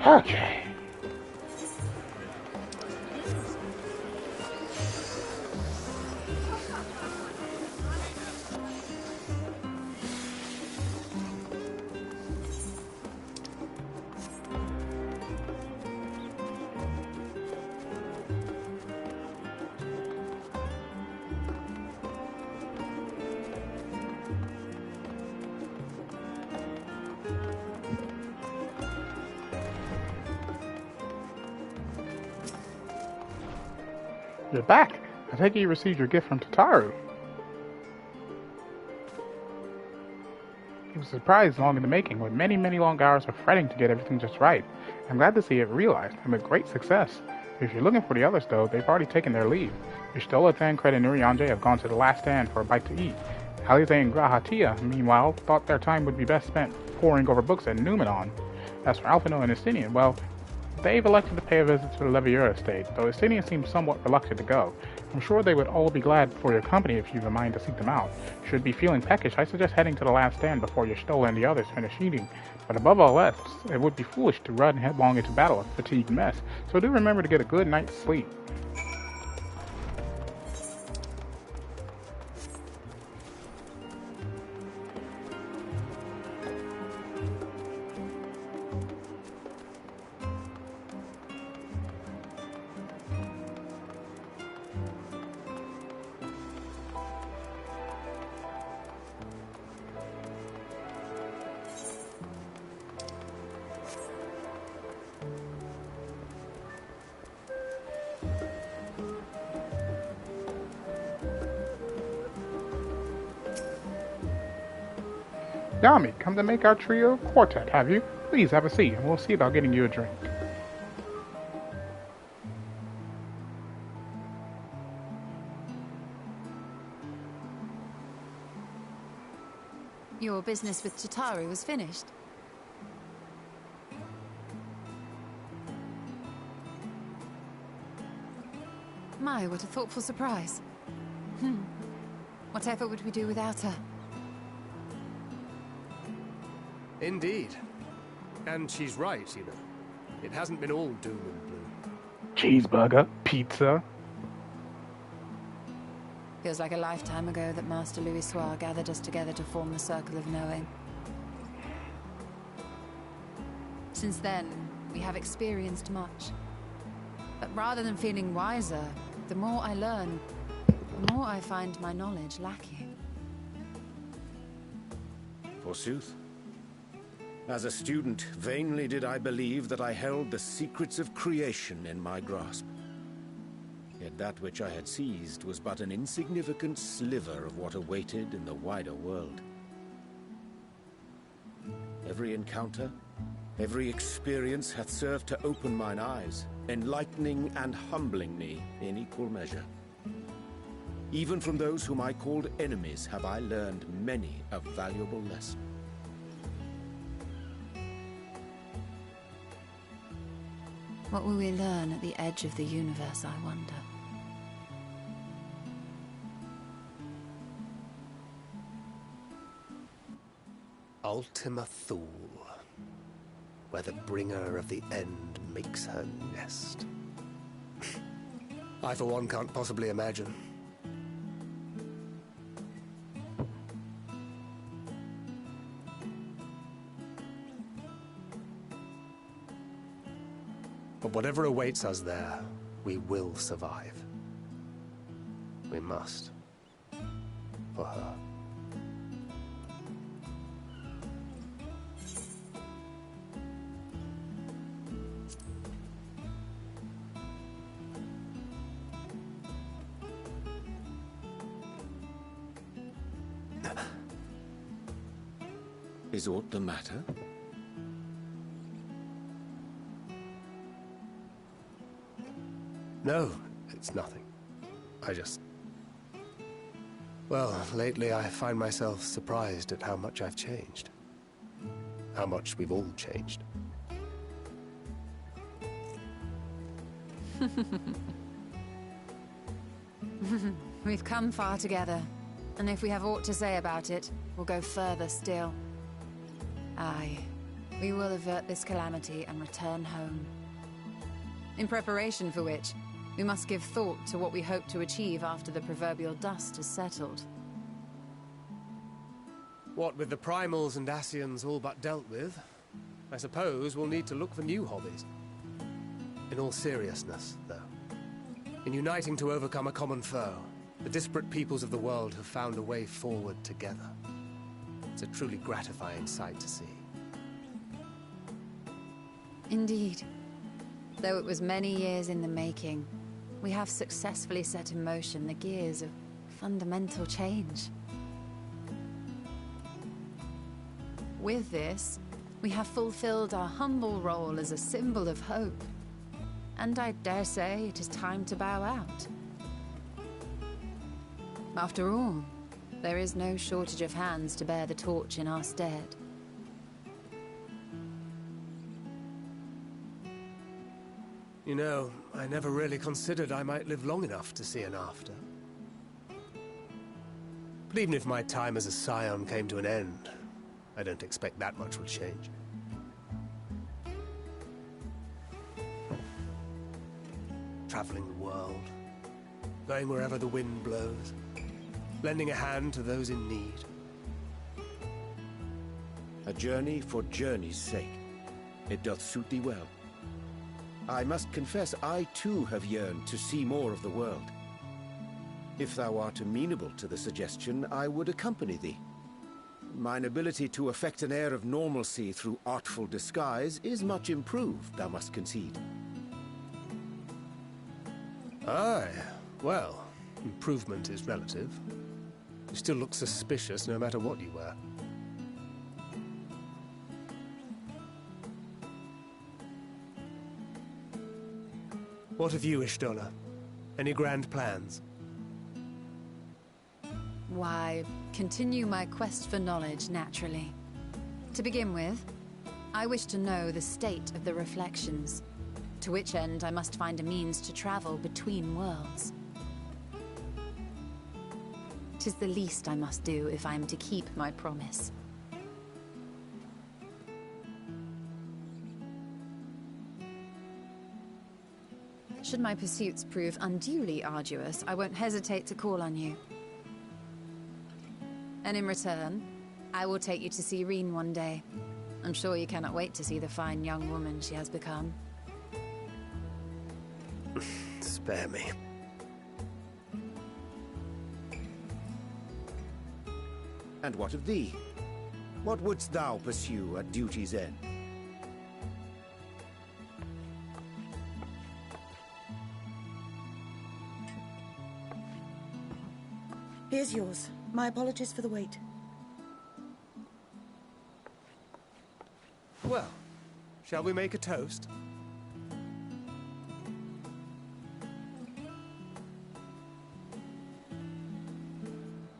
Okay. You're back. I take it you received your gift from Tataru. It was a surprise long in the making, with many, many long hours of fretting to get everything just right. I'm glad to see it realized, and with great success. If you're looking for the others, though, they've already taken their leave. Ishtola, Tancred, and Urianger have gone to the last stand for a bite to eat. Alize and Grahatia, meanwhile, thought their time would be best spent poring over books at Numenon. As for Alphino and Estinian, well, they've elected to pay a visit to the Leviura estate, though Estinian seems somewhat reluctant to go. I'm sure they would all be glad for your company if you've a mind to seek them out. Should be feeling peckish, I suggest heading to the last stand before Y'shtola and the others finish eating. But above all else, it would be foolish to run headlong into battle, a fatigued mess, so do remember to get a good night's sleep. Yami, come to make our trio quartet, have you? Please have a seat, and we'll see about getting you a drink. Your business with Tataru was finished. My, what a thoughtful surprise. Whatever would we do without her? Indeed. And she's right, you know. It hasn't been all doom and gloom. Cheeseburger, pizza. Feels like a lifetime ago that Master Louis Soir gathered us together to form the Circle of Knowing. Since then, we have experienced much. But rather than feeling wiser, the more I learn, the more I find my knowledge lacking. Forsooth. As a student, vainly did I believe that I held the secrets of creation in my grasp. Yet that which I had seized was but an insignificant sliver of what awaited in the wider world. Every encounter, every experience hath served to open mine eyes, enlightening and humbling me in equal measure. Even from those whom I called enemies have I learned many a valuable lesson. What will we learn at the edge of the universe, I wonder? Ultima Thule, where the bringer of the end makes her nest. I, for one, can't possibly imagine. But whatever awaits us there, we will survive. We must. For her. Is aught the matter? No, it's nothing. I just... Well, lately I find myself surprised at how much I've changed. How much we've all changed. We've come far together, and if we have aught to say about it, we'll go further still. Aye, we will avert this calamity and return home. In preparation for which, we must give thought to what we hope to achieve after the proverbial dust has settled. What with the primals and Ascians all but dealt with, I suppose we'll need to look for new hobbies. In all seriousness, though, in uniting to overcome a common foe, the disparate peoples of the world have found a way forward together. It's a truly gratifying sight to see. Indeed. Though it was many years in the making, we have successfully set in motion the gears of fundamental change. With this, we have fulfilled our humble role as a symbol of hope. And I dare say it is time to bow out. After all, there is no shortage of hands to bear the torch in our stead. You know, I never really considered I might live long enough to see an after. But even if my time as a scion came to an end, I don't expect that much will change. Traveling the world, going wherever the wind blows, lending a hand to those in need. A journey for journey's sake. It doth suit thee well. I must confess, I too have yearned to see more of the world. If thou art amenable to the suggestion, I would accompany thee. Mine ability to affect an air of normalcy through artful disguise is much improved, thou must concede. Aye, well, improvement is relative. You still look suspicious no matter what you wear. What of you, Y'shtola? Any grand plans? Why, continue my quest for knowledge, naturally. To begin with, I wish to know the state of the reflections, to which end I must find a means to travel between worlds. 'Tis the least I must do if I am to keep my promise. Should my pursuits prove unduly arduous, I won't hesitate to call on you. And in return, I will take you to see Reen one day. I'm sure you cannot wait to see the fine young woman she has become. Spare me. And what of thee? What wouldst thou pursue at duty's end? Here's yours. My apologies for the wait. Well, shall we make a toast?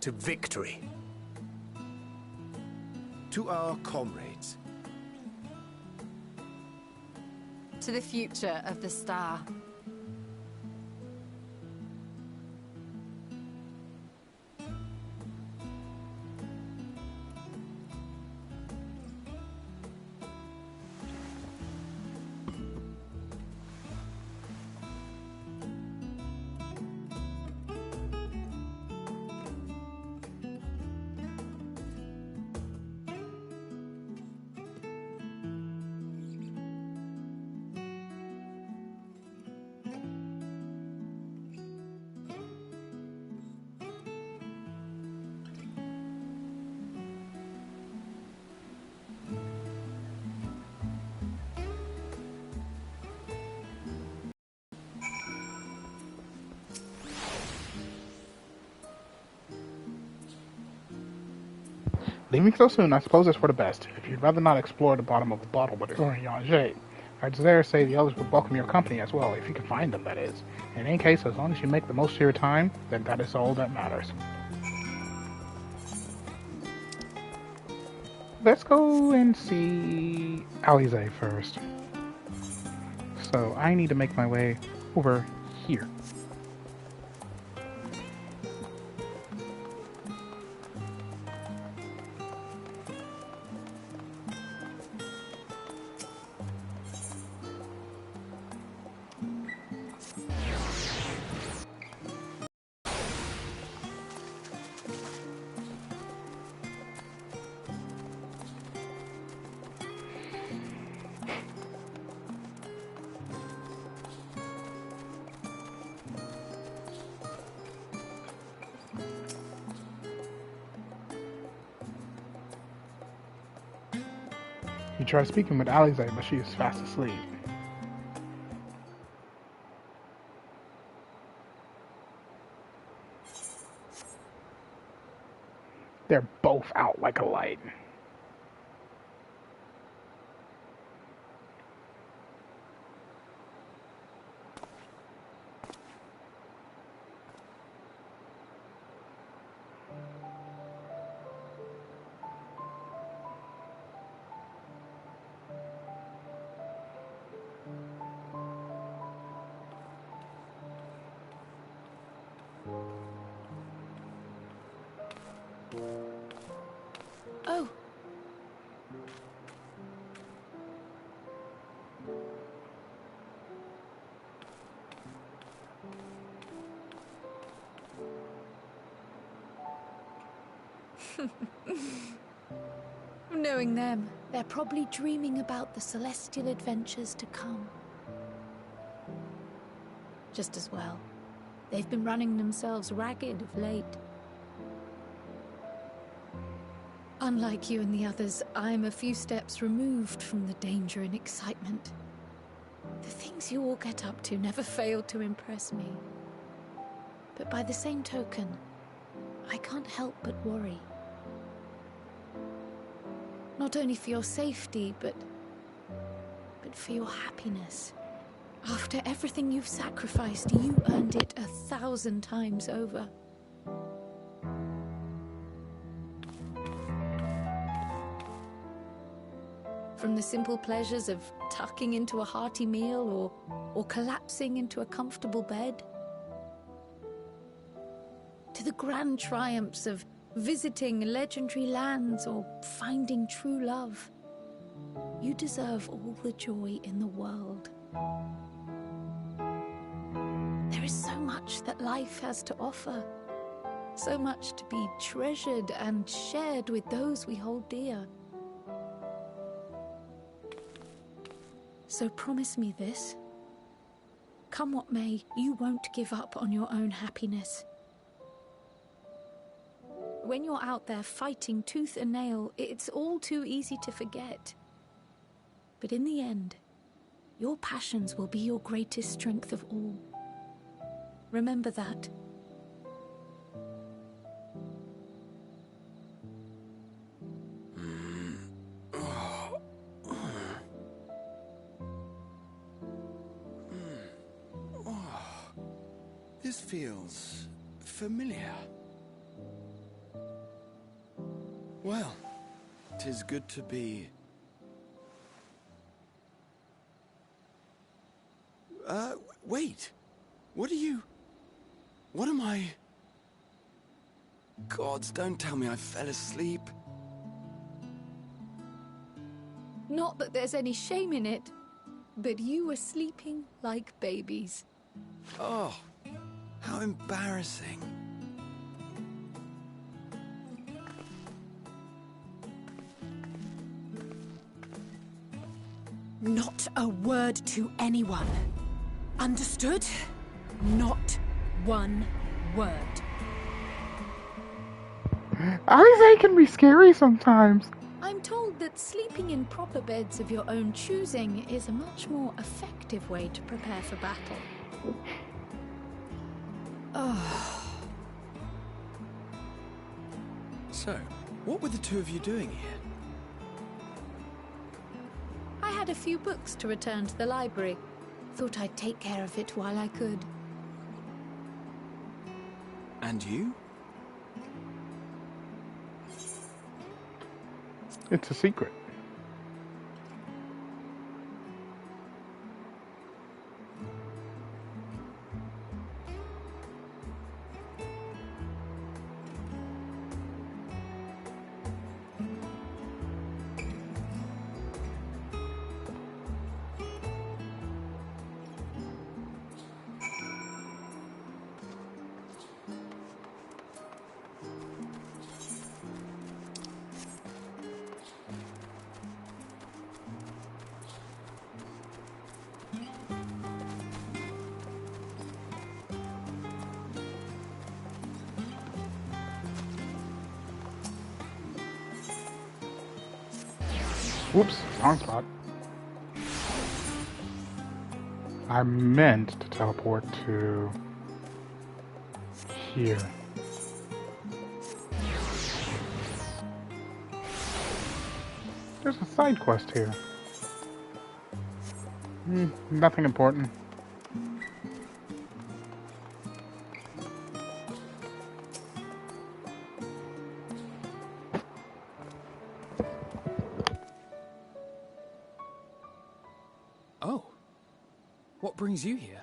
To victory. To our comrades. To the future of the star. Leaving so soon, I suppose it's for the best. If you'd rather not explore the bottom of the bottle with Urianger, I'd dare say the others would welcome your company as well, if you can find them, that is. In any case, as long as you make the most of your time, then that is all that matters. Let's go and see Alize first. So, I need to make my way over here. You try speaking with Alize, but she is fast asleep. They're both out like a light. Oh. Knowing them, they're probably dreaming about the celestial adventures to come. Just as well. They've been running themselves ragged of late. Unlike you and the others, I'm a few steps removed from the danger and excitement. The things you all get up to never fail to impress me. But by the same token, I can't help but worry. Not only for your safety, but for your happiness. After everything you've sacrificed, you earned it 1,000 times over. From the simple pleasures of tucking into a hearty meal or collapsing into a comfortable bed, to the grand triumphs of visiting legendary lands or finding true love, you deserve all the joy in the world. is so much that life has to offer. So much to be treasured and shared with those we hold dear. So promise me this. Come what may, you won't give up on your own happiness. When you're out there fighting tooth and nail, it's all too easy to forget. But in the end, your passions will be your greatest strength of all. Remember that. This feels familiar. Well, 'tis good to be... wait. What am I... Gods, don't tell me I fell asleep. Not that there's any shame in it, but you were sleeping like babies. Oh, how embarrassing. Not a word to anyone. Understood? Not one word. Isaac can be scary sometimes. I'm told that sleeping in proper beds of your own choosing is a much more effective way to prepare for battle. Oh. So, what were the two of you doing here? I had a few books to return to the library. Thought I'd take care of it while I could. And you? It's a secret. Whoops, wrong spot. I meant to teleport to here. There's a side quest here. Nothing important. Oh. What brings you here?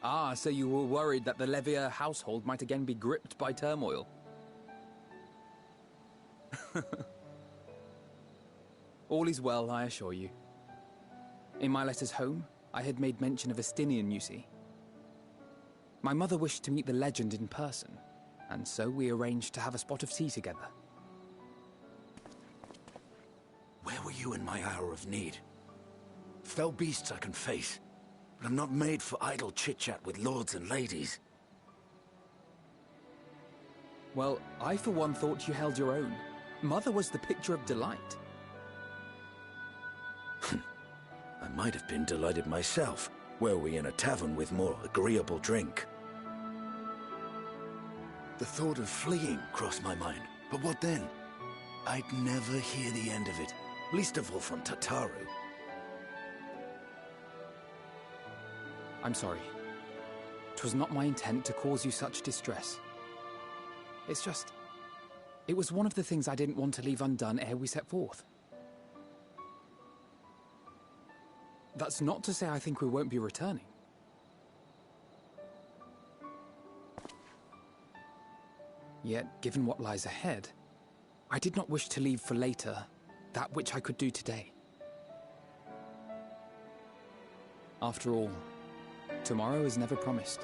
Ah, so you were worried that the Levier household might again be gripped by turmoil. All is well, I assure you. In my letters home, I had made mention of Estinian, you see. My mother wished to meet the legend in person, and so we arranged to have a spot of tea together. Where were you in my hour of need? Fell beasts I can face, but I'm not made for idle chit-chat with lords and ladies. Well, I for one thought you held your own. Mother was the picture of delight. I might have been delighted myself, were we in a tavern with more agreeable drink. The thought of fleeing crossed my mind, but what then? I'd never hear the end of it, least of all from Tataru. I'm sorry. 'Twas not my intent to cause you such distress. It's just... it was one of the things I didn't want to leave undone ere we set forth. That's not to say I think we won't be returning. Yet, given what lies ahead, I did not wish to leave for later that which I could do today. After all, tomorrow is never promised.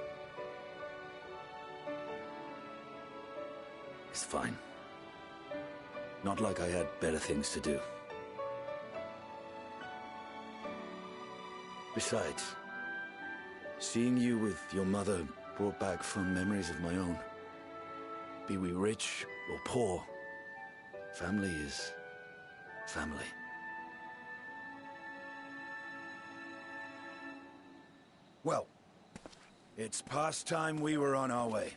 It's fine. Not like I had better things to do. Besides, seeing you with your mother brought back fond memories of my own. Be we rich or poor, family is family. Well, it's past time we were on our way.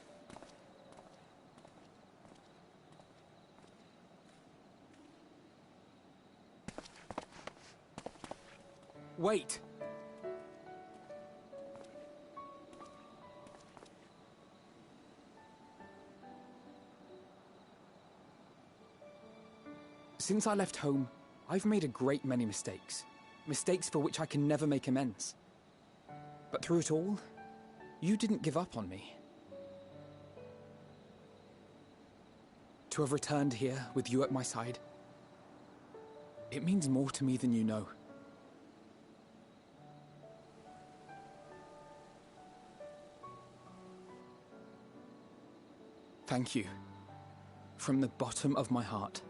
Wait! Since I left home, I've made a great many mistakes. Mistakes for which I can never make amends. But through it all, you didn't give up on me. To have returned here with you at my side, it means more to me than you know. Thank you, from the bottom of my heart.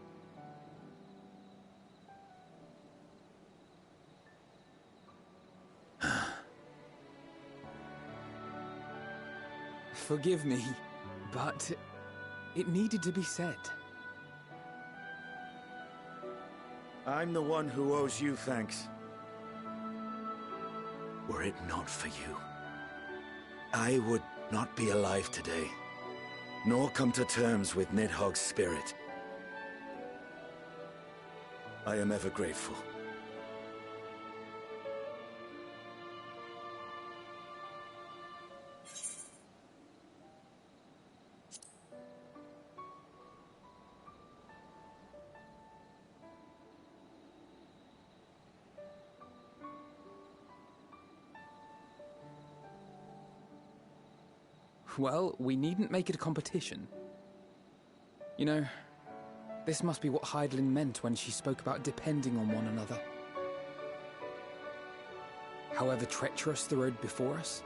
Forgive me, but it needed to be said. I'm the one who owes you thanks. Were it not for you, I would not be alive today, nor come to terms with Nidhogg's spirit. I am ever grateful. Well, we needn't make it a competition. You know, this must be what Heidelan meant when she spoke about depending on one another. However treacherous the road before us,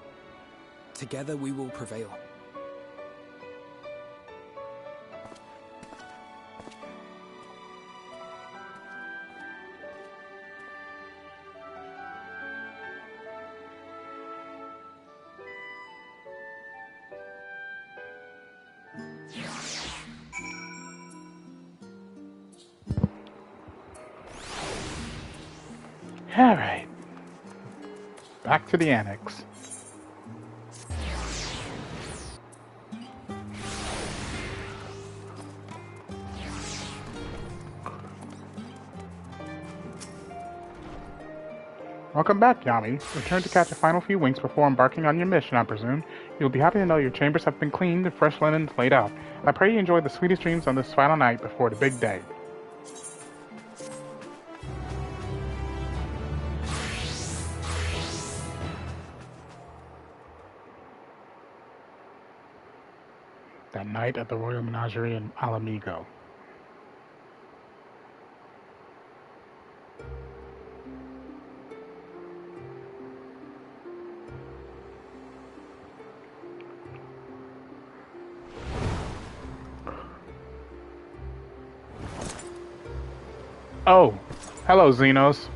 together we will prevail. Alright. Back to the annex. Welcome back, Yami. Return to catch a final few winks before embarking on your mission, I presume. You'll be happy to know your chambers have been cleaned and fresh linens laid out. I pray you enjoy the sweetest dreams on this final night before the big day. That night at the Royal Menagerie in Alamigo. Oh, hello, Xenos.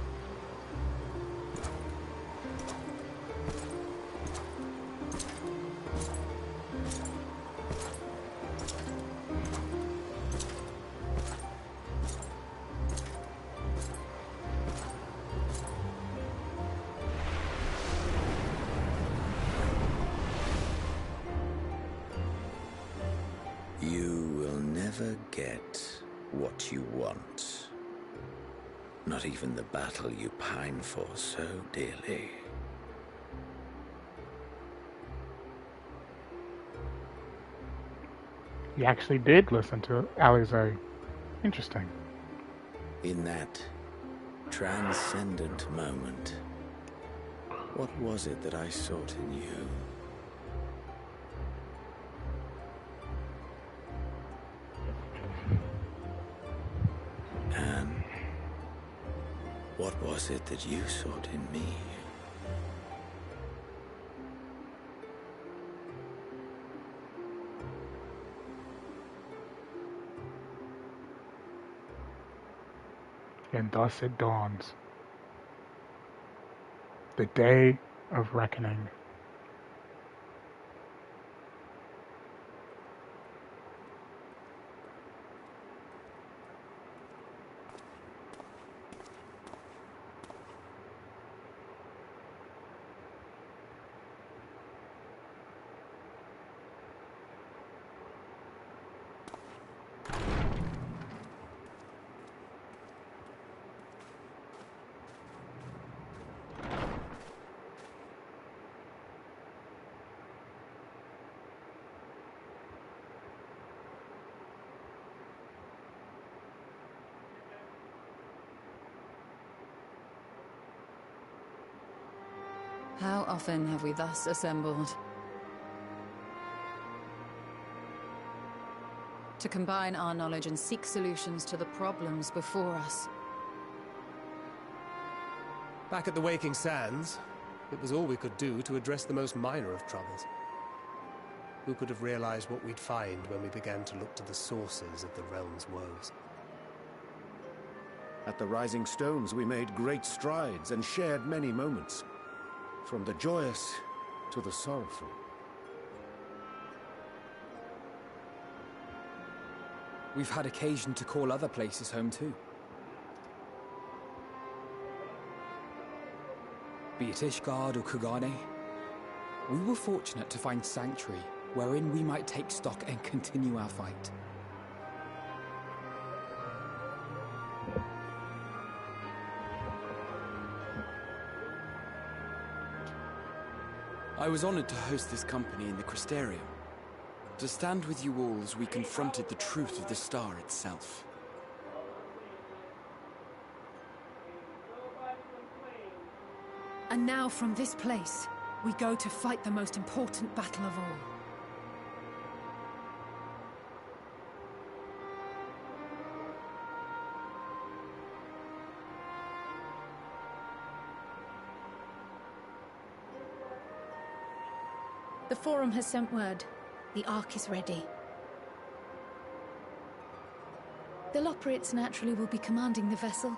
You will never get what you want. Not even the battle you pine for so dearly. You actually did listen to Alize. Interesting. In that transcendent moment, what was it that I sought in you? And what was it that you sought in me? And thus it dawns. The day of reckoning. How often have we thus assembled? To combine our knowledge and seek solutions to the problems before us. Back at the Waking Sands, it was all we could do to address the most minor of troubles. Who could have realized what we'd find when we began to look to the sources of the realm's woes? At the Rising Stones, we made great strides and shared many moments. From the joyous to the sorrowful. We've had occasion to call other places home too. Be it Ishgard or Kugane, we were fortunate to find sanctuary wherein we might take stock and continue our fight. I was honored to host this company in the Crystarium. To stand with you all as we confronted the truth of the star itself. And now from this place, we go to fight the most important battle of all. The Forum has sent word. The Ark is ready. The Loporrits naturally will be commanding the vessel.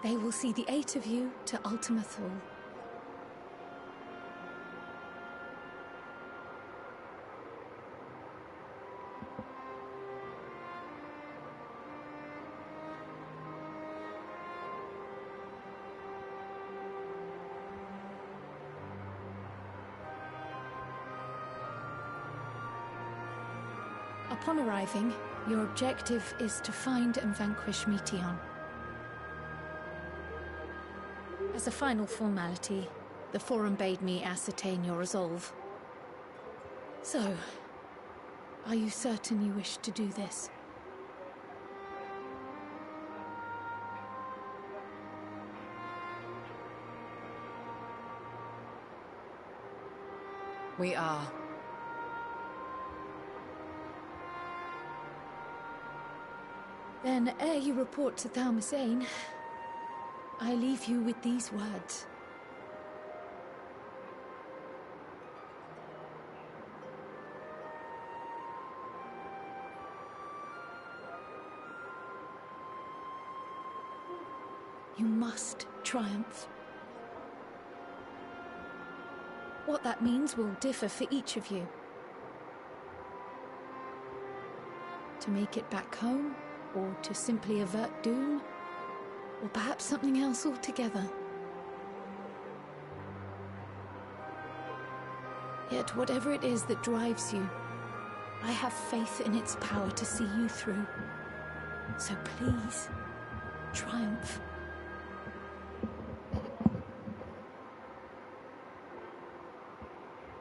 They will see the 8 of you to Ultima Thule. Upon arriving, your objective is to find and vanquish Meteon. As a final formality, the Forum bade me ascertain your resolve. So, are you certain you wish to do this? We are. Then, ere you report to Thalmasane, I leave you with these words. You must triumph. What that means will differ for each of you. To make it back home, or to simply avert doom, or perhaps something else altogether. Yet whatever it is that drives you, I have faith in its power to see you through. So please, triumph.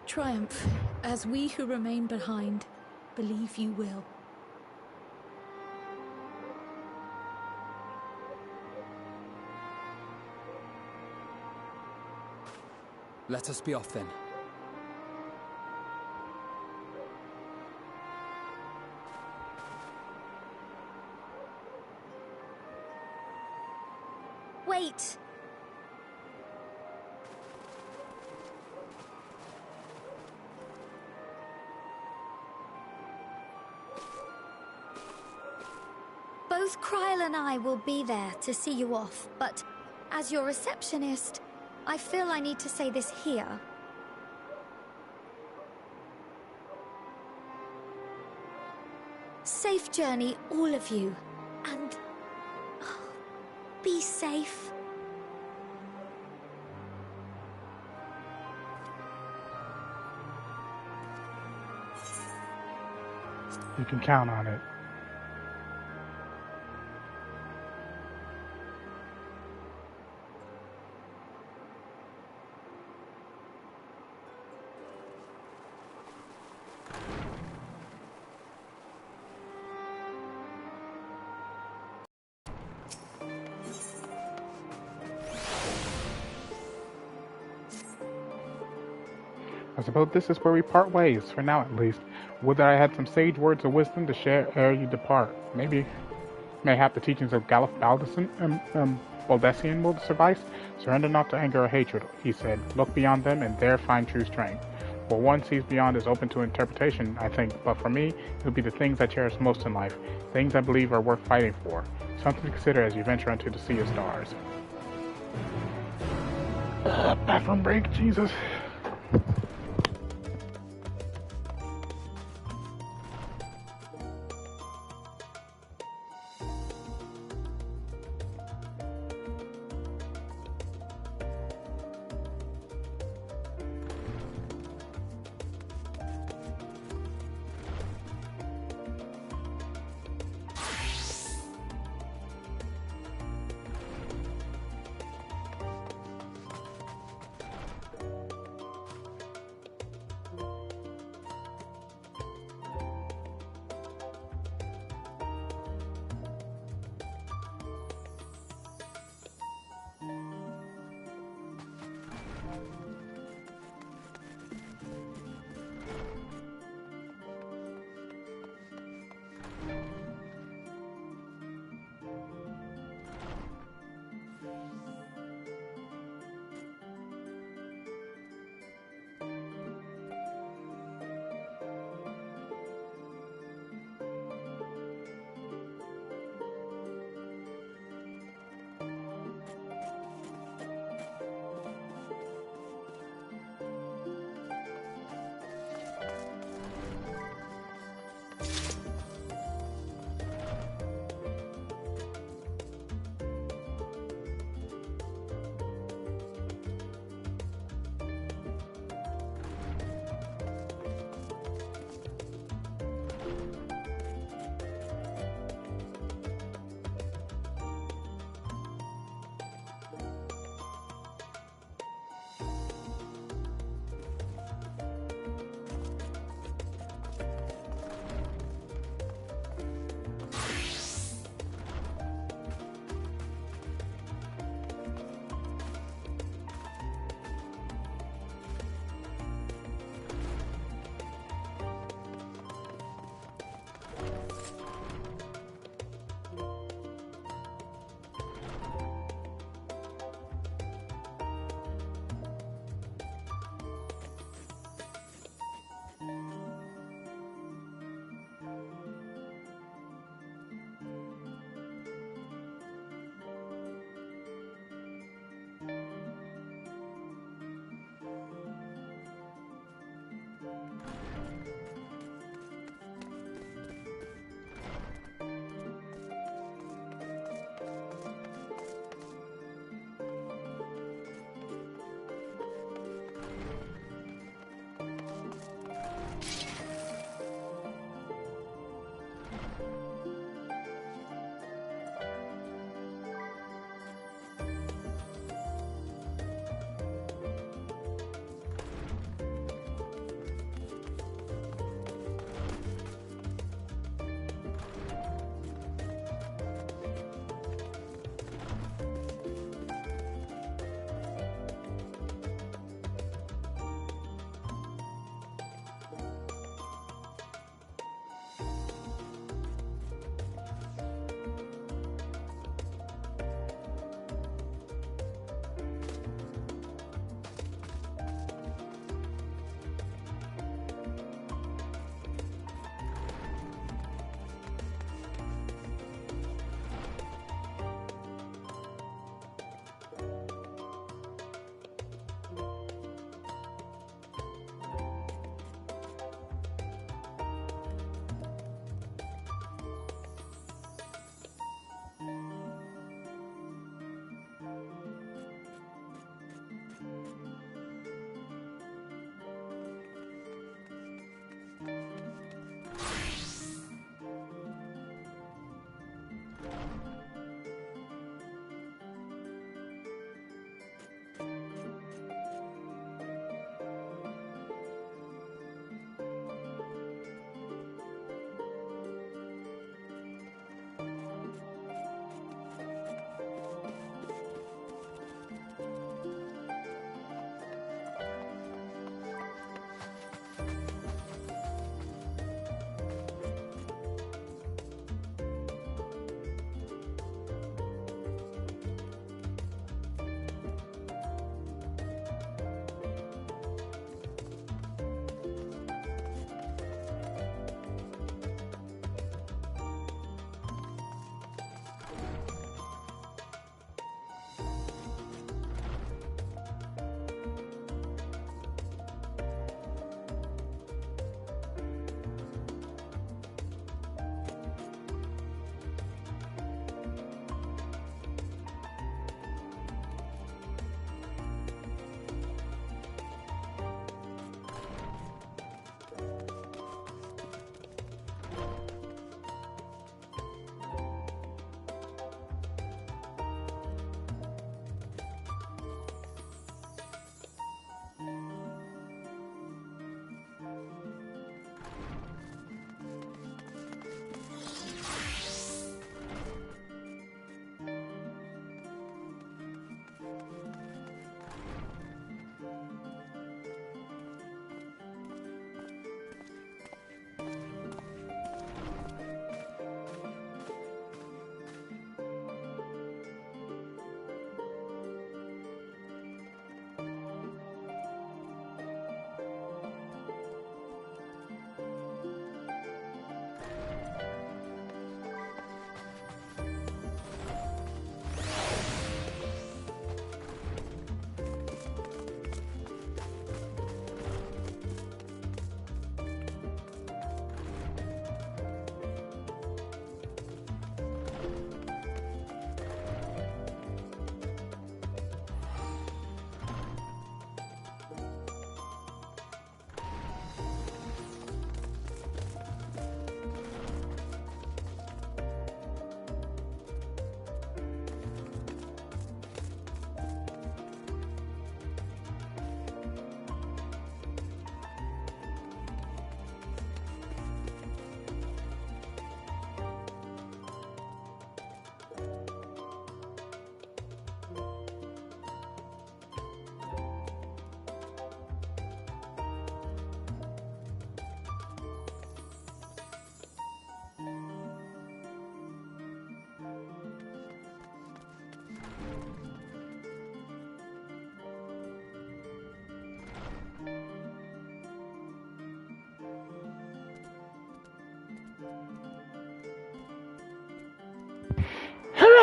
Triumph, as we who remain behind believe you will. Let us be off then. Wait! Both Kryl and I will be there to see you off, but as your receptionist, I feel I need to say this here. Safe journey, all of you, and be safe. You can count on it. I suppose this is where we part ways, for now at least. Would that I had some sage words of wisdom to share ere you depart. Mayhap the teachings of Galif Baldessian will suffice. Surrender not to anger or hatred, he said. Look beyond them and there find true strength. What one sees beyond is open to interpretation, I think, but for me, it will be the things I cherish most in life, things I believe are worth fighting for. Something to consider as you venture into the sea of stars. Bathroom break, Jesus.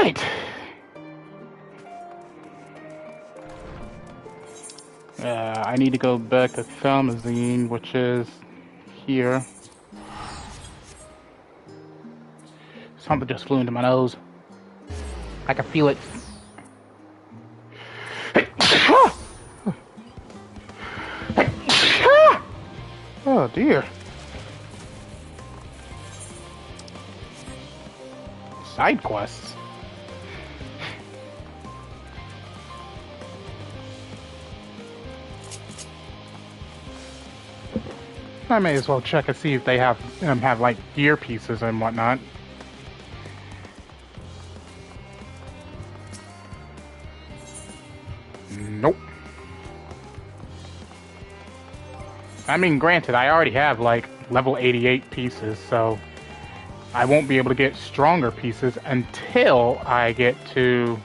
Alright. I need to go back to Thelmazine, which is here. Something just flew into my nose. I can feel it. Oh dear. Side quests. I may as well check and see if they have like gear pieces and whatnot. Nope. I mean, granted, I already have like level 88 pieces, so I won't be able to get stronger pieces until I get to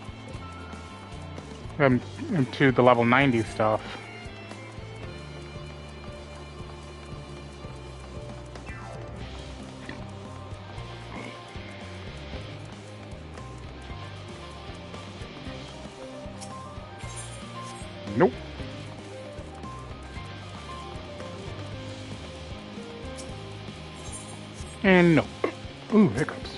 the level 90 stuff. Nope. And no. Ooh, hiccups.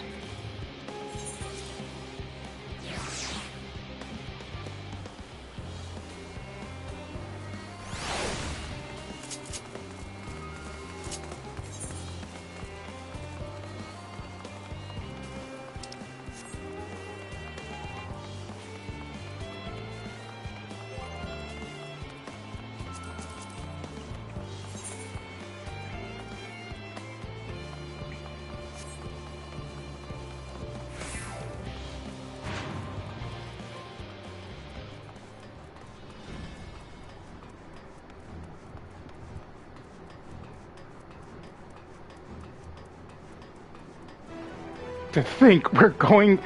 To think we're going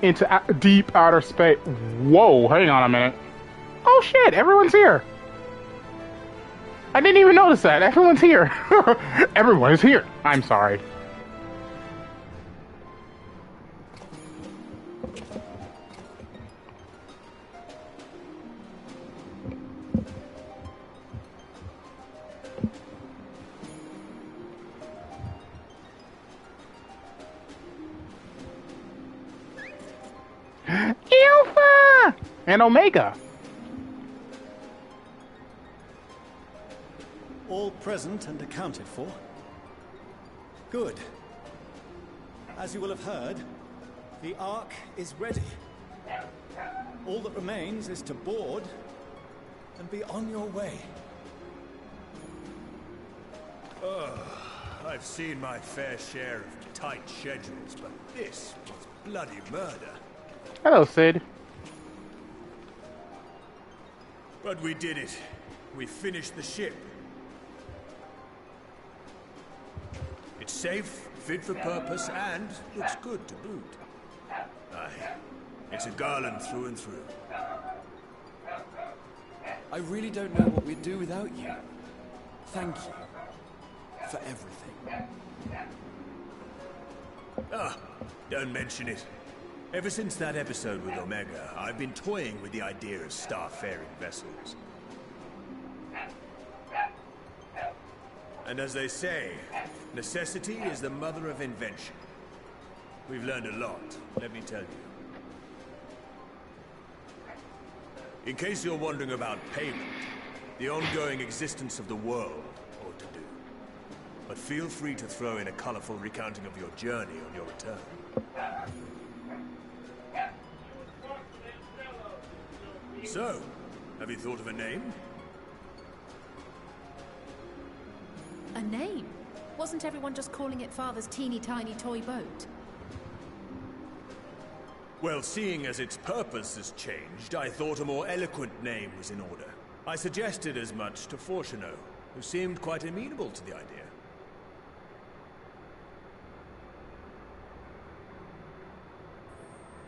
into deep outer space. Whoa, hang on a minute. Oh shit, everyone's here. I didn't even notice that. Everyone's here. Everyone is here. I'm sorry. Alpha and Omega. All present and accounted for. Good. As you will have heard, the Ark is ready. All that remains is to board and be on your way. I've seen my fair share of tight schedules, but this was bloody murder. Hello, Sid. But we did it. We finished the ship. It's safe, fit for purpose, and looks good to boot. Aye, it's a Garland through and through. I really don't know what we'd do without you. Thank you for everything. Ah, don't mention it. Ever since that episode with Omega, I've been toying with the idea of star-faring vessels. And as they say, necessity is the mother of invention. We've learned a lot, let me tell you. In case you're wondering about payment, the ongoing existence of the world ought to do. But feel free to throw in a colorful recounting of your journey on your return. So, have you thought of a name? A name? Wasn't everyone just calling it Father's teeny tiny toy boat? Well, seeing as its purpose has changed, I thought a more eloquent name was in order. I suggested as much to Fortuno, who seemed quite amenable to the idea.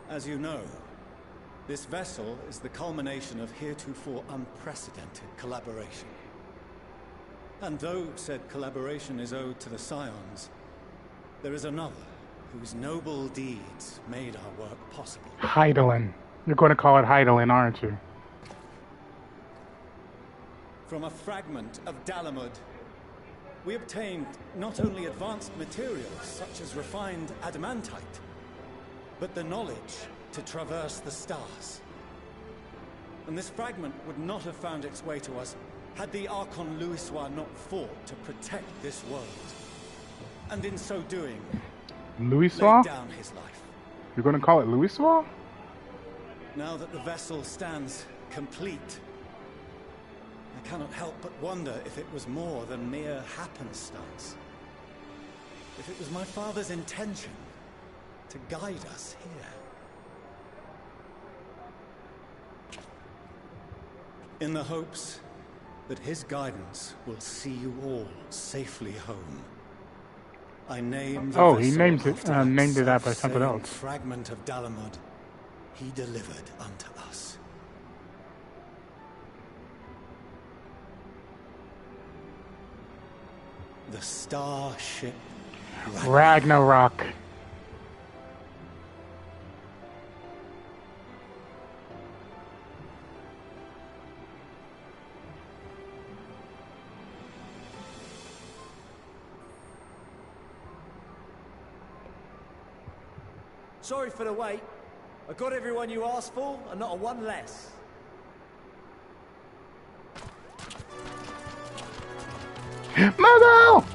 As you know, this vessel is the culmination of heretofore unprecedented collaboration. And though said collaboration is owed to the Scions, there is another, whose noble deeds made our work possible. Heidelan. You're going to call it Heidelan, aren't you? From a fragment of Dalamud, we obtained not only advanced materials such as refined adamantite, but the knowledge to traverse the stars. And this fragment would not have found its way to us had the Archon Louisoix not fought to protect this world. And in so doing, Louisoix? laid down his life. You're going to call it Louisoix? Now that the vessel stands complete, I cannot help but wonder if it was more than mere happenstance. If it was my father's intention to guide us here. In the hopes that his guidance will see you all safely home. I name the he named it after something else. Fragment of Dalamud he delivered unto us. The starship Ragnarok. Sorry for the wait. I got everyone you asked for, and not a one less. Mother!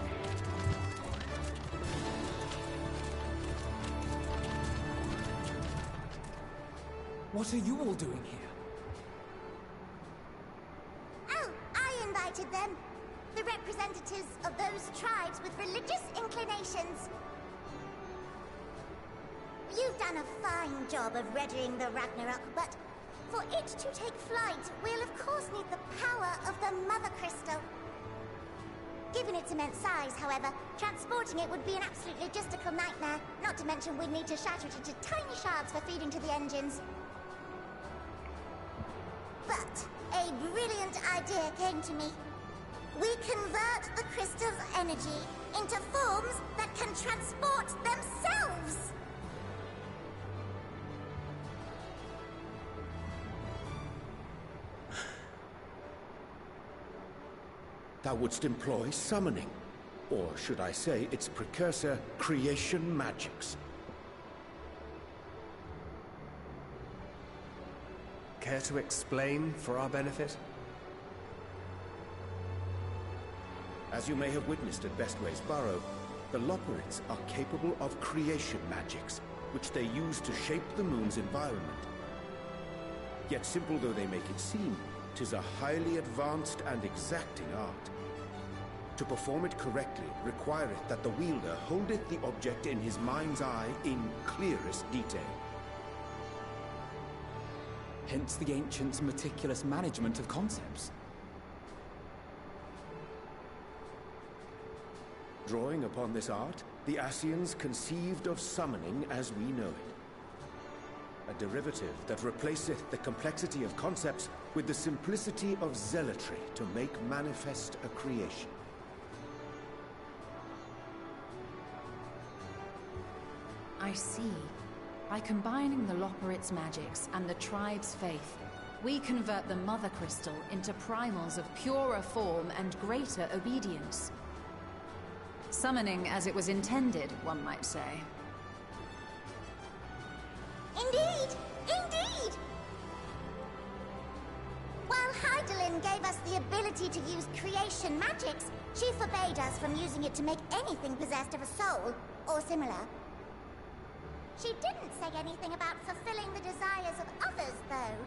What are you all doing here? Oh, I invited them. The representatives of those tribes with religious inclinations. You've done a fine job of readying the Ragnarok, but for it to take flight, we'll of course need the power of the Mother Crystal. Given its immense size, however, transporting it would be an absolute logistical nightmare, not to mention we'd need to shatter it into tiny shards for feeding to the engines. But a brilliant idea came to me. We convert the crystal's energy into forms that can transport themselves! Thou wouldst employ summoning, or should I say its precursor, creation magics. Care to explain for our benefit? As you may have witnessed at Bestway's Burrow, the Loperids are capable of creation magics, which they use to shape the moon's environment. Yet simple though they make it seem, 'tis a highly advanced and exacting art. To perform it correctly requireth that the wielder holdeth the object in his mind's eye in clearest detail. Hence the ancients' meticulous management of concepts. Drawing upon this art, the Ascians conceived of summoning as we know it. A derivative that replaceth the complexity of concepts with the simplicity of zealotry to make manifest a creation. I see. By combining the Loperit's magics and the tribe's faith, we convert the Mother Crystal into primals of purer form and greater obedience. Summoning as it was intended, one might say. Indeed! Indeed! While Heidelan gave us the ability to use creation magics, she forbade us from using it to make anything possessed of a soul, or similar. She didn't say anything about fulfilling the desires of others, though.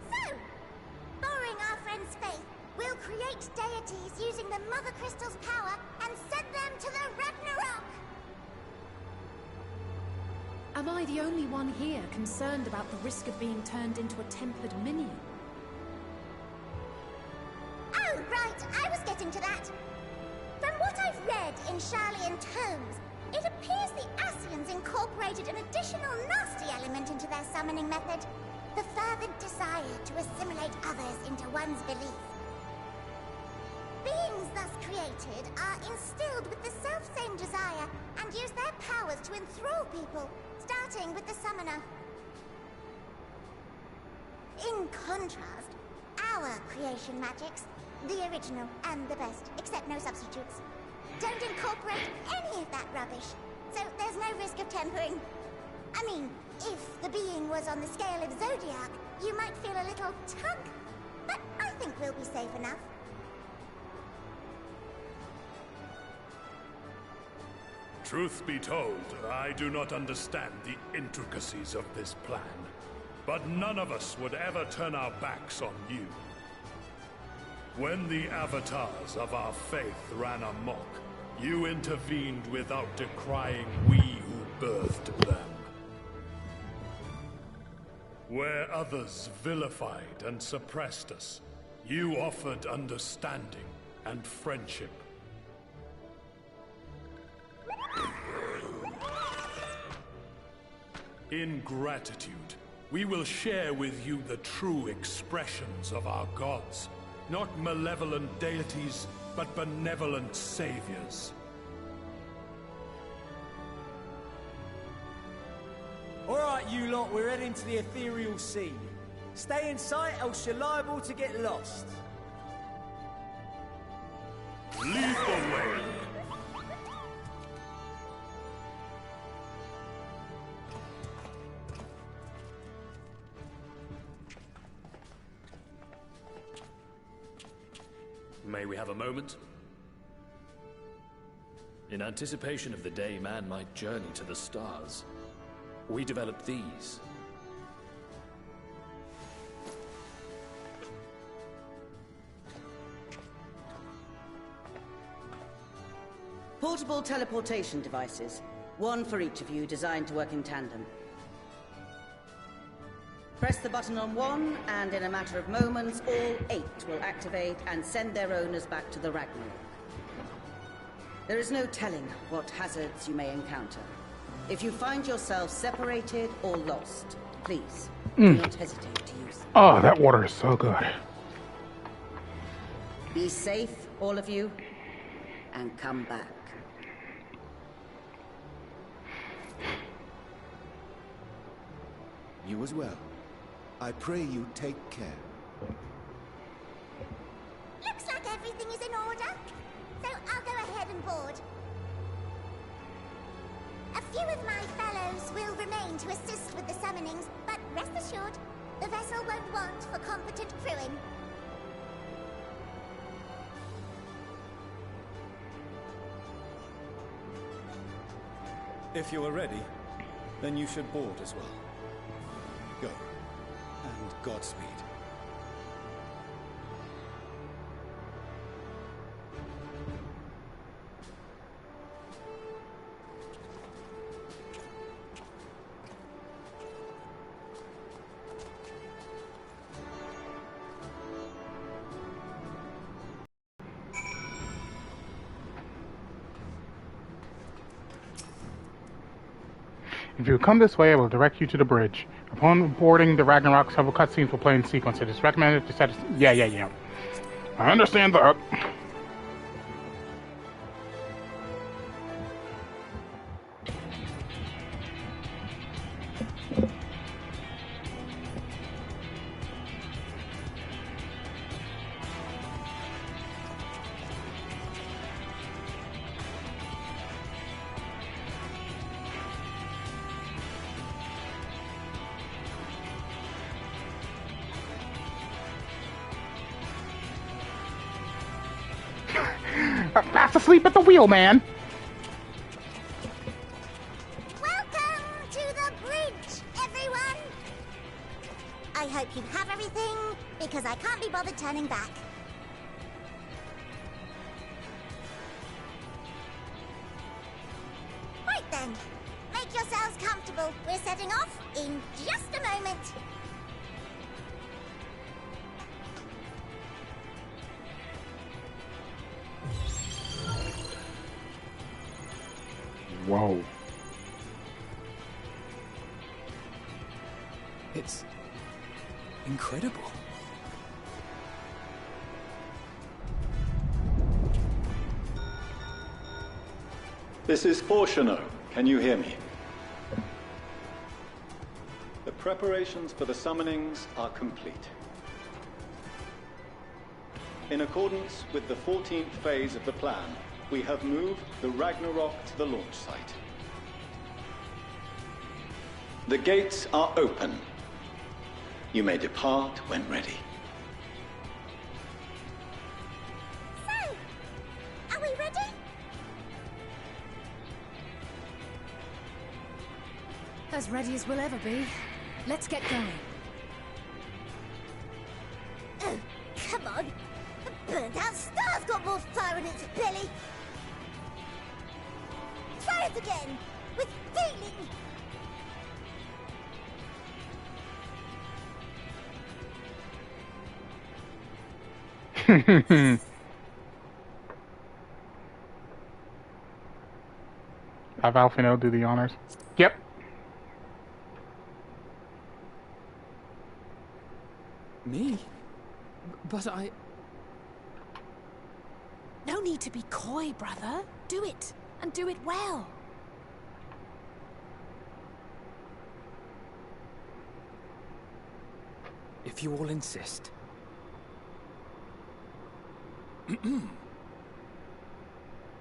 So, borrowing our friend's faith, we'll create deities using the Mother Crystal's power and send them to the Ragnarok! Am I the only one here concerned about the risk of being turned into a tempered minion? Oh, right, I was getting to that. From what I've read in Sharlayan tomes, it appears the Ascians incorporated an additional nasty element into their summoning method. The fervent desire to assimilate others into one's belief. Beings thus created created are instilled with the self-same desire and use their powers to enthrall people, starting with the summoner. In contrast, our creation magics, the original and the best, except no substitutes, don't incorporate any of that rubbish, so there's no risk of tempering. I mean, if the being was on the scale of Zodiac, you might feel a little tug, but I think we'll be safe enough. Truth be told, I do not understand the intricacies of this plan. But none of us would ever turn our backs on you. When the avatars of our faith ran amok, you intervened without decrying we who birthed them. Where others vilified and suppressed us, you offered understanding and friendship. In gratitude, we will share with you the true expressions of our gods. Not malevolent deities, but benevolent saviors. Alright, you lot, we're heading to the Ethereal Sea. Stay in sight, else you're liable to get lost. Lead the way. May we have a moment? In anticipation of the day man might journey to the stars, we developed these. Portable teleportation devices. One for each of you, designed to work in tandem. Press the button on one, and in a matter of moments, all 8 will activate and send their owners back to the Ragnarok. There is no telling what hazards you may encounter. If you find yourself separated or lost, please do not hesitate to use them. Oh, that water is so good. Be safe, all of you, and come back. You as well. I pray you take care. Looks like everything is in order, so I'll go ahead and board. A few of my fellows will remain to assist with the summonings, but rest assured, the vessel won't want for competent crewing. If you are ready, then you should board as well. Go. And Godspeed. If you come this way, I will direct you to the bridge. Upon boarding the Ragnarok, several cutscenes will play in sequence. It is recommended to set... Yeah. I understand that. Fast asleep at the wheel, man. Welcome to the bridge, everyone. I hope you have everything, because I can't be bothered turning back. Right then, make yourselves comfortable. We're setting off in just a moment. Whoa. It's incredible. This is Fortuno. Can you hear me? The preparations for the summonings are complete. In accordance with the 14th phase of the plan, we have moved the Ragnarok to the launch site. The gates are open. You may depart when ready. So, are we ready? As ready as we'll ever be. Let's get going. Oh, come on. The burnt-out star's got more fire in its belly. Try it again, with feeling. Have Alfino do the honors. Yep. Me? But I... No need to be coy, brother. Do it, and do it well. If you all insist.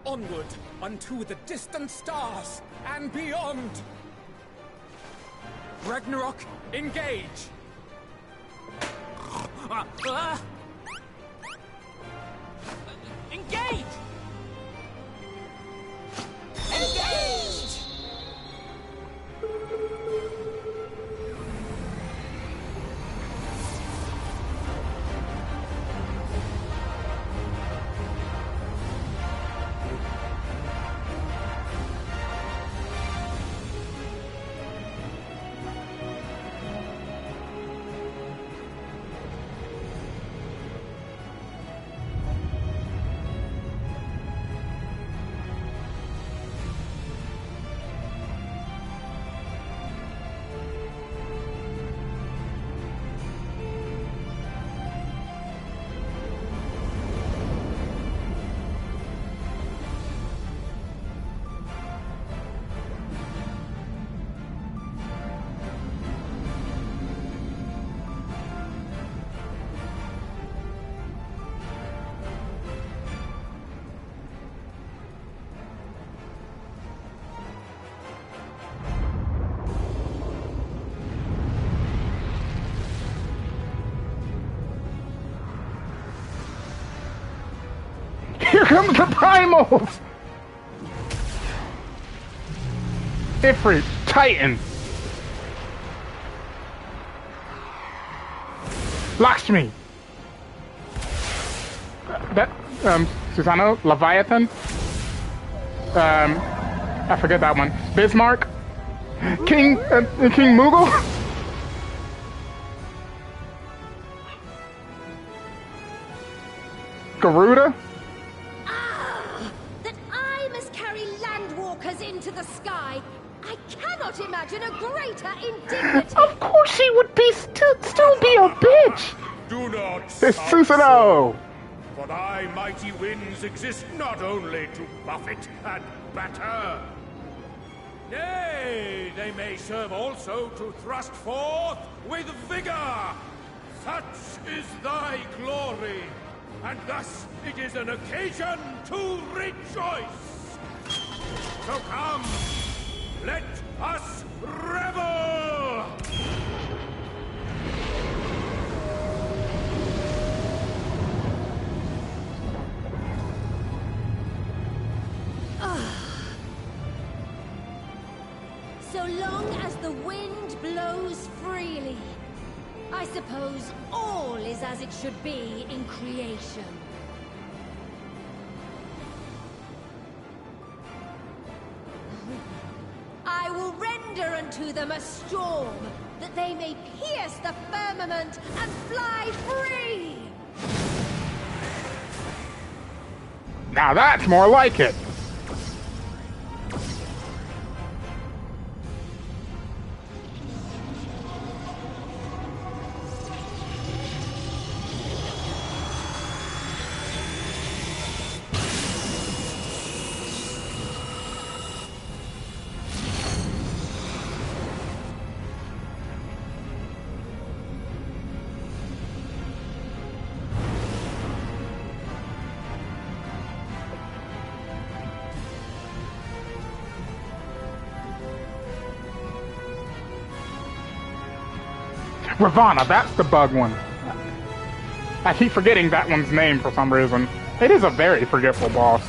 Onward unto the distant stars and beyond! Ragnarok, engage! Engage! Engage! Here comes the primals! Ifrit, Titan. Lakshmi. Susano, Leviathan. I forget that one. Bismarck. King Moogle. Garuda. That I must carry landwalkers into the sky. I cannot imagine a greater indignity. Of course she would be still be a bitch. Do not It's Susano. For thy mighty winds exist not only to buffet and batter. Nay, they may serve also to thrust forth with vigor. Such is thy glory, and thus it is an occasion to rejoice. So come, let us revel! So long as the wind blows freely, I suppose all is as it should be in creation. I will render unto them a storm, that they may pierce the firmament and fly free! Now that's more like it. Ravana, that's the bug one. I keep forgetting that one's name for some reason. It is a very forgetful boss.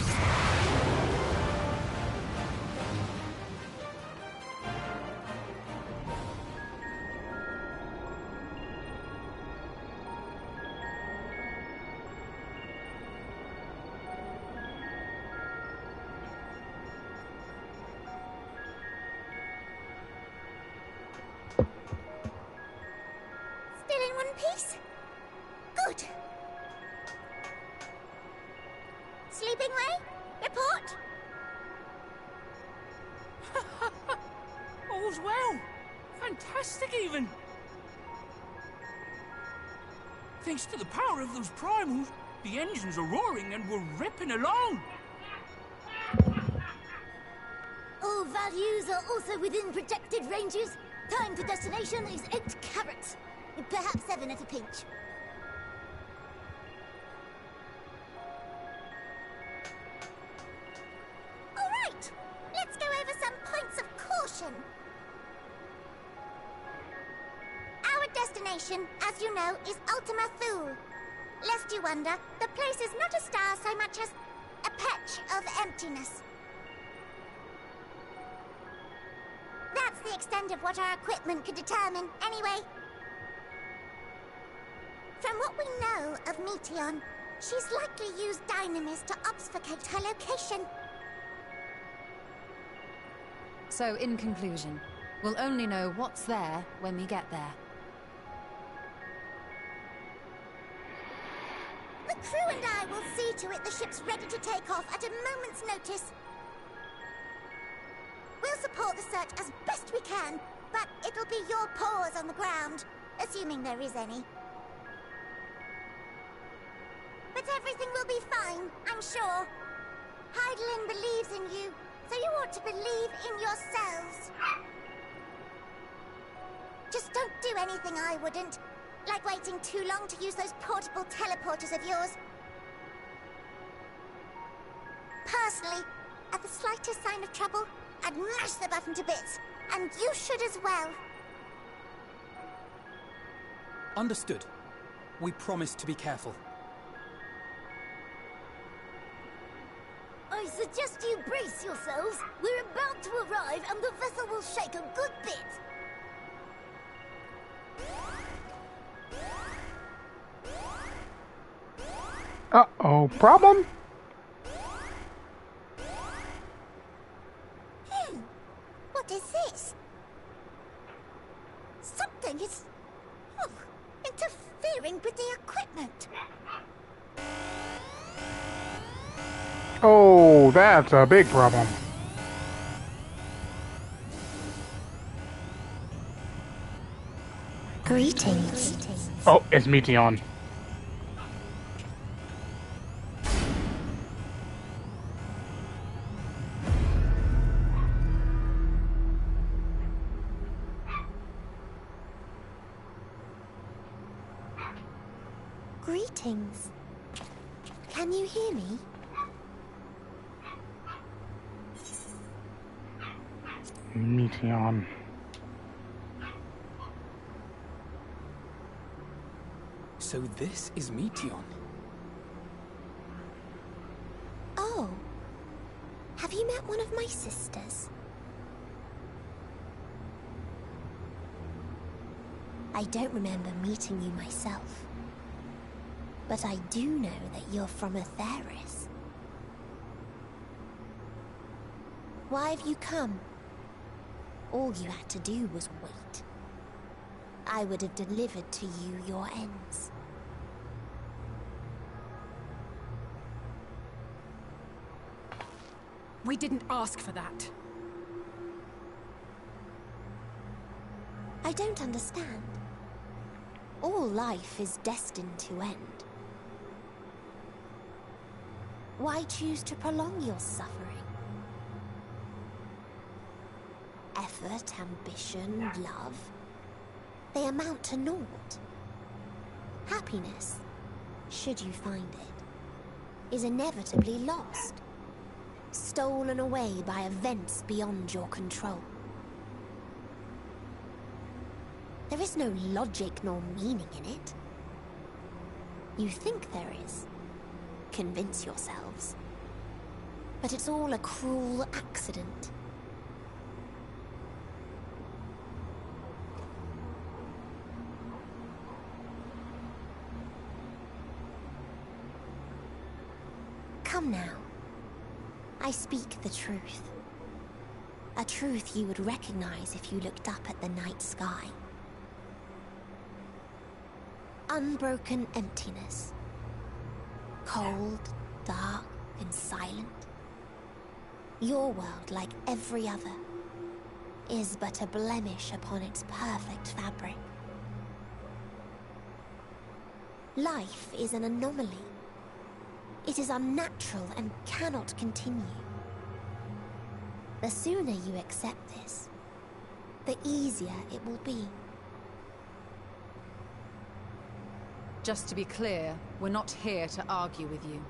Still in one piece? Good. Sleeping way? Report? All's well. Fantastic, even. Thanks to the power of those primals, the engines are roaring and we're ripping along. All values are also within projected ranges. Time to destination is 8 carats. Perhaps 7 at a pinch. All right, let's go over some points of caution. Our destination, as you know, is Ultima Thule. Lest you wonder, the place is not a star so much as a patch of emptiness. That's the extent of what our equipment could determine, anyway. From what we know of Meteion, she's likely used dynamis to obfuscate her location. So, in conclusion, we'll only know what's there when we get there. The crew and I will see to it the ship's ready to take off at a moment's notice. We'll support the search as best we can, but it'll be your paws on the ground, assuming there is any. But everything will be fine, I'm sure. Heidelan believes in you, so you ought to believe in yourselves. Just don't do anything I wouldn't, like waiting too long to use those portable teleporters of yours. Personally, at the slightest sign of trouble, I'd mash the button to bits, and you should as well. Understood. We promise to be careful. I suggest you brace yourselves. We're about to arrive, and the vessel will shake a good bit. Uh-oh, problem? What is this? Something is... interfering with the equipment. Oh, that's a big problem. Greetings. Oh, it's Meteion. Greetings. Can you hear me? Meteion. So this is Meteion. Oh. Have you met one of my sisters? I don't remember meeting you myself. But I do know that you're from Ethereal. Why have you come? All you had to do was wait. I would have delivered to you your ends. We didn't ask for that. I don't understand. All life is destined to end. Why choose to prolong your suffering? Effort, ambition, love, they amount to naught. Happiness, should you find it, is inevitably lost. Stolen away by events beyond your control. There is no logic nor meaning in it. You think there is. Convince yourselves. But it's all a cruel accident. Come now. I speak the truth. A truth you would recognize if you looked up at the night sky. Unbroken emptiness. Cold, dark, and silent. Your world, like every other, is but a blemish upon its perfect fabric. Life is an anomaly. It is unnatural and cannot continue. The sooner you accept this, the easier it will be. Just to be clear, we're not here to argue with you.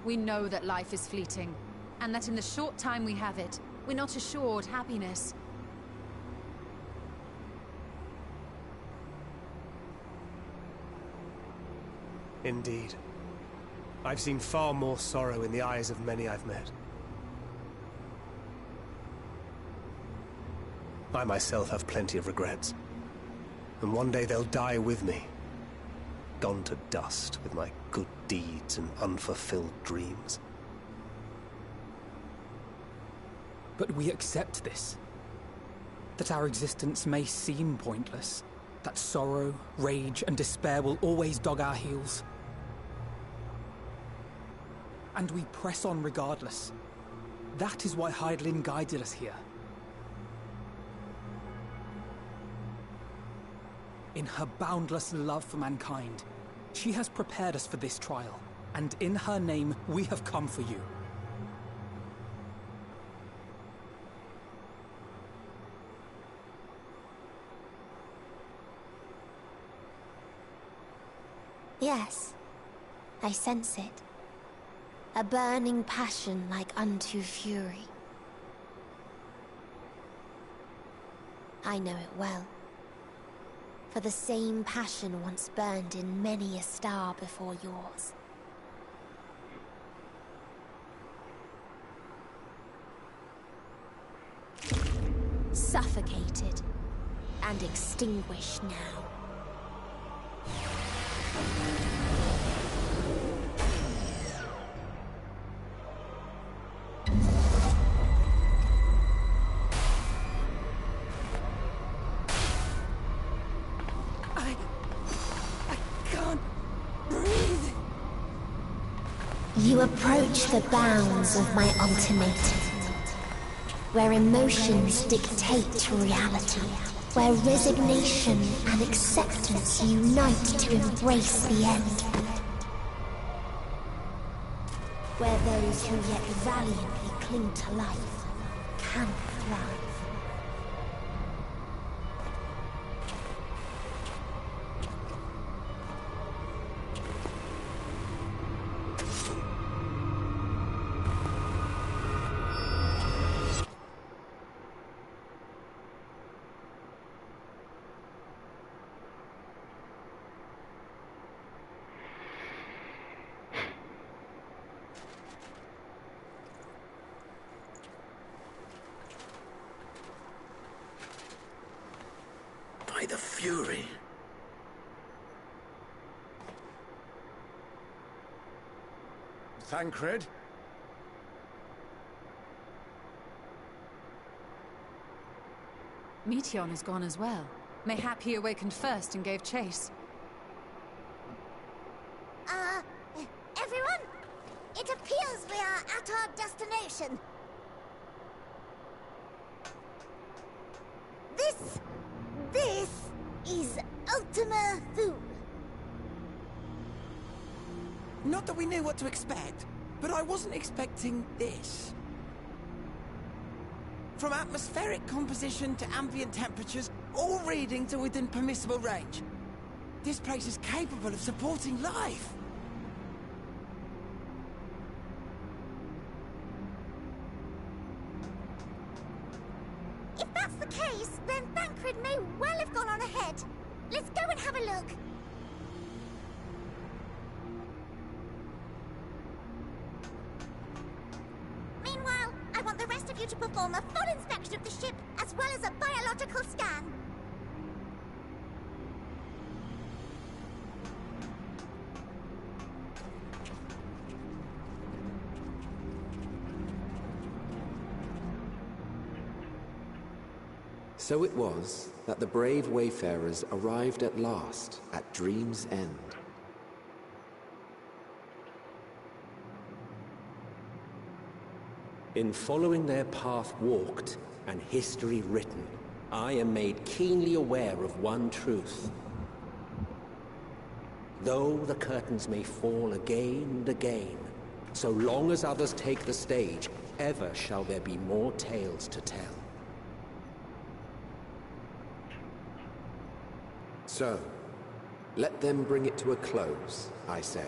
We know that life is fleeting, and that in the short time we have it, we're not assured happiness. Indeed. I've seen far more sorrow in the eyes of many I've met. I myself have plenty of regrets. And one day they'll die with me. Gone to dust with my good deeds and unfulfilled dreams. But we accept this. That our existence may seem pointless. That sorrow, rage, and despair will always dog our heels. And we press on regardless. That is why Heidelan guided us here. In her boundless love for mankind, she has prepared us for this trial, and in her name, we have come for you. Yes, I sense it. A burning passion like unto fury. I know it well. For the same passion once burned in many a star before yours. Suffocated and extinguished now. You approach the bounds of my ultimatum, where emotions dictate reality, where resignation and acceptance unite to embrace the end, where those who yet valiantly cling to life can thrive. By the Fury. Thancred? Meteon is gone as well. Mayhap he awakened first and gave chase. Everyone? It appears we are at our destination. This is Ultima Thule. Not that we knew what to expect, but I wasn't expecting this. From atmospheric composition to ambient temperatures, all reading to within permissible range. This place is capable of supporting life. If that's the case, Then Thancred may well have gone on ahead. Let's go and have a look. Meanwhile, I want the rest of you to perform a full inspection of the ship, as well as a biological scan. So it was that the brave wayfarers arrived at last at Dream's End. In following their path walked and history written, I am made keenly aware of one truth. Though the curtains may fall again and again, so long as others take the stage, ever shall there be more tales to tell. So, let them bring it to a close, I say.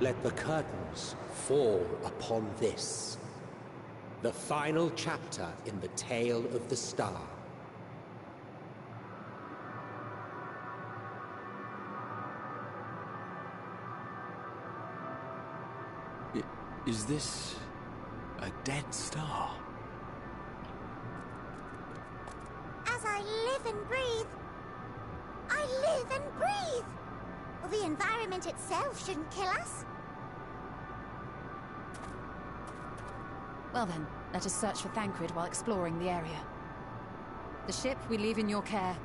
Let the curtains fall upon this, the final chapter in the tale of the star. Is this a dead star? As I live and breathe, I live and breathe. Well, the environment itself shouldn't kill us. Well then, let us search for Thancred while exploring the area. The ship we leave in your care.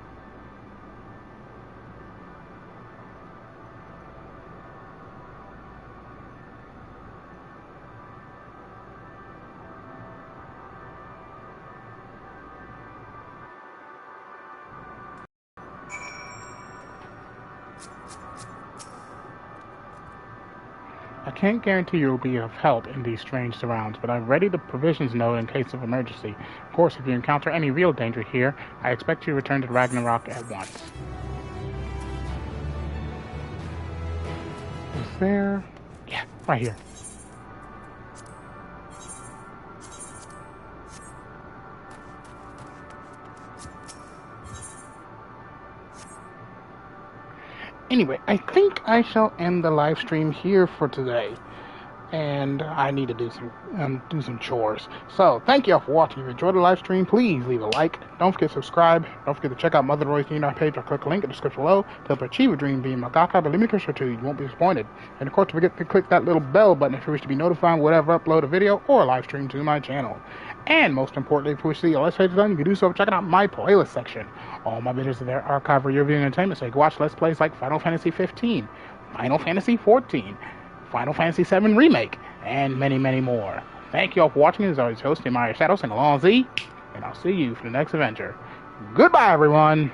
I can't guarantee you will be of help in these strange surrounds, but I've readied the provisions note in case of emergency. Of course, if you encounter any real danger here, I expect you to return to Ragnarok at once. Is there... yeah, right here. Anyway, I think I shall end the live stream here for today, and I need to do some chores. So, thank you all for watching. If you enjoyed the live stream, please leave a like. Don't forget to subscribe. Don't forget to check out Mother Roy's Our page or click the link in the description below to achieve a dream being Magaka, but leave me a cursor too. You won't be disappointed. And of course, don't forget to click that little bell button if you wish to be notified whenever I upload a video or a live stream to my channel. And most importantly, if you wish to see a Let's Play done, you can do so by checking out my playlist section. All my videos are there, archived for your viewing entertainment, so you can watch Let's Plays like Final Fantasy XV, Final Fantasy XIV, Final Fantasy VII Remake, and many, many more. Thank you all for watching. As always, host Tomoya Shadows and Along Z, and I'll see you for the next adventure. Goodbye, everyone!